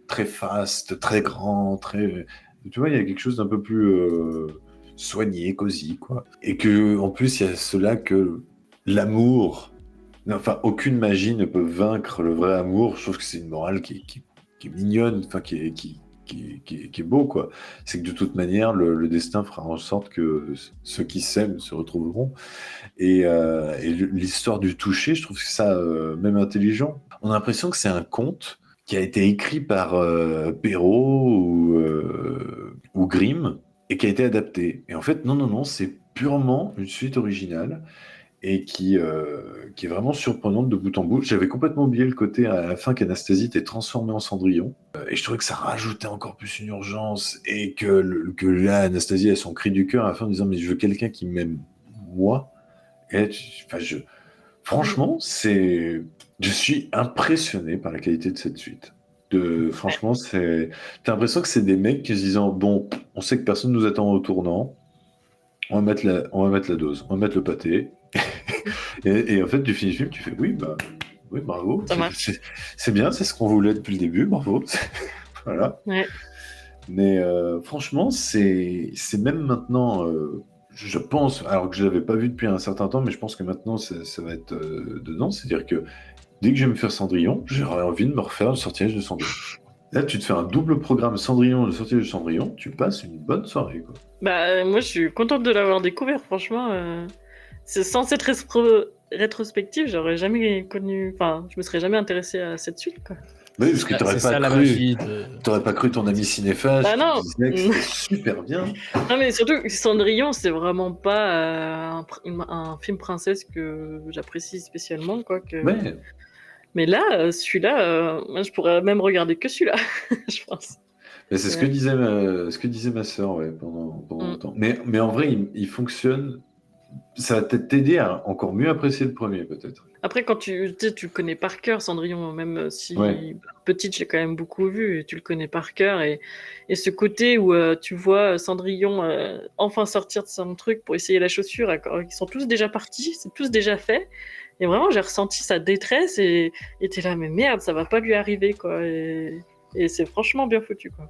très faste, très grand, très... Tu vois, il y a quelque chose d'un peu plus soigné, cosy, quoi. Et que en plus, il y a cela que l'amour... Enfin, aucune magie ne peut vaincre le vrai amour. Je trouve que c'est une morale qui est mignonne, enfin, qui est beau, quoi. C'est que de toute manière, le destin fera en sorte que ceux qui s'aiment se retrouveront. Et l'histoire du toucher, je trouve que ça, même intelligent. On a l'impression que c'est un conte qui a été écrit par Perrault ou Grimm et qui a été adapté. Et en fait, non, c'est purement une suite originale et qui est vraiment surprenante de bout en bout. J'avais complètement oublié le côté à la fin qu'Anastasie était transformée en Cendrillon. Et je trouvais que ça rajoutait encore plus une urgence et que là, Anastasie a son cri du cœur à la fin en disant « mais je veux quelqu'un qui m'aime moi ». Et là, franchement, je suis impressionné par la qualité de cette suite. Franchement, t'as l'impression que c'est des mecs qui se disant « bon, on sait que personne nous attend au tournant, on va mettre la dose, on va mettre le pâté ». Et en fait, tu finis le film, tu fais oui, bravo. C'est bien, c'est ce qu'on voulait depuis le début, bravo. Voilà. Ouais. Mais franchement, c'est même maintenant, je pense, alors que je l'avais pas vu depuis un certain temps, mais je pense que maintenant ça va être dedans. C'est-à-dire que dès que je vais me faire Cendrillon, j'aurais envie de me refaire le sortilège de Cendrillon. Là, tu te fais un double programme Cendrillon, le sortilège de Cendrillon, tu passes une bonne soirée, quoi.
Bah, moi, je suis contente de l'avoir découvert, franchement. Sans cette rétrospective, j'aurais jamais connu. Enfin, je me serais jamais intéressé à cette suite, quoi.
Oui, parce que t'aurais pas cru ton ami cinéphage.
Bah non.
C'était super bien.
Non, mais surtout, Cendrillon, c'est vraiment pas un film princesse que j'apprécie spécialement, quoi.
Ouais.
Mais là, celui-là, moi, je pourrais même regarder que celui-là, je pense.
Mais c'est ce que disait ma sœur, ouais, pendant longtemps. Mais en vrai, il fonctionne. Ça va peut-être t'aider à encore mieux apprécier le premier, peut-être.
Après, quand tu le connais par cœur, Cendrillon, même si petite, j'ai quand même beaucoup vu, et tu le connais par cœur. Et ce côté où tu vois Cendrillon enfin sortir de son truc pour essayer la chaussure, ils sont tous déjà partis, c'est tous déjà fait. Et vraiment, j'ai ressenti sa détresse et t'es là, mais merde, ça va pas lui arriver, quoi. Et c'est franchement bien foutu, quoi.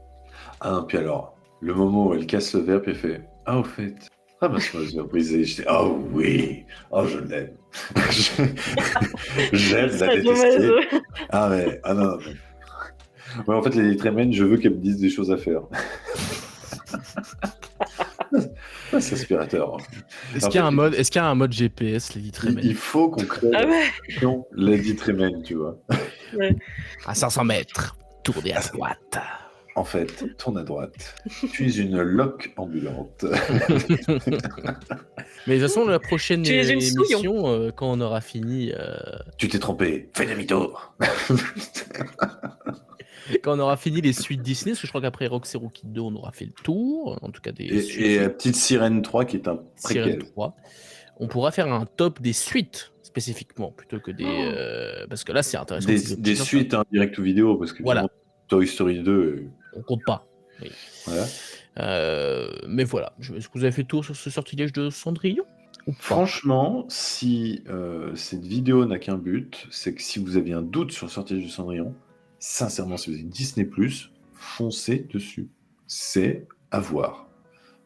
Ah, puis alors, le moment où elle casse le verre, puis elle fait « Ah, au fait... » Ah, bah, ça m'a brisé. J'étais, oh oui, oh, je l'aime. J'aime la détester. Ah, mais, ah non. Ouais, en fait, les Tremen, je veux qu'elles me disent des choses à faire. C'est aspirateur.
Est-ce qu'il y a un mode GPS, Lady Tremen?
Il faut qu'on crée Lady Tremen, tu vois.
Ouais.
À 500 mètres, tournez à droite.
En fait, tourne à droite. Tu es une loque ambulante.
Mais de toute façon, la prochaine
Tu es une
émission, quand on aura fini...
Tu t'es trompé, fais demi-tour.
Quand on aura fini les suites Disney, parce que je crois qu'après Roxy Rookie 2, on aura fait le tour, en tout cas des suites.
Et la petite Sirène 3 qui est un
Sirène
préquel.
3. On pourra faire un top des suites, spécifiquement, plutôt que des... parce que là, c'est intéressant.
Des suites direct ou vidéo, parce que
voilà.
Toy Story 2...
On compte pas. Oui.
Voilà.
Mais voilà. Est-ce que vous avez fait le tour sur ce sortilège de Cendrillon?
Franchement, si cette vidéo n'a qu'un but, c'est que si vous avez un doute sur le sortilège de Cendrillon, sincèrement, si vous avez Disney+, foncez dessus. C'est à voir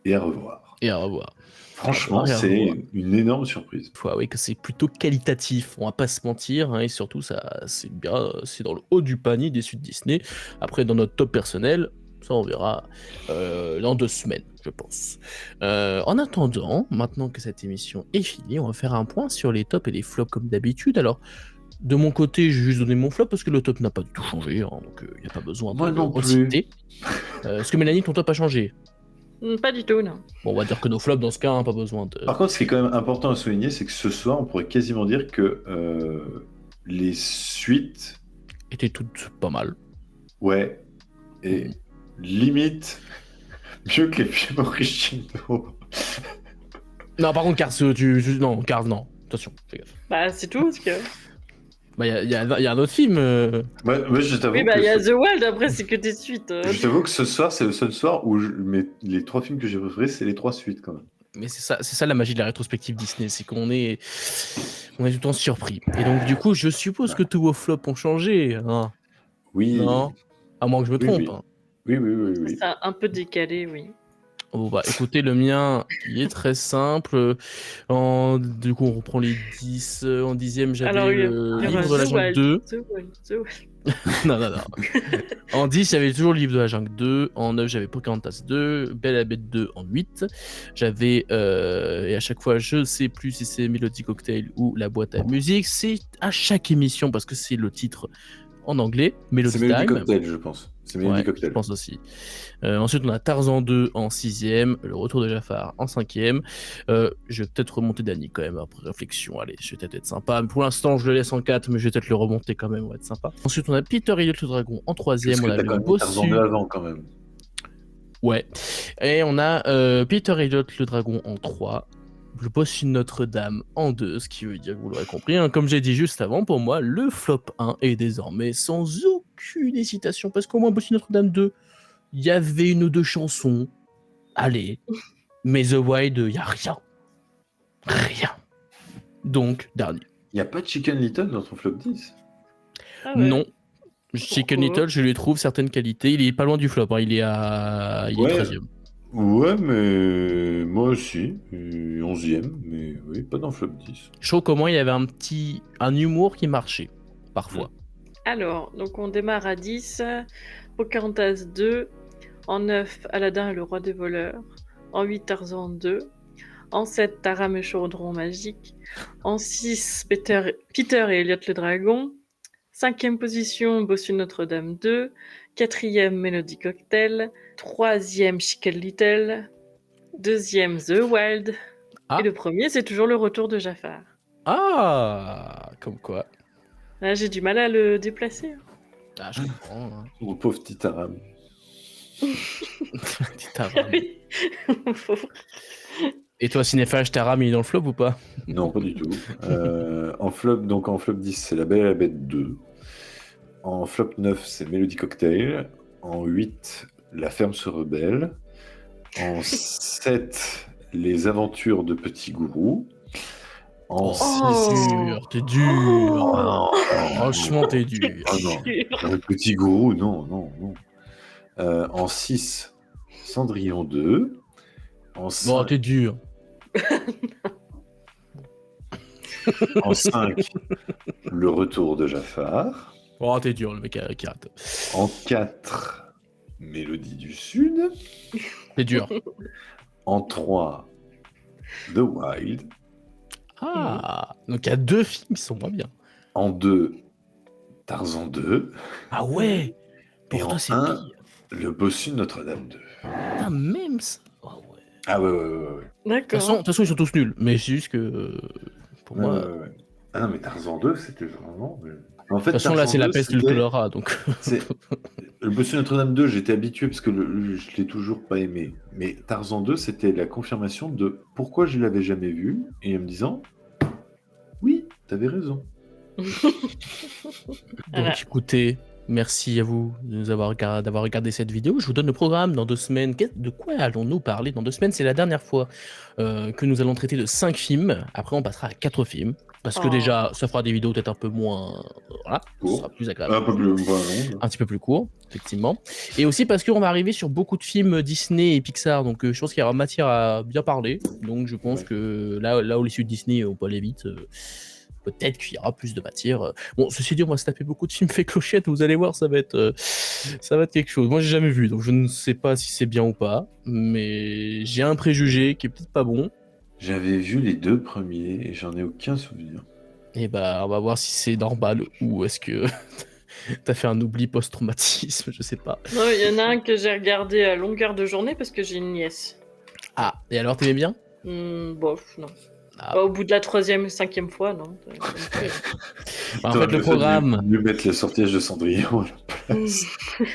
et à revoir.
Et à revoir.
Franchement, c'est une énorme surprise.
Il faut avouer que c'est plutôt qualitatif, on va pas se mentir, hein, et surtout, c'est dans le haut du panier des suites Disney. Après, dans notre top personnel, ça on verra dans 2 semaines, je pense. En attendant, maintenant que cette émission est finie, on va faire un point sur les tops et les flops comme d'habitude. Alors, de mon côté, j'ai juste donné mon flop parce que le top n'a pas du tout changé, hein, donc il n'y a pas besoin de le reciter. Est-ce que Mélanie, ton top a changé?
Pas du tout, non.
Bon, on va dire que nos flops, dans ce cas, hein, pas besoin de...
Par contre, ce qui est quand même important à souligner, c'est que ce soir, on pourrait quasiment dire que les suites...
étaient toutes pas mal.
Ouais. Et limite, mieux que les films originaux.
Non, par contre, Cars, non, Cars, non. Attention, fais gaffe.
Bah, c'est tout, parce que...
Bah, il y a un autre film.
Moi, je t'avoue
oui, bah, il y a The Wild, après, c'est que des suites.
Je t'avoue que ce soir, c'est le seul soir où les 3 films que j'ai préférés, c'est les 3 suites, quand même.
Mais c'est ça la magie de la rétrospective Disney, c'est qu'on est tout le temps surpris. Et donc, du coup, je suppose que tous vos flops ont changé. Hein.
Oui.
Non, à moins que je me trompe.
Oui.
Hein.
Oui.
C'est un peu décalé, oui.
Bon, bah, écoutez, le mien, il est très simple. Du coup, on reprend les 10. En 10e, j'avais le livre de la jungle 2. Non. En 10, j'avais toujours le livre de la jungle 2. En 9, j'avais Pocahontas 2. Belle et la Bête 2 en 8. J'avais, et à chaque fois, je sais plus si c'est Melody Cocktail ou La Boîte à musique. C'est à chaque émission parce que c'est le titre en anglais. Melody
C'est Melody
Time.
Cocktail, je pense. C'est Melody Cocktail.
Je pense aussi. Ensuite, on a Tarzan 2 en 6e, Le Retour de Jafar en 5e. Je vais peut-être remonter Danny quand même après réflexion. Allez, je vais peut-être être sympa. Pour l'instant, je le laisse en 4, mais je vais peut-être le remonter quand même. On va être sympa. Ensuite, on a Peter Elliott le Dragon en 3e. On a le Bossu.
Tarzan 2 avant quand même.
Ouais. Et on a Peter Elliott le Dragon en 3. Le Bossu de Notre-Dame en 2, ce qui veut dire que vous l'aurez compris. Hein, comme j'ai dit juste avant, pour moi, le flop 1 est désormais sans aucune hésitation. Parce qu'au moins, Bossu de Notre-Dame 2, il y avait 1 ou 2 chansons. Allez. Mais The Wild, il n'y a rien. Rien. Donc, dernier.
Il n'y a pas de Chicken Little dans ton flop 10 ?
Non. Chicken Little, je lui trouve certaines qualités. Il est pas loin du flop. Hein. Il est 13e.
Ouais, mais moi aussi, 11e, mais oui, pas dans le flop 10.
Je trouve qu'au moins il y avait un humour qui marchait, parfois.
Alors, donc on démarre à 10, Pocahontas 2, en 9, Aladdin et le roi des voleurs, en 8, Tarzan 2, en 7, Taram et Chaudron magique, en 6, Peter et Elliott le dragon, 5e position, Bossu de Notre-Dame 2, 4e, Melody Cocktail, 3e, Chicken Little, 2e, The Wild, et le premier, c'est toujours Le Retour de Jafar.
Ah, comme quoi.
Là, j'ai du mal à le déplacer.
Ah, je comprends. Hein.
Oh, pauvre petit Taram.
Petit Taram.
Oui.
Et toi, Cinéphage, Taram, il est dans le flop ou pas?
Non, pas du tout. En flop 10, c'est La Belle et la Bête 2. En flop 9, c'est Melody Cocktail. En 8, La Ferme se rebelle. En 7, Les Aventures de Petit Gourou. En 6...
T'es dur. Franchement, t'es dur.
Ah non, le Petit Gourou, non. En 6, Cendrillon 2. En 5...
Bon, t'es dur.
En 5, Le Retour de Jafar.
Oh, t'es dur, le mec qui rate.
En 4, Mélodie du Sud.
C'est dur.
En 3, The Wild.
Ah, donc il y a 2 films qui sont moins bien.
En 2, Tarzan 2.
Ah ouais.
Et
Pourtant,
en
c'est
1,
pire.
Le Bossu de Notre-Dame 2.
Ah, même ça. Oh, ouais.
Ah ouais.
De
D'accord.
toute façon, ils sont tous nuls. Mais c'est juste que pour moi.
Ouais. Ah non, mais Tarzan 2, c'était vraiment... En fait,
De toute façon, là,
Tarzan
c'est la
2,
peste et le
c'était-
choléra, donc.
Le Bossu de Notre-Dame 2, j'étais habitué parce que je l'ai toujours pas aimé. Mais Tarzan 2, c'était la confirmation de pourquoi je l'avais jamais vu, et en me disant, oui, t'avais raison.
Voilà.
Donc, écoutez, merci à vous d'avoir regardé cette vidéo. Je vous donne le programme dans 2 semaines. De quoi allons-nous parler dans 2 semaines? C'est la dernière fois que nous allons traiter de 5 films. Après, on passera à 4 films. Parce que
Oh.
déjà, ça fera des vidéos peut-être un peu moins... Voilà, ce
Court.
sera plus agréable.
Un peu plus long.
Un petit peu plus court, effectivement. Et aussi parce qu'on va arriver sur beaucoup de films Disney et Pixar, donc je pense qu'il y aura matière à bien parler. Donc je pense que là où les suites Disney on peut aller vite, peut-être qu'il y aura plus de matière. Bon, ceci dit, on va se taper beaucoup de films fait clochette, vous allez voir, ça va être quelque chose. Moi, j'ai jamais vu, donc je ne sais pas si c'est bien ou pas, mais j'ai un préjugé qui est peut-être pas bon.
J'avais vu les 2 premiers et j'en ai aucun souvenir.
Et bah, on va voir si c'est normal ou est-ce que t'as fait un oubli post-traumatisme, je sais pas.
Non, il y en a un que j'ai regardé à longueur de journée parce que j'ai une nièce.
Ah, et alors, t'aimais bien?
Bof, non.
Ah.
Bah, au bout de la 3e, 5e fois, non.
En fait, le programme...
Lui mettre le sortilège de Cendrillon à la place.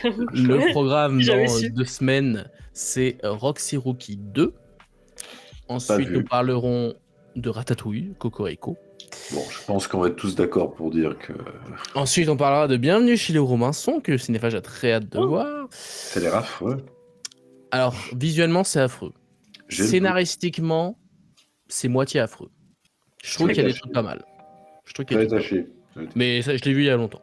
Le programme
J'avais
dans
su.
2 semaines, c'est Roxy Rookie 2. Ensuite,
vu.
nous parlerons de Ratatouille, Cocorico.
Bon, je pense qu'on va être tous d'accord pour dire que
Ensuite, on parlera de Bienvenue chez les Robinson, que Cinéphage a très hâte de voir.
ça a l'air affreux.
Alors, visuellement, c'est affreux.
J'ai le
Scénaristiquement, c'est moitié affreux. Je trouve
Très
qu'il y a des
taché.
trucs pas mal. Je trouve qu'il y a
Très
des trucs pas mal.
taché.
Mais ça, je l'ai vu il y a longtemps.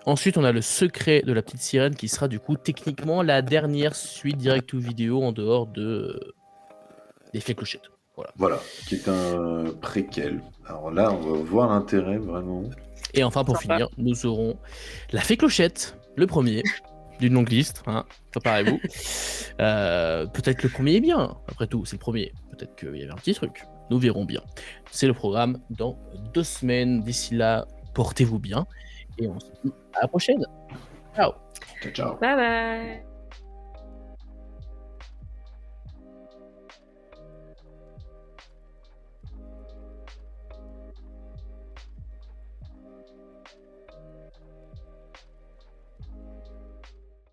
Ensuite, on a Le Secret de la Petite Sirène, qui sera du coup techniquement la dernière suite direct ou vidéo en dehors des Faits Clochettes.
Voilà, qui est un préquel. Alors là, on va voir l'intérêt vraiment.
Et enfin, pour
Sympa.
finir, nous aurons La Fée Clochette, le premier, d'une longue liste, hein, préparez-vous. Peut-être que le premier est bien, après tout, c'est le premier. Peut-être qu'il y avait un petit truc, nous verrons bien. C'est le programme dans 2 semaines. D'ici là, portez-vous bien, et on se dit à la prochaine. Ciao.
Ciao, ciao.
Bye bye.